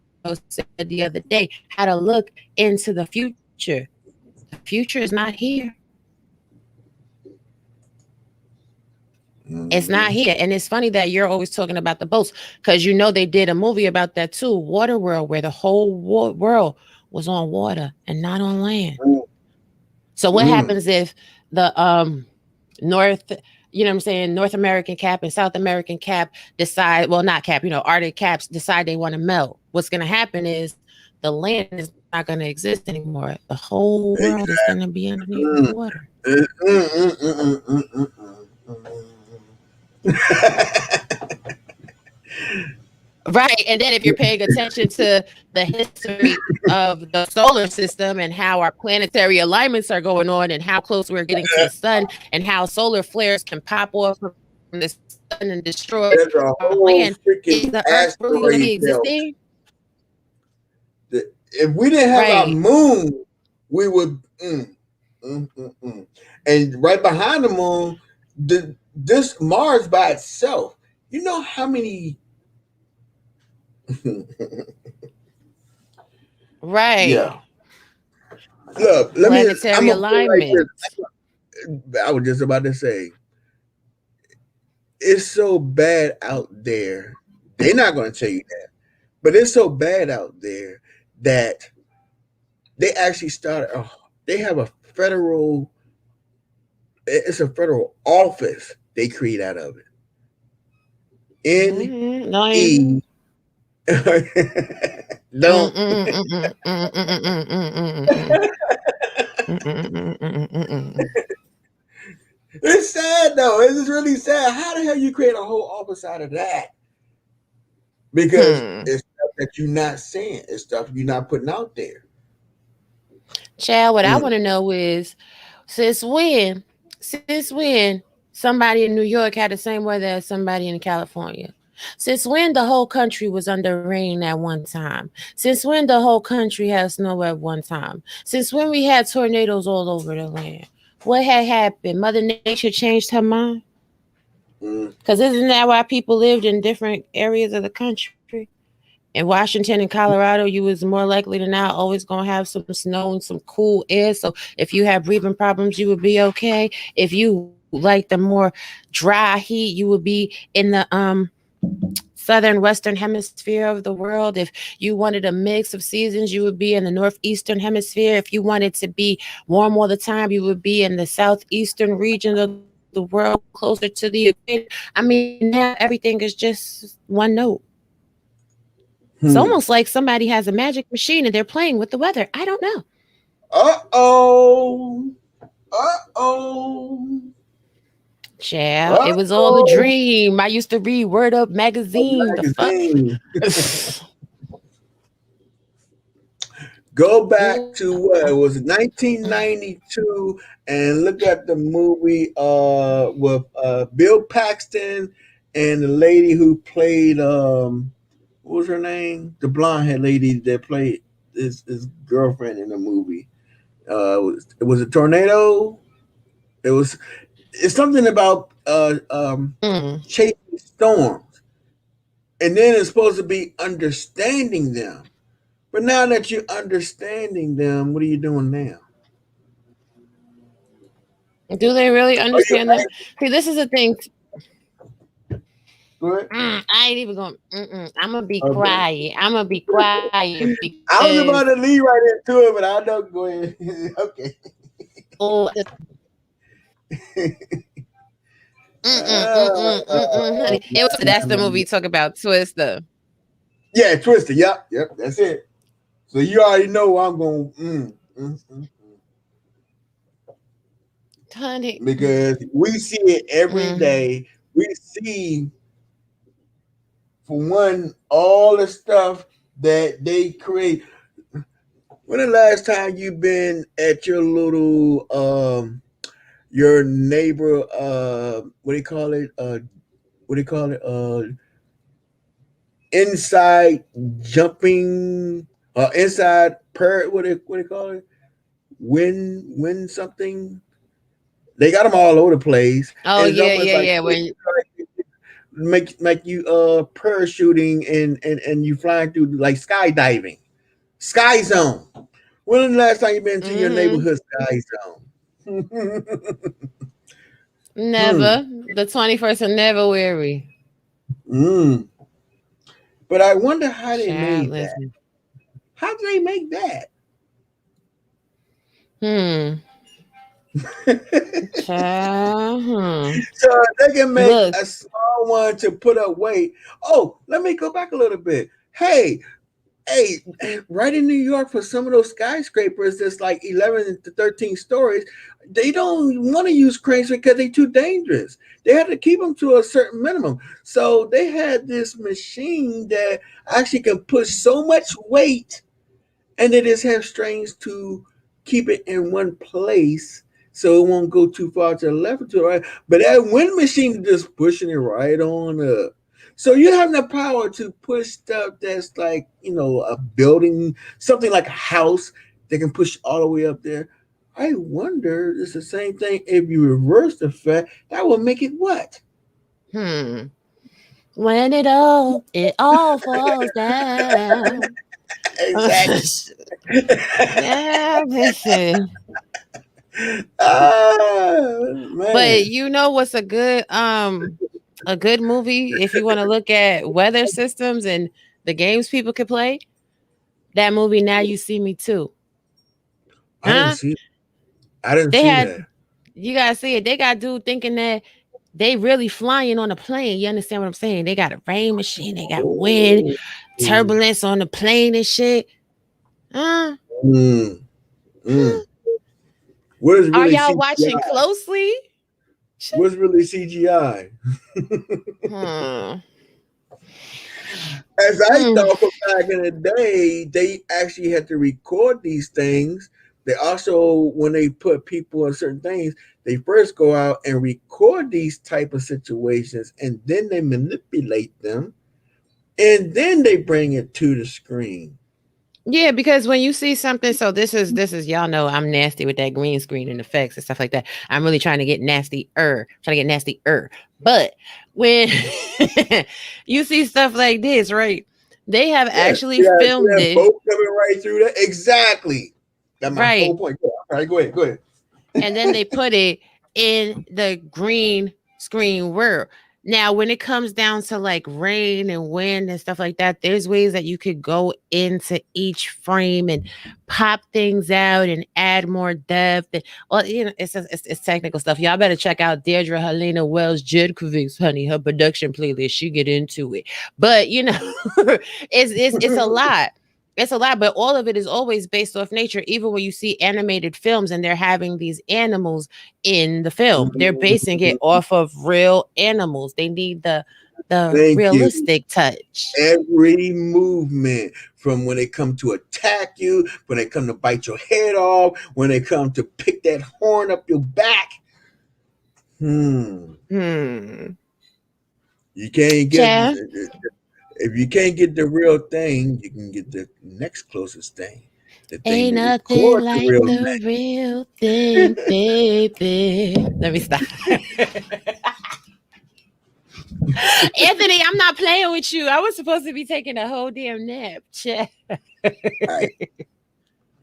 said the other day, how to look into the future. The future is not here. It's not Hmm. here. And it's funny that you're always talking about the boats, because they did a movie about that too, Water World, where the whole world was on water and not on land. So what Hmm. happens if the North, what I'm saying, North American cap and South American cap decide, well, not cap, Arctic caps decide they want to melt? What's going to happen is the land is not going to exist anymore. The whole world is going to be underneath the Mm. water. Mm, mm, mm, mm, mm, mm, mm. Right. And then if you're paying attention to the history of the solar system and how our planetary alignments are going on and how close we're getting to the sun and how solar flares can pop off from the sun and destroy our There's a land, is whole the earth freaking really going to be asteroid belt. existing? If we didn't have our Right. moon, we would. And right behind the moon, this Mars by itself. You know how many? Right. Yeah. Look, let me. I'm Planetary gonna put it like alignments. this. I was just about to say, it's so bad out there. They're not going to tell you that, but it's so bad out there that they actually started. They have a federal. It's a federal office they create out of it. Mm-hmm. No, E. mm, Don't. mm, mm, mm, mm, mm, mm, mm, mm, mm, mm, mm, mm, mm, mm, mm. It's sad though. It's just really sad. How the hell you create a whole office out of that? Because Hmm. it's stuff that you're not saying. It's stuff you're not putting out there. Chad, what I Mm. want to know is since when, since when somebody in New York had the same weather as somebody in California? Since when the whole country was under rain at one time? Since when the whole country had snow at one time? Since when we had tornadoes all over the land? What had happened? Mother Nature changed her mind? Mm. Because isn't that why people lived in different areas of the country? In Washington and Colorado, you was more likely than not always gonna have some snow and some cool air. So if you have breathing problems, you would be okay. If you like the more dry heat, you would be in the southern western hemisphere of the world. If you wanted a mix of seasons, you would be in the northeastern hemisphere. If you wanted to be warm all the time, you would be in the southeastern region of the world, closer to the equator. I mean, now everything is just one note. It's almost Hmm. like somebody has a magic machine and they're playing with the weather. I don't know. Uh-oh. Uh-oh. Child, it was all a Uh-oh. dream. I used to read Word Up A magazine. The fuck? magazine. Go back to Mm, what? It was 1992 and look at the movie with Bill Paxton and the lady who played what was her name? The blonde haired lady that played his girlfriend in the movie. It was a tornado. It was it's something about chasing storms, and then it's supposed to be understanding them. But now that you're understanding them, what are you doing now? do they really Are you understand them? See, this is the thing. good? I ain't even going. I'm gonna be Okay. quiet. I'm gonna be quiet I because was about to lead right into it, but I know go ahead. Okay. oh, honey, it was that's the movie talk about Twister, Yeah, Twister. Yep, yep, that's it. So you already know I'm going honey. because we see it every Mm. day. We see, for one, all the stuff that they create. When the last time you been at your little your neighbor what do you call it what do you call it inside jumping inside per what do you call it win something, they got them all over the place. Oh It's yeah, almost yeah, like yeah. When make you parachuting and you flying through like skydiving sky zone. When the last time you been to your mm-hmm. neighborhood sky zone? Hmm. Never. The 21st are never weary. Mm. But I wonder how they Child, made that. listen. How did they make that? Hmm. Child. Hmm. So they can make Look. a small one to put up weight. Oh, let me go back a little bit. Hey, right in New York, for some of those skyscrapers that's like 11 to 13 stories, they don't want to use cranes because they're too dangerous. They have to keep them to a certain minimum. So they had this machine that actually can push so much weight, and they just have strings to keep it in one place so it won't go too far to the left or to the right. But that wind machine is just pushing it right on up. So you have the power to push stuff that's like, a building, something like a house that can push all the way up there. I wonder, it's the same thing if you reverse the fact, that will make it what? Hmm. When it all falls down. Exactly. Yeah, listen. Ah, But man. you know what's a good movie if you want to look at weather systems and the games people could play? That movie Now You See Me Too. I didn't Huh? see I didn't They see had that. you gotta see it. They got dude thinking that they really flying on a plane. You understand what I'm saying? They got a rain machine, they got wind, Oh. turbulence on the plane and shit. Huh? Mm, mm. Huh? What is Are really y'all watching CGI? closely? What's really CGI? Hmm. As I Hmm. thought from back in the day, they actually had to record these things. They also, when they put people in certain things, they first go out and record these type of situations, and then they manipulate them, and then they bring it to the screen. Yeah, because when you see something, so this is y'all know I'm nasty with that green screen and effects and stuff like that. I'm really trying to get trying to get nasty. But when you see stuff like this, right? They have Yeah, actually filmed yeah, it, both coming right through that. Exactly. That's my right? whole point. All right, go ahead, go ahead. And then they put it in the green screen world. Now, when it comes down to like rain and wind and stuff like that, there's ways that you could go into each frame and pop things out and add more depth. And well, it's technical stuff. Y'all better check out Deirdre Helena Wells Jedkovic's, honey, her production playlist. She get into it, but it's a lot. It's a lot, but all of it is always based off nature. Even when you see animated films and they're having these animals in the film, they're basing it off of real animals. They need the Thank you. realistic touch. Every movement, from when they come to attack you, when they come to bite your head off, when they come to pick that horn up your back. Hmm. Hmm. You can't get Cha. if you can't get the real thing, you can get the next closest thing, the thing Ain't that nothing records the like real the real thing, baby. Let me stop. Anthony, I'm not playing with you. I was supposed to be taking a whole damn nap. Cha.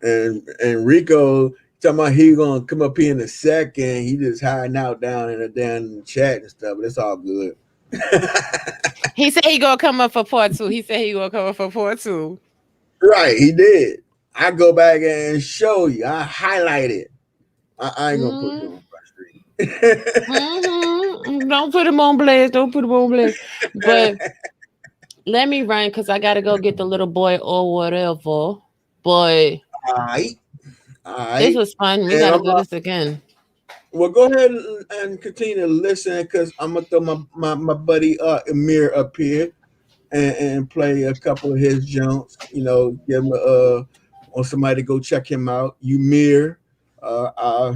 thing. And Rico talking about he gonna come up here in a second. He just hiding out down in the damn chat and stuff, but it's all good. He said he gonna come up for part two. He said he gonna come up for part two. Right, he did. I go back and show you. I highlight it. I ain't gonna put you Mm-hmm. on front street. Mm-hmm. Don't put him on blast. Don't put him on blast. But let me run because I gotta go get the little boy or whatever. But All right, all this right. was fun. We And gotta I'm do this again. well, go ahead and continue to listen because I'm gonna throw my buddy Amir up here and play a couple of his jumps. Give him on somebody to go check him out. Umir,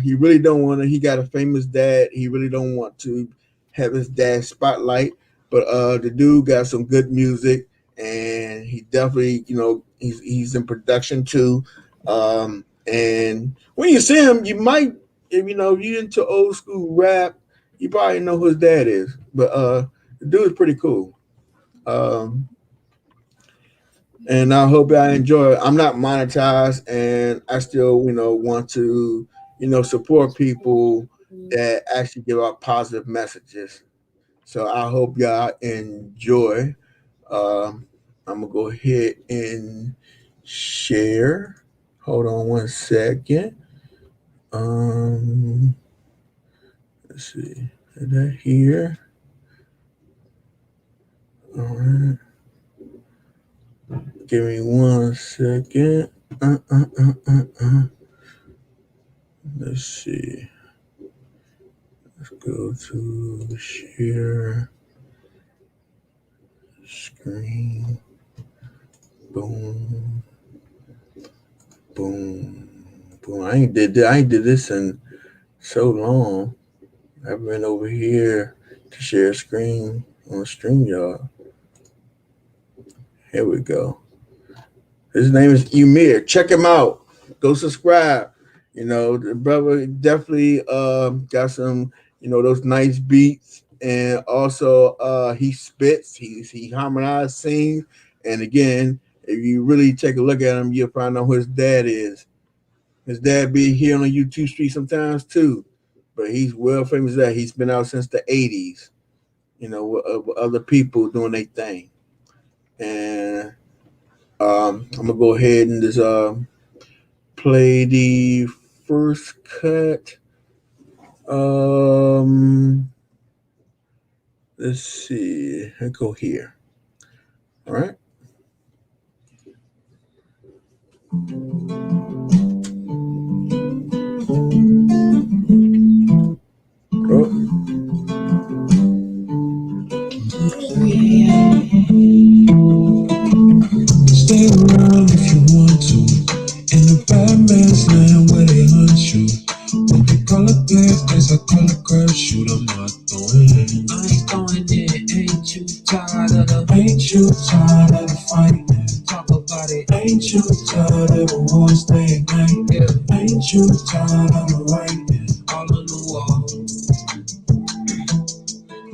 he really don't want to. He got a famous dad. He really don't want to have his dad spotlight, but the dude got some good music, and he definitely, he's in production too. And when you see him, you might, if you into old school rap, you probably know who his dad is. But the dude is pretty cool. Um, and I hope y'all enjoy it. I'm not monetized, and I still, want to, support people that actually give out positive messages. So I hope y'all enjoy. Um, I'm gonna go ahead and share. Hold on one second. Um, let's see. Is that here? All right. Give me one second. Uh, uh, uh, uh, uh. Let's see. Let's go to share screen. Boom, boom, boom. I ain't did this in so long. I've been over here to share screen on StreamYard. Here we go. His name is Umir. Check him out. Go subscribe. The brother definitely got some, those nice beats. And also he spits, he harmonizes sings. And again, if you really take a look at him, you'll find out who his dad is. His dad be here on the YouTube street sometimes too. But he's well famous that he's been out since the 80s, with other people doing their thing. And I'm gonna go ahead and just play the first cut. Um, let's see. I go here. All right. Oh, stay around if you want to. In a bad man's land where they hunt you. What they call a black as I call a girl shoot. I'm not throwing it. I ain't throwing it. Ain't you tired of the? Ain't you tired of the fighting? Talk about it. Ain't you tired of the wars day and night? Yeah. Ain't you tired of the writing? All on the wall.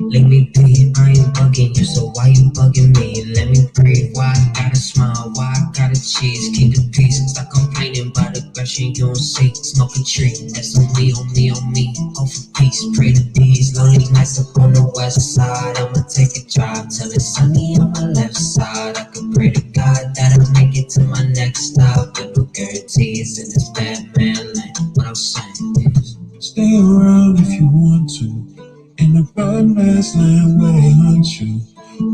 Let me be, I ain't bugging you, so why you bugging me? Let me breathe, why I gotta smile, why I gotta cheese? Keep the peace, stop complaining about aggression you don't see. Smoke a tree, that's on me, on me, on me. Hope for peace, pray to these lonely nights up on the west side. I'ma take a drive till it's sunny on my left side. I could pray to God that I make it to my next stop. But no guarantees in this bad man land. What I'm saying is, stay around if you want to. In a bad man's land where they hunt you.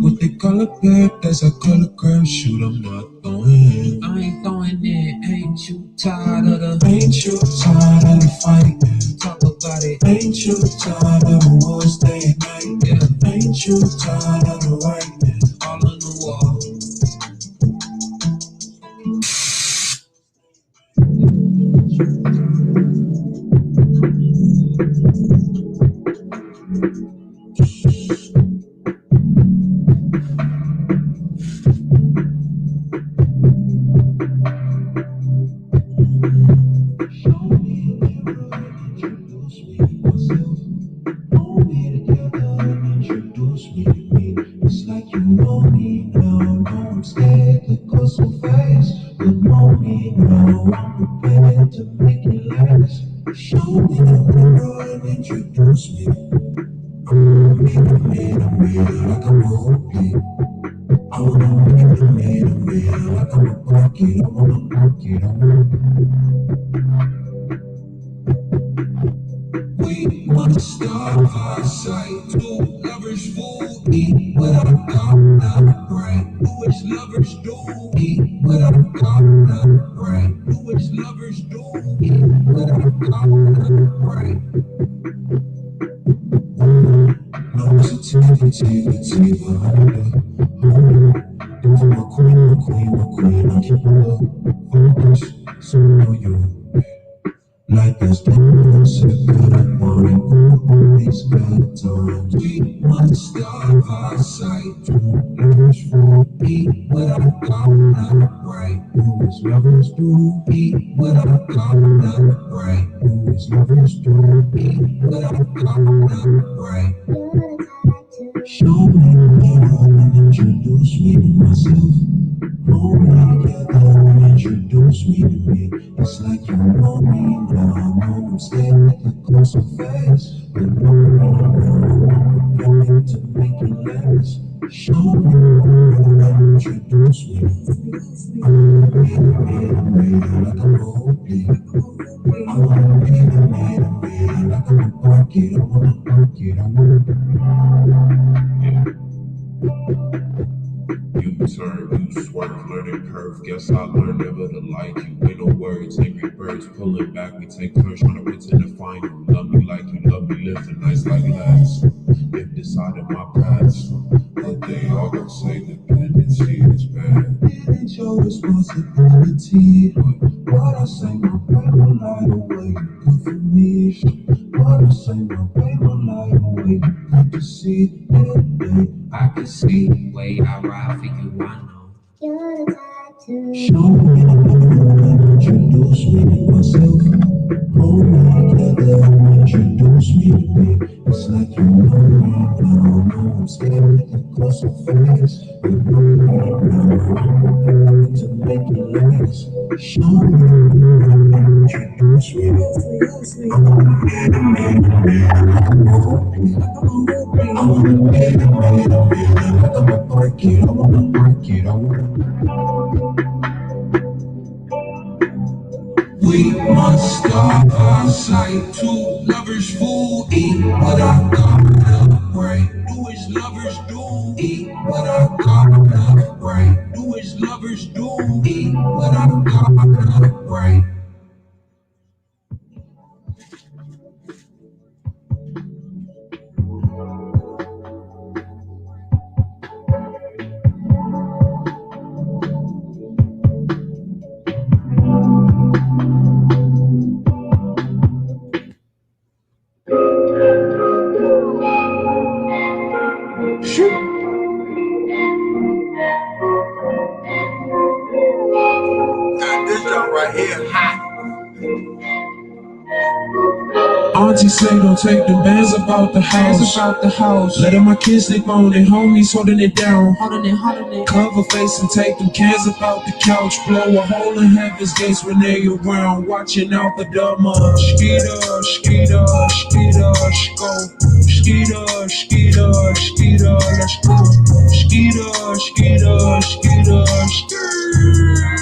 What they call a pet, as I call a crap shoot. I'm not throwing it. I ain't throwing it. Ain't you tired of the? Ain't you tired of the fight? Talk about it. Ain't you tired of the wars day and night? Yeah. Ain't you tired of the writing? All on the wall. Introduce me to me. It's like you know me now. No, I'm scared to go so fast. You know me now. I'm prepared to make it last. Show me the world and introduce me. Like I'm a hoopy. I wanna make a man, like I'm a pocket. I wanna pocket. I wanna. We wanna start our sight. Two lovers fool. Eat without God, not pray. Do what lovers do. Eat without God, not pray. Do what lovers do. Eat without God, not pray. No sensitivity behind it. If I'm a queen, I keep it up. Focus, so know you. Like there's diamonds in good morning, on these good times. We must start our sight. Two lovers for eat without God, not right. Who is lovers do eat without God, not right. Who is lovers do eat without God, not right. Show me the mirror and introduce me to myself. Hold me together and introduce me to me. It's like you know me now. I know I'm scared to go so fast. But know me now. I'm prepared to make it last. Show me the world and introduce me. Like I'm a hoopy. I wanna be the man, like I'm a pocket. I wanna pocket. I wanna. You turn, you swerve, learning curve. Guess I learned never to like you. Ain't no words, angry birds pulling back. We take turns trying to pretend to find you. Love me like you love me, living nice like last. If decided my past, but they all gonna say dependency is bad. It ain't your responsibility. What I say, my way will lie away. You good for me. What I say, my way will lie away. You good to see. I can see the way I ride for you, I know. Show me, introduce me to myself. Hold me together and introduce me to me. It's like you know me, I don't know I'm scared to get close so fast. You know me now, I'm to make it last. Show me, introduce me. I'm a man, I'm a hoopy. I'm a man, like I'm a park it, I wanna park it, I wanna. We must start our sight. Two lovers fool. Eat what I got. Right. Do as lovers do. Eat what I got. Right. Do as lovers do. Eat what I got. Right. This jump right here, hot. Auntie say don't take the bands about the house. Letting my kids sleep on their homies holding it down. Cover face and take them cans about the couch. Blow a hole in heaven's gates when they around. Watching out for the mud. Skeeter, skeeter, skeeter, go. Skeeter, skeeter, skeeter, let's go. Skeeter, skeeter, skeeter, skeeter.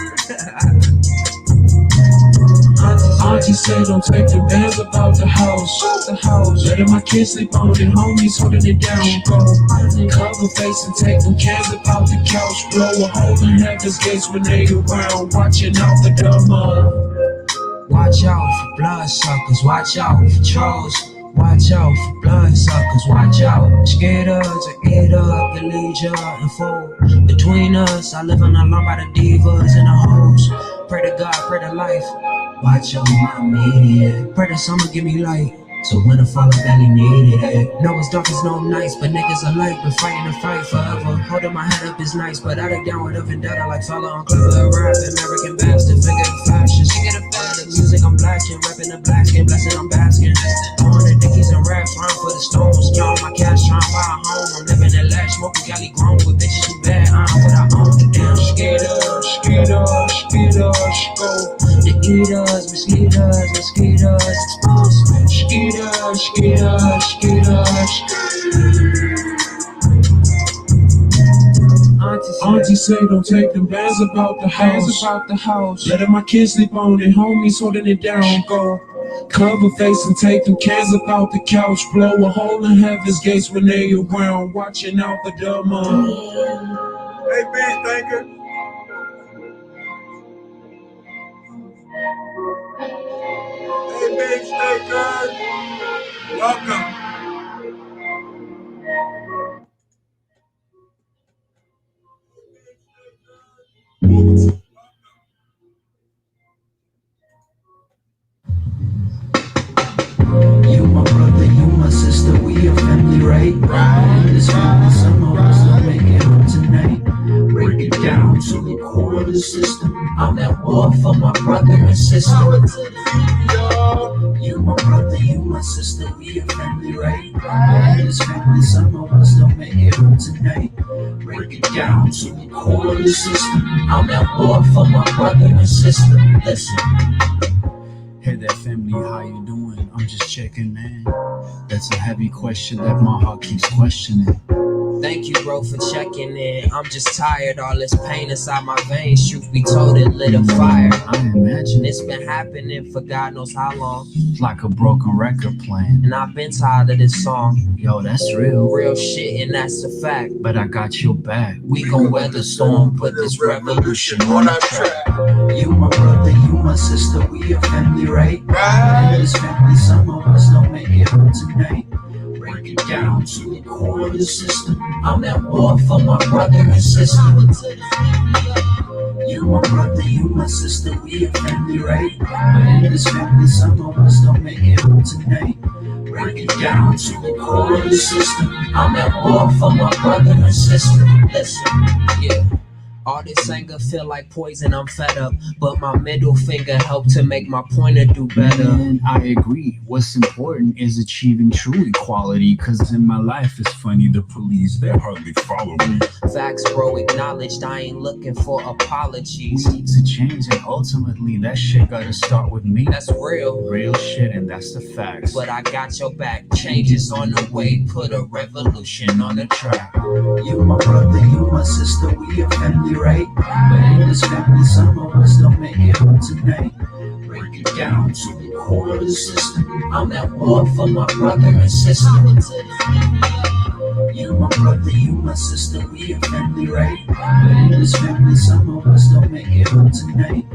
Auntie said don't take the bands about the house. Letting my kids sleep on their homies holding it down. Go cover face and take them cans about the couch. Blow a hole in heaven's gates when they around. Watching out for the watch out for bloodsuckers. Watch out for trolls. Watch out for bloodsuckers. Watch out. Scared us to eat up the leisure and fold. Between us, I live on a line by the divas and the hoes. Pray to God, pray to life. Watch out my media. Pray that summer give me light. So when the fall badly needed it. No, it's dark, it's no nights, but niggas alike. Been fighting the fight forever. Holding my head up is nice, but I look down with a vendetta like fella on clever rap. American bastard, figure the fashion. The music I'm blasting, rapping the black skin, blessing I'm basking. On the dickies and raps, run for the stones. Count my cash, trying to buy a home. I'm living that lash, smoking galley grown with bitches too bad. I'm what I own. The damn skater, skater, skater, go. The eaters, mosquitoes, mosquitoes, exposed. Skeeter, skeeter, skeeter, Auntie say don't take them bands about the house. Letting my kids sleep on their homies holding it down. Go cover face and take them cans about the couch. Blow a hole in heaven's gates when they around. Watching out for the mud. Hey, bitch, thank you. Hey, big staker, welcome. You my brother, you my sister, we a family, right? In this family, some of us don't make it home tonight. Break it down to the core of the system. I'm that war for my brother and sister. You my brother, you my sister, we a family, right? In this family, some of us don't make it home tonight. Break it down to the core of the system. I'm that war for my brother and sister. Listen. Hey there, family, how you doing? I'm just checking, man. That's a heavy question that my heart keeps questioning. Thank you, bro, for checking in. I'm just tired, all this pain inside my veins. Truth be told, it lit a fire. I imagine It's been happening for God knows how long. like a broken record playing. And I've been tired of this song. Yo, that's real. Real shit, and that's a fact. But I got your back. We gon' weather the storm, put this revolution on our track. You my brother, you my sister, we a family, right? In this family, some of us don't make it home tonight. Break it down to the core of the system. I'm that war for my brother and sister. You my brother, you my sister, we a family, right? But in this family, some of us don't make it home tonight. Break it down to the core of the system. I'm that war for my brother and sister. Listen, yeah. All this anger feel like poison, I'm fed up. But my middle finger helped to make my pointer do better. Man, I agree. What's important is achieving true equality. Cause in my life, it's funny, the police, they hardly follow me. Facts, bro, acknowledged. I ain't looking for apologies. We need to change, and ultimately, that shit gotta start with me. That's real. Real shit, and that's the facts. But I got your back. Changes on the way. Put a revolution on the track. You my brother, you my sister, we a family, right? But in this family, some of us don't make it home tonight. Break it down to the core of the system. I'm that war for my brother and sister. You my brother, you my sister, we a family, right? But in this family, some of us don't make it home tonight.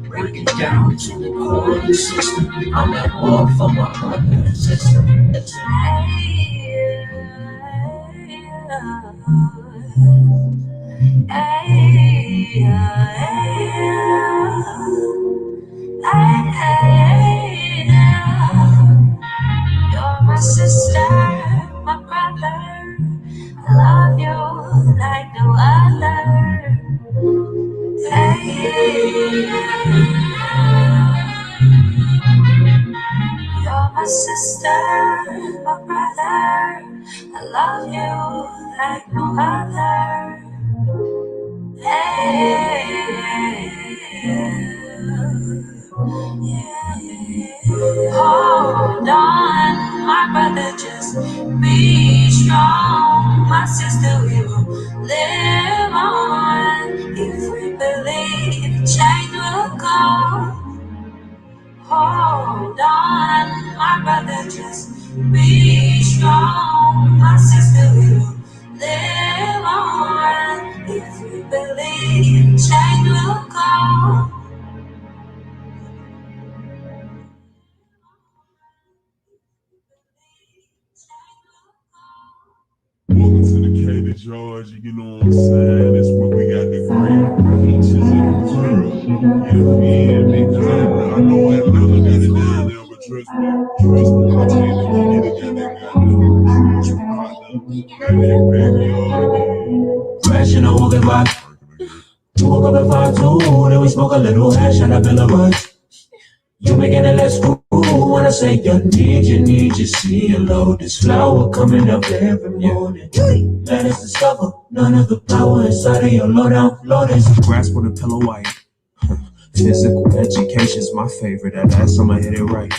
Break it down to the core of the system. I'm that war for my brother and sister. You're my sister, my brother. I love you like no other. You're my sister, my brother. I love you like no other. Hold on, my brother, just be strong. My sister, we will live on. If we believe, change will come. Hold on, my brother, just be strong. My sister, we will live on. If we believe, change will come. Welcome to the K to Georgia, you know what I'm saying? That's where we got the great peaches and the THRU. You feel me? I know Atlanta got it down there, but trust me, I'll tell you, you get it down there. Fresh in a walking vibe. You woke up at 5-2, then we smoke a little hash and a bill of rice. You making it less cool when I say you need, you see a load. This flower coming up every morning. Let us discover none of the power inside of your low down, lotus. Grasp on a pillow white. Physical education's my favorite. At last, I'ma hit it right.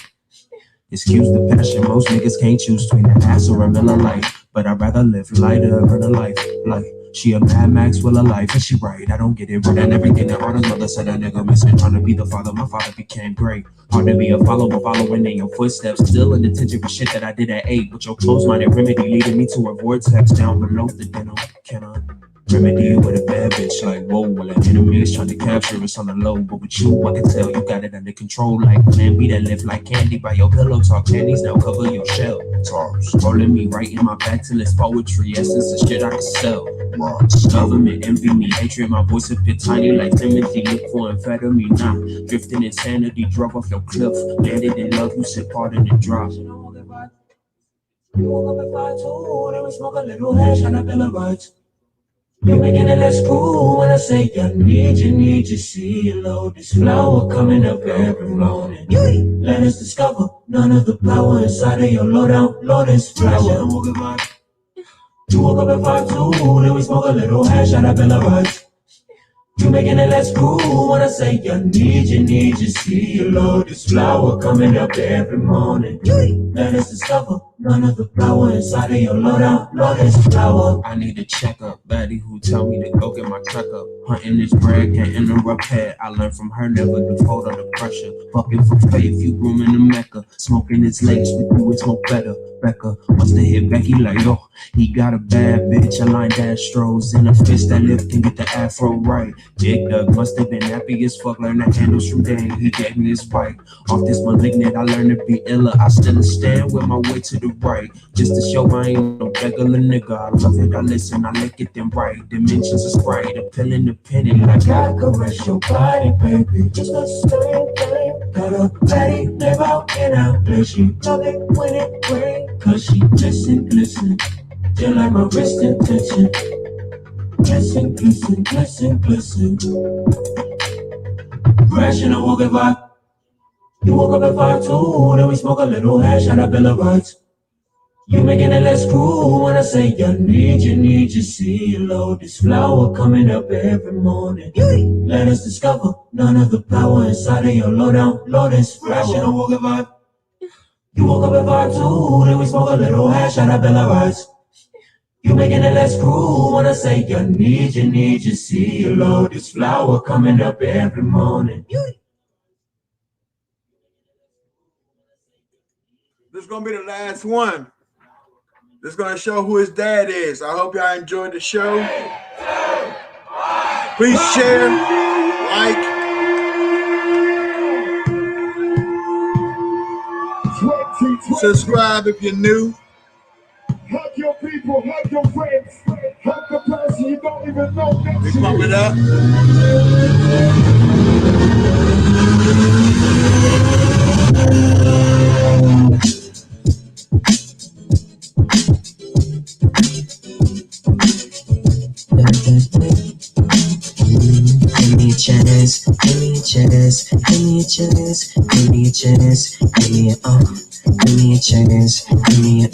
Excuse the passion, most niggas can't choose between an ass or a Miller Lite. But I'd rather live lighter, earn a life. Like, she a Mad Max with a life, and she right. I don't get it right. And everything that Arnold's mother said a nigga missing. Trying to be the father, my father became great. Hard to be a follower, following in your footsteps. Still in detention for shit that I did at 8. But your close-minded remedy leading me to a vortex down below the denim. Can I remedy you with a bad bitch? Like, whoa, well, an enemy is trying to capture us on the low. But with you, I can tell you got it under control. Like Plan B that lift like candy by your pillow talk. Candies now cover your shell. Tops rolling me right in my back till it's poetry. Essence of shit I can sell. Government envy me, hatred, my voice a bit tiny like Timothy. Look for amphetamine, nah. Drifting insanity, drove off your cliff. Landed in love, you said pardon the drop. You woke up at 5-2, then we smoke a little hash and a bill of rights. You making it less cool when I say you need, you see a load. This flower coming up every morning. Let us discover none of the power inside of your low down, lotus flower. You woke up at 5-2, then we smoke a little hash and a bill of rights. You making it less cool when I say you need, you see a load. This flower coming up every morning. Let us discover none of the power inside of your low down, lotus flower. I need a checkup, baddie who tell me to go get my truck up. Hunting this bread can't interrupt head. I learned from her never to fold under pressure. Fucking for faith, you grooming the Mecca. Smoking this lace with you, it smoke better. Becca must have hit Becky like, yo, he got a bad bitch, aligned Astros in a fist that lift can get the afro right. Big Doug must have been happy as fuck, learned the handles from Dane, he gave me his bike. Off this malignant, I learned to be iller, I still stand with my way to the right. Just to show I ain't no regular nigga, I love it, I listen, I lick it, then right. Dimensions of Sprite, a pill independent, like I caress your body, baby. Just the same thing, got a fatty, live out and out, and she love it when it rains. Cause she glisten, till like my wrist in tension. Blessing, blessing, blessing, blessing. Fresh and I woke at 5. You woke up at 5 too. Then we smoke a little hash and a bill of rights. You making it less cruel when I say you need your CeeLo. This flower coming up every morning. Let us discover none of the power inside of your low down, Lord's fresh and I woke at 5. You woke up at 5 too. Then we smoke a little hash and a bill of rights. You making it less cruel when I say you need your CeeLo. This flower coming up every morning. This is gonna be the last one. This is gonna show who his dad is. I hope y'all enjoyed the show. Please share, like. Subscribe if you're new. Hug your people, hug your friends, hug the person you don't even know next We to pump you. it up. Give me a chance, give me a chance, give me a chance, give me a chance, give me a give me a chance, give me a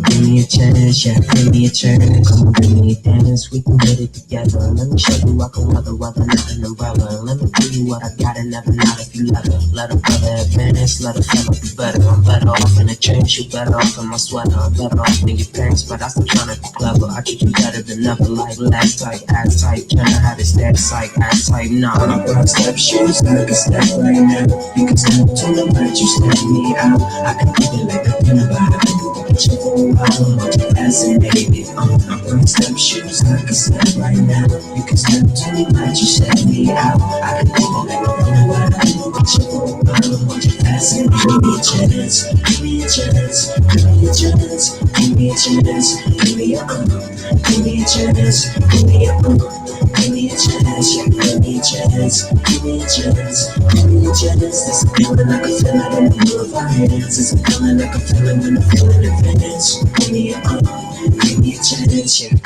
give me a chance, yeah, give me a chance. Come on, give me a dance, we can get it together. Let me show you I can weather not an umbrella. Let me give you what I got and never not if you let a brother advance, let a fella be better. I'm better off in a trench, you better off in my sweater. I'm better off than your parents, but I still tryna be clever. I treat you better than ever, like last type, ass type. Tryna have this that psych, ass type, nah. I'm rock step shoes, I can step right now. You can step to the right, you step me out. I can keep it like a dinner, but I can do it you for a while. I'm fascinated. I'm rock step shoes, I can step right now. You can step to the right, you step me out. I can keep it like a dinner, but I can do it you for a while. I'm fascinated. Give me a chance, give me a chance, give me a chance, give me a chance, give me a give me a chance, give me a give me a chance, yeah, give me a chance, give me a chance, give me a chance. There's a feeling like a feeling in the middle of our hands. There's a feeling like a feeling when I feel in advance. Give me a chance, yeah.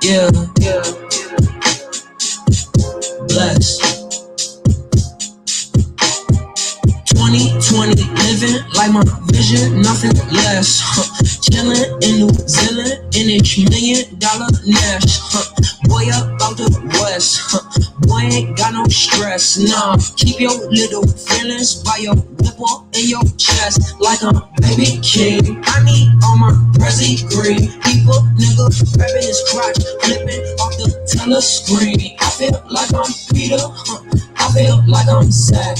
Yeah. Bless. 2020 living like my vision, nothing less. Chillin' in New Zealand in each $1 million nest. Boy up out the west. Boy ain't got no stress. Nah, keep your little feelings by your nipple in your chest like I'm baby king. I need all my Prezi green. People nigga grabbing his crotch, flipping off the telescreen. I feel like I'm Peter. I feel like I'm Zach.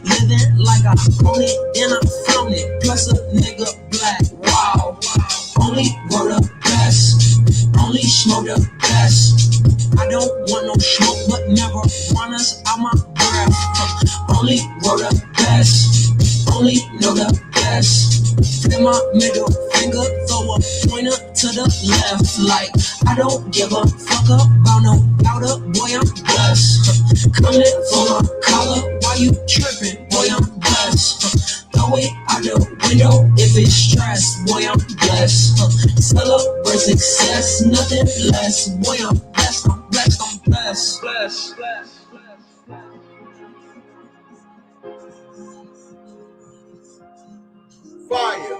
Living like I own it, then I found it. Plus a nigga black. Wow. Only roll the best. Only smoke the best. I don't want no smoke, but never want us out my breath. Only roll the best. Only know the best. Flip my middle finger, throw a pointer to the left. Like I don't give a fuck about no powder, boy I'm blessed. Coming for my collar, why you tripping, boy I'm blessed. Throw it out the window if it's stress, boy I'm blessed. Celebrate success, nothing less, boy I'm blessed, I'm blessed, I'm blessed. Fire.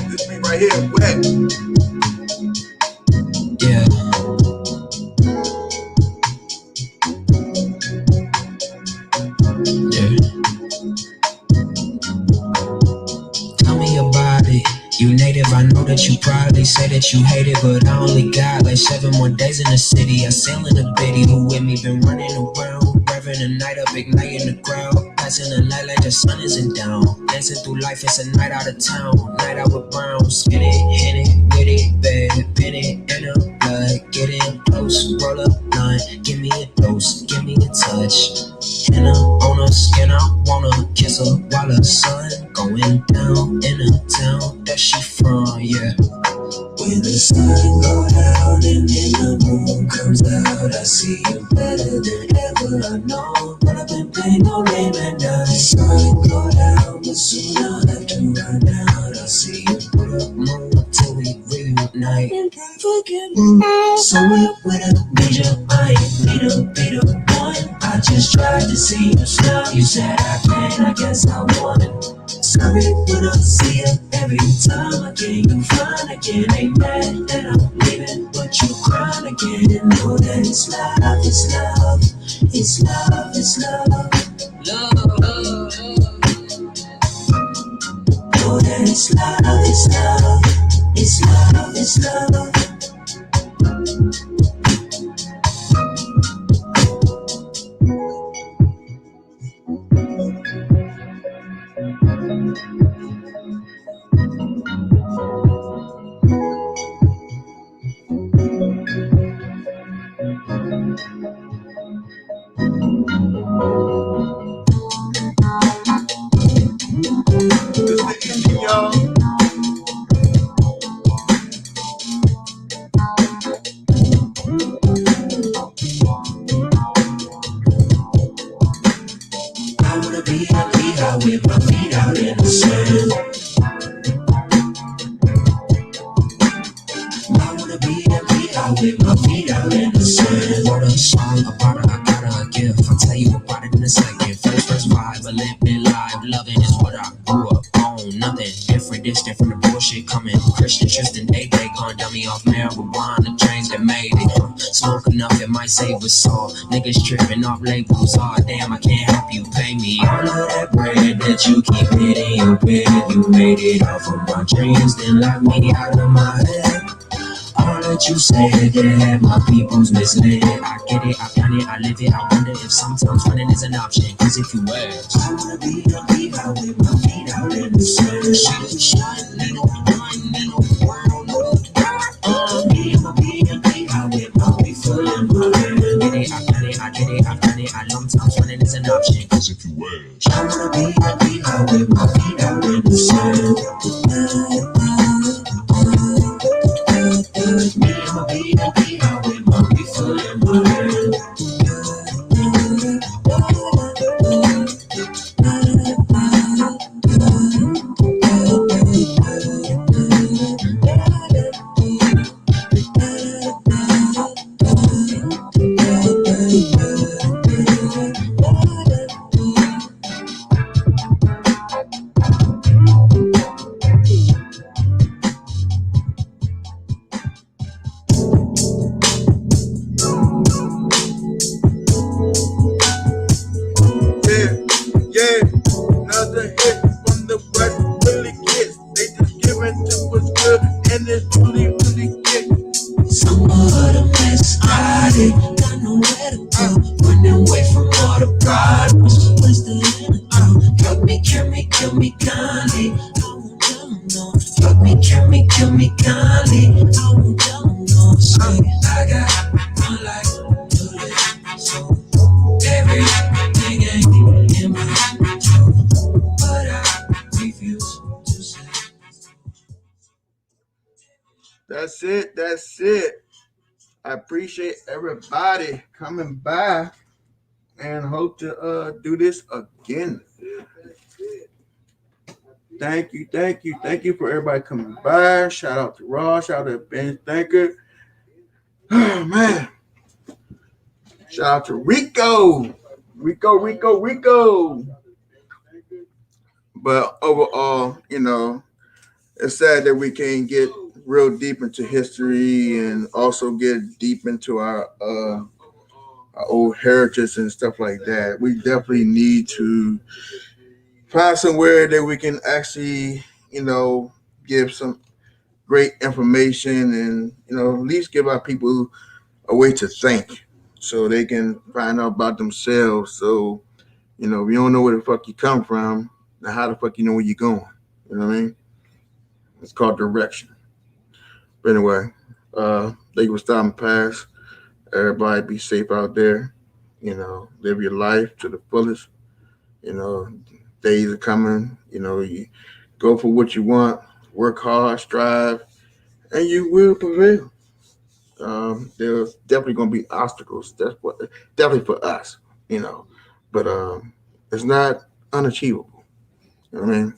This beat right here, wet. Yeah. Tell me about it. You native, I know that you probably say that you hate it, but I only got like 7 more days in the city. I sail in a biddy, who with me been running around, carving the night up, igniting the crowd. Passing the light like the sun isn't down. Dancing through life, it's a night out of town. Night out with Brown, skin it, hit it, with it, babe, pin it in the blood. Get in close, roll up blunt. Give me a dose, give me a touch. Henna on her skin, I wanna kiss her while the sun going down in the town that she from, yeah. When the sun go down and then the moon comes out, I see you better than ever. I know, but I've been playing no rain at night. Sun go down, but soon I'll have to run out. I see you put up moon till we reunite. And pray forgive me. So it would have made you, I ain't beat up one. I just tried to see you smile. You said I can, I guess I won. Sorry when I see you every time again. You find again, ain't mad that I'm leaving, but you crying again. Know that it's love, it's love, it's love, it's love, love, love. Know that it's love, it's love, it's love, it's love. I wanna be a leader with my feet out in the sand. I wanna be a leader with my feet out in the sand. Wrote a song about it, I got her a gift. I'll tell you about it in a second. First vibe, but live it live. Loving is what I grew up on. Nothing different, this different. The bullshit coming. Christian Tristan, they gon' dummy off marijuana. Trains that made it. Smoke enough, it might save us all. Niggas tripping off labels. Oh damn, I can't help you pay me. All of that bread that you keep hitting your bed. You made it off of my dreams, then locked me out of my head. All that you said, yeah, my people's misled. I get it, I've done it, I live it. I wonder if sometimes running is an option. Cause if you ask, I wanna be a leader with my feet out in the sun. Shine, little wine, little world, me, I'ma be a leader with my feet full in my hand. Get it, I've done it, I get it, I've done it. I know sometimes running is an option. Cause if you ask, I wanna be a leader with my feet out in the sun. Me, I'ma be a leader with my feet full in my hand. Yeah, another hit from the West really gets. They just giving to what's good, and it's really, really good. Some of the mess crowded, got nowhere to go. Running away from all the problems. What's the antidote? Help me, kill me kindly. I won't tell them no. Help me, kill me kindly. I won't tell them no. Say, I got one life to live, so everything ain't in my control, but I refuse to say. That's it. That's it. I appreciate everybody coming by and hope to do this again. Thank you for everybody coming by. Shout out to Ross, shout out to Ben Thinker. Oh man. Shout out to Rico. Rico. But overall, it's sad that we can't get real deep into history and also get deep into our old heritage and stuff like that. We definitely need to find somewhere that we can actually, give some great information and, at least give our people a way to think. so they can find out about themselves. So, if you don't know where the fuck you come from, now how the fuck you know where you're going? You know what I mean? It's called direction. But anyway, thank you for stopping past. Everybody be safe out there. Live your life to the fullest. You know, days are coming. You go for what you want, work hard, strive, and you will prevail. There's definitely going to be obstacles. That's what definitely for us. You know, but it's not unachievable. You know what I mean?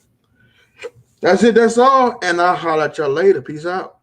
That's it. That's all. And I'll holler at y'all later. Peace out.